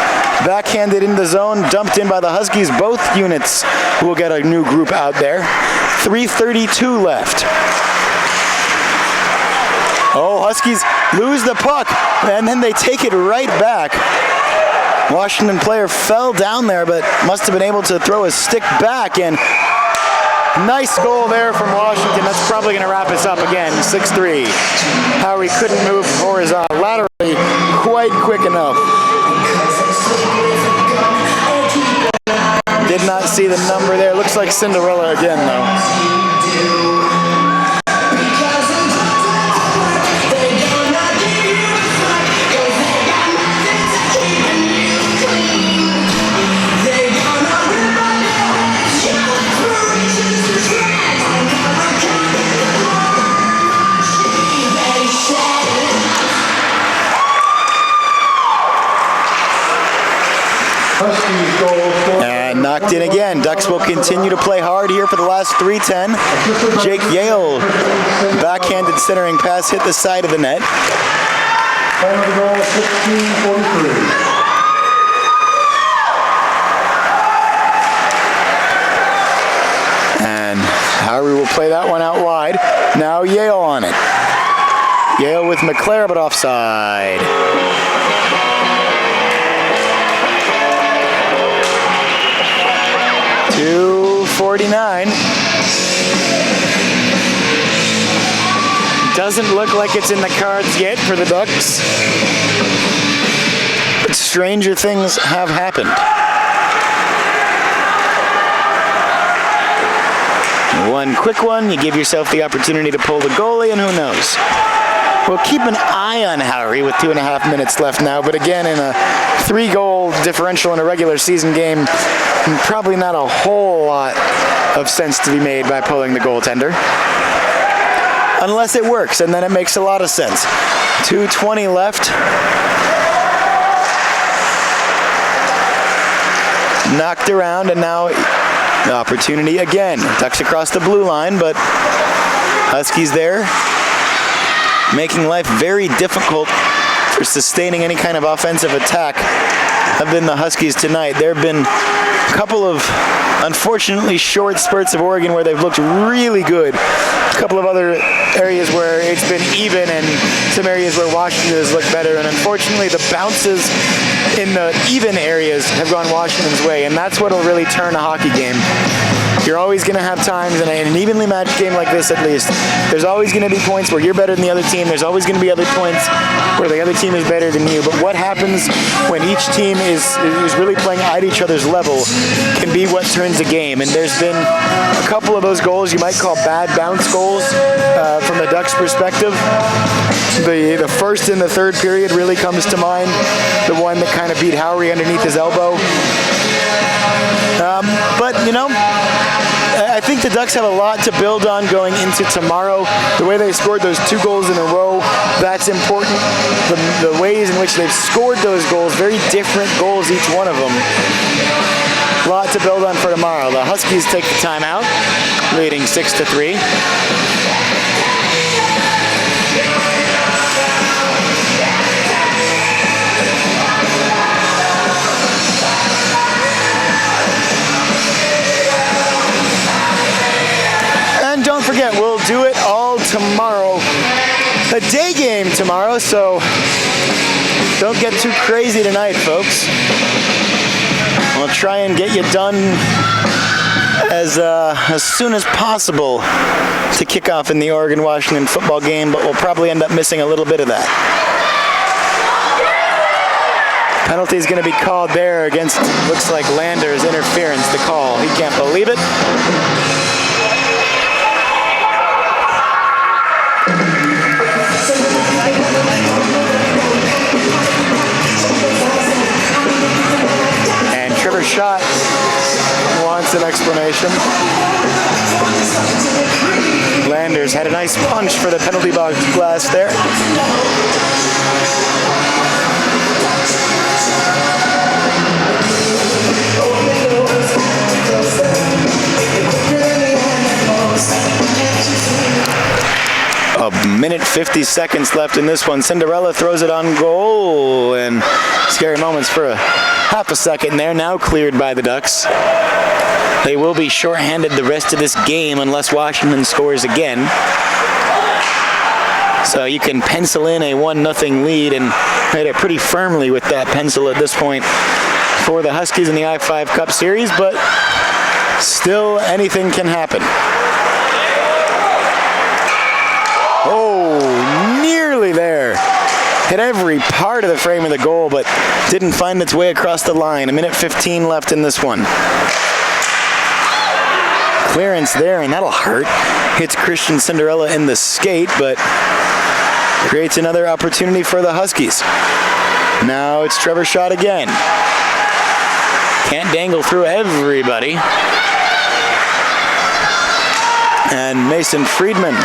Backhanded in the zone, dumped in by the Huskies. Both units will get a new group out there. 3:32 left. Oh, Huskies lose the puck, and then they take it right back. Washington player fell down there, but must have been able to throw his stick back, and nice goal there from Washington. That's probably going to wrap us up again, 6-3. Howery couldn't move laterally quite quick enough. Did not see the number there. Looks like Cinderella again, though. And knocked in again. Ducks will continue to play hard here for the last 3:10. Jake Yale, backhanded centering pass, hit the side of the net. Time of the goal, 16:43. And Howery will play that one out wide. Now Yale on it. Yale with McClare, but offside. .249. Doesn't look like it's in the cards yet for the Ducks. But stranger things have happened. One quick one, you give yourself the opportunity to pull the goalie, and who knows? We'll keep an eye on Howery with 2.5 minutes left now, but again, in a 3-goal differential in a regular season game, probably not a whole lot of sense to be made by pulling the goaltender. Unless it works, and then it makes a lot of sense. 2:20 left. Knocked around, and now the opportunity again. Ducks across the blue line, but Huskies there, making life very difficult for sustaining any kind of offensive attack, have been the Huskies tonight. There have been a couple of unfortunately short spurts of Oregon where they've looked really good. A couple of other areas where it's been even, and some areas where Washington has looked better. And unfortunately, the bounces in the even areas have gone Washington's way, and that's what will really turn a hockey game. You're always going to have times, in an evenly matched game like this at least, there's always going to be points where you're better than the other team. There's always going to be other points where the other team is better than you. But what happens when each team is really playing at each other's level can be what turns a game. And there's been a couple of those goals you might call bad bounce goals from the Ducks' perspective. The first in the third period really comes to mind. The one that kind of beat Howery underneath his elbow. But, you know, I think the Ducks have a lot to build on going into tomorrow. The way they scored those 2 goals in a row, that's important. The ways in which they've scored those goals, very different goals, each one of them. A lot to build on for tomorrow. The Huskies take the timeout, leading 6-3. Don't forget, we'll do it all tomorrow. A day game tomorrow, so don't get too crazy tonight, folks. We'll try and get you done as soon as possible to kick off in the Oregon-Washington football game, but we'll probably end up missing a little bit of that. Penalty is going to be called there against, looks like Lander's interference, the call. He can't believe it. And Trevor Schott wants an explanation. Landers had a nice punch for the penalty box glass there. A minute 50 seconds left in this one. Cinderella throws it on goal, and scary moments for a half a second there. Now cleared by the Ducks. They will be shorthanded the rest of this game unless Washington scores again. So you can pencil in a 1-0 lead and hit it pretty firmly with that pencil at this point for the Huskies in the I-5 Cup Series, but still anything can happen. Oh, nearly there. Hit every part of the frame of the goal, but didn't find its way across the line. A minute 15 left in this one. Clearance there, and that'll hurt. Hits Christian Cinderella in the skate, but creates another opportunity for the Huskies. Now it's Trevor Schott again. Can't dangle through everybody. And Mason Friedman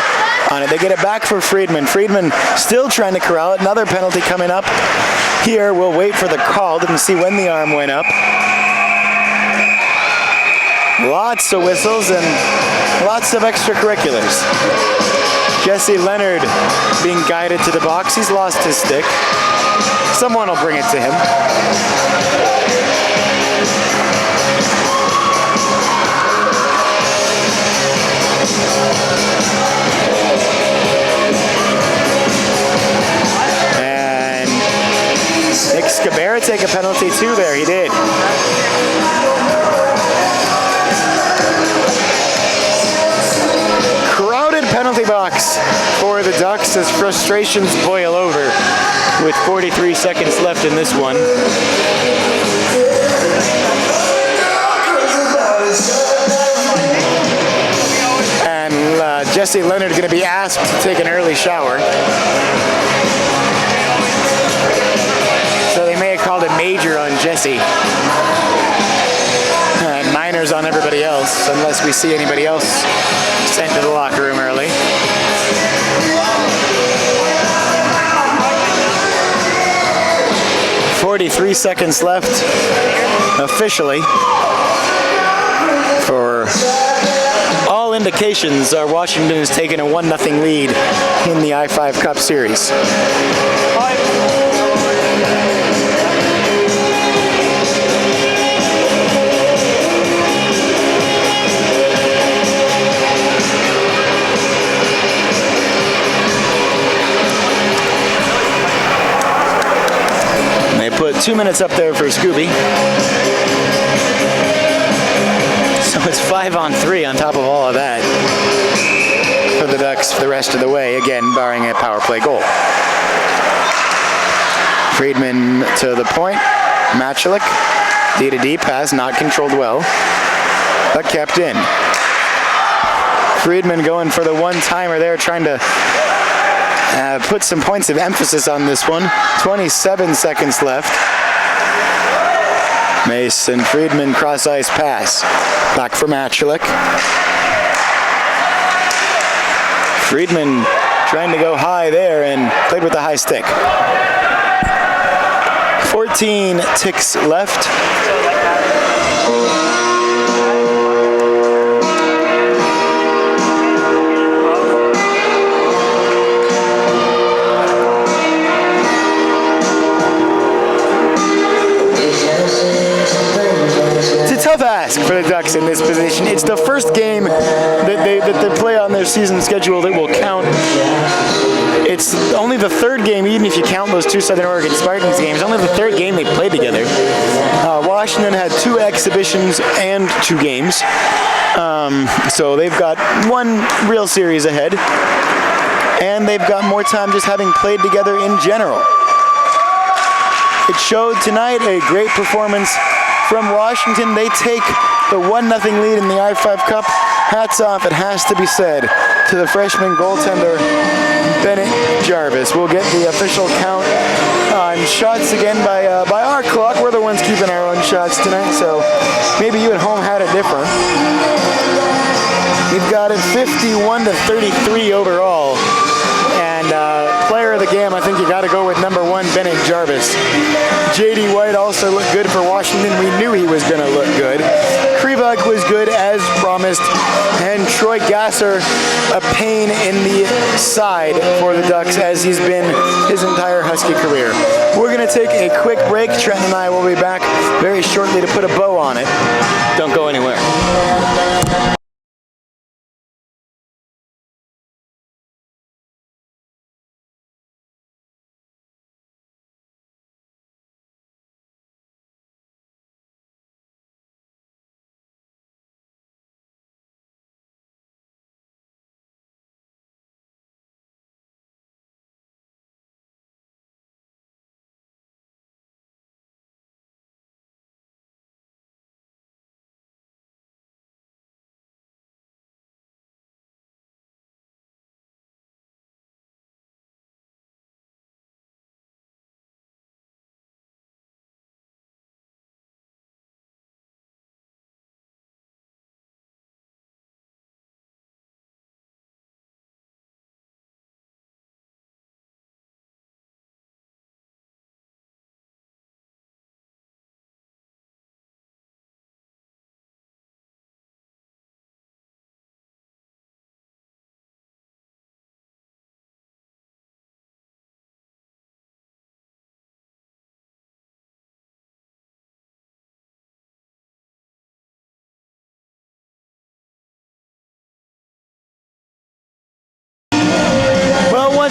on it. They get it back for Friedman. Friedman still trying to corral it. Another penalty coming up here. We'll wait for the call. Didn't see when the arm went up. Lots of whistles and lots of extracurriculars. Jesse Leonard being guided to the box. He's lost his stick. Someone will bring it to him. And Nick Scabera take a penalty too there. He did. paradox for the Ducks as frustrations boil over with 43 seconds left in this one. And Jesse Leonard going to be asked to take an early shower. So they may have called a major on Jesse. And minors on everybody else, unless we see anybody else sent to the locker room early. "43 seconds left officially. For all indications, Washington has taken a 1-0 lead in the I-5 Cup Series. They put 2 minutes up there for Scooby. So it's 5-on-3 on top of all of that for the Ducks for the rest of the way, again, barring a power play goal. Friedman to the point. Machulik, D-to-D pass, not controlled well, but kept in. Friedman going for the one-timer there, trying to put some points of emphasis on this one. 27 seconds left. Mason Friedman cross-ice pass. Back for Machulik. Friedman trying to go high there and played with the high stick. 14 ticks left. Tough ask for the Ducks in this position. It's the first game that they play on their season schedule that will count. It's only the third game, even if you count those two Southern Oregon Spartans games, only the third game they played together. Washington had 2 exhibitions and 2 games. So they've got 1 real series ahead. And they've got more time just having played together in general. It showed tonight a great performance from Washington. They take the 1-0 lead in the I-5 Cup. Hats off, it has to be said, to the freshman goaltender, Bennett Jarvis. We'll get the official count on shots again by our clock. We're the ones keeping our own shots tonight, so maybe you at home had it different. We've got it 51-33 overall. And player of the game, I think you got to go with number 1, Bennett Jarvis. J.D. White also looked good for Washington. We knew he was going to look good. Krivak was good as promised. And Troy Gasser, a pain in the side for the Ducks as he's been his entire Husky career. We're going to take a quick break. Trent and I will be back very shortly to put a bow on it. Don't go anywhere.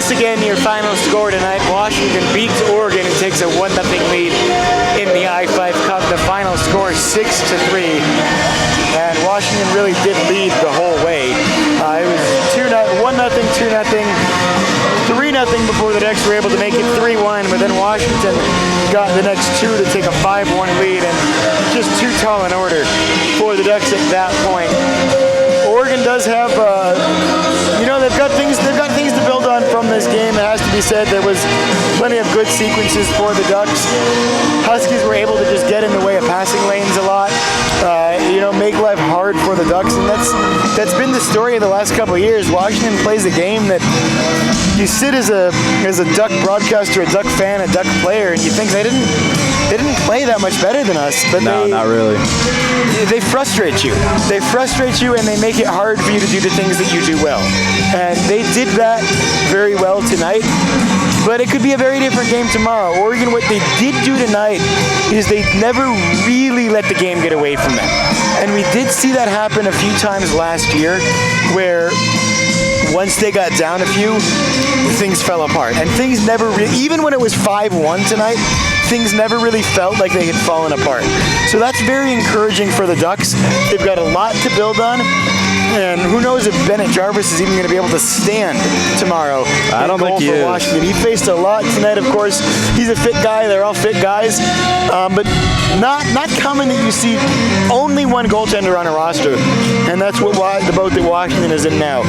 Once again, your final score tonight, Washington beats Oregon and takes a 1-0 lead in the I-5 Cup. The final score 6-3. And Washington really did lead the whole way. It was 1-0, 2-0, the Ducks were able to make it 3-1, but then Washington got the next two to take a 5-1 lead, and just too tall an order for the Ducks at that point. Oregon does have, they've got things to build on from this game. It has to be said, there was plenty of good sequences for the Ducks. Huskies were able to just get in the way of passing lanes a lot, make life hard for the Ducks, and that's been the story of the last couple of years. Washington plays a game that you sit as a Duck broadcaster, a Duck fan, a Duck player, and you think they didn't play that much better than us, but No, not really. They frustrate you. They frustrate you, and they make it hard for you to do the things that you do well. And they did that very well tonight, but it could be a very different game tomorrow. Oregon, what they did do tonight is they never really let the game get away from them. And we did see that happen a few times last year, where once they got down a few, things fell apart. And things never really, even when it was 5-1 tonight, things never really felt like they had fallen apart. So that's very encouraging for the Ducks. They've got a lot to build on. And who knows if Bennett Jarvis is even going to be able to stand tomorrow. I don't think he is. Washington. He faced a lot tonight, of course. He's a fit guy. They're all fit guys. But not common that you see only one goaltender on a roster. And that's the boat that Washington is in now.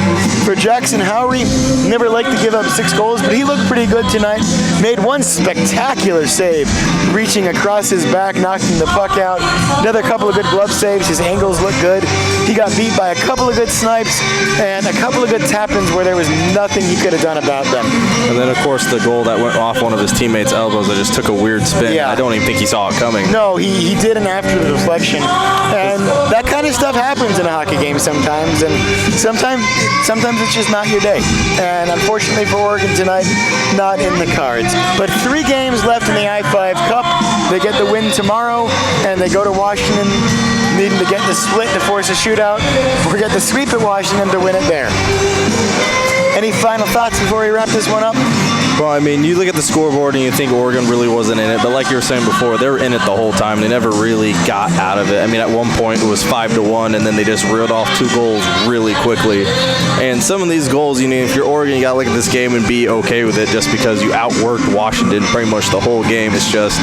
For Jackson Howry, never liked to give up 6 goals, but he looked pretty good tonight. Made one spectacular save, reaching across his back, knocking the puck out. Another couple of good glove saves. His angles look good. He got beat by a couple of good snipes and a couple of good tap-ins where there was nothing he could have done about them. And then, of course, the goal that went off one of his teammates' elbows that just took a weird spin. Yeah. I don't even think he saw it coming. No, he didn't after the deflection. And that kind of stuff happens in a hockey game sometimes, and sometimes it's just not your day. And unfortunately for Oregon tonight, not in the cards. But 3 games left in the I-5 Cup. They get the win tomorrow, and they go to Washington needing to get the split to force a shootout, or get the sweep at Washington to win it there. Any final thoughts before we wrap this one up? Well, I mean, you look at the scoreboard and you think Oregon really wasn't in it, but like you were saying before, they were in it the whole time. They never really got out of it. I mean, at one point it was 5-1, and then they just reeled off 2 goals really quickly. And some of these goals, if you're Oregon, you got to look at this game and be okay with it just because you outworked Washington pretty much the whole game. It's just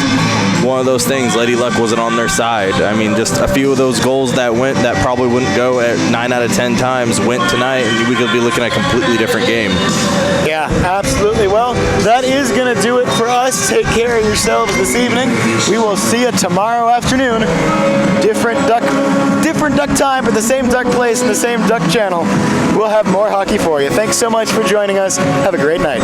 one of those things. Lady Luck wasn't on their side. I mean, just a few of those goals that probably wouldn't go at 9 out of 10 times went tonight, and we could be looking at a completely different game. Yeah, absolutely. Well, that is going to do it for us. Take care of yourselves this evening. We will see you tomorrow afternoon. Different duck time, but the same duck place and the same duck channel. We'll have more hockey for you. Thanks so much for joining us. Have a great night.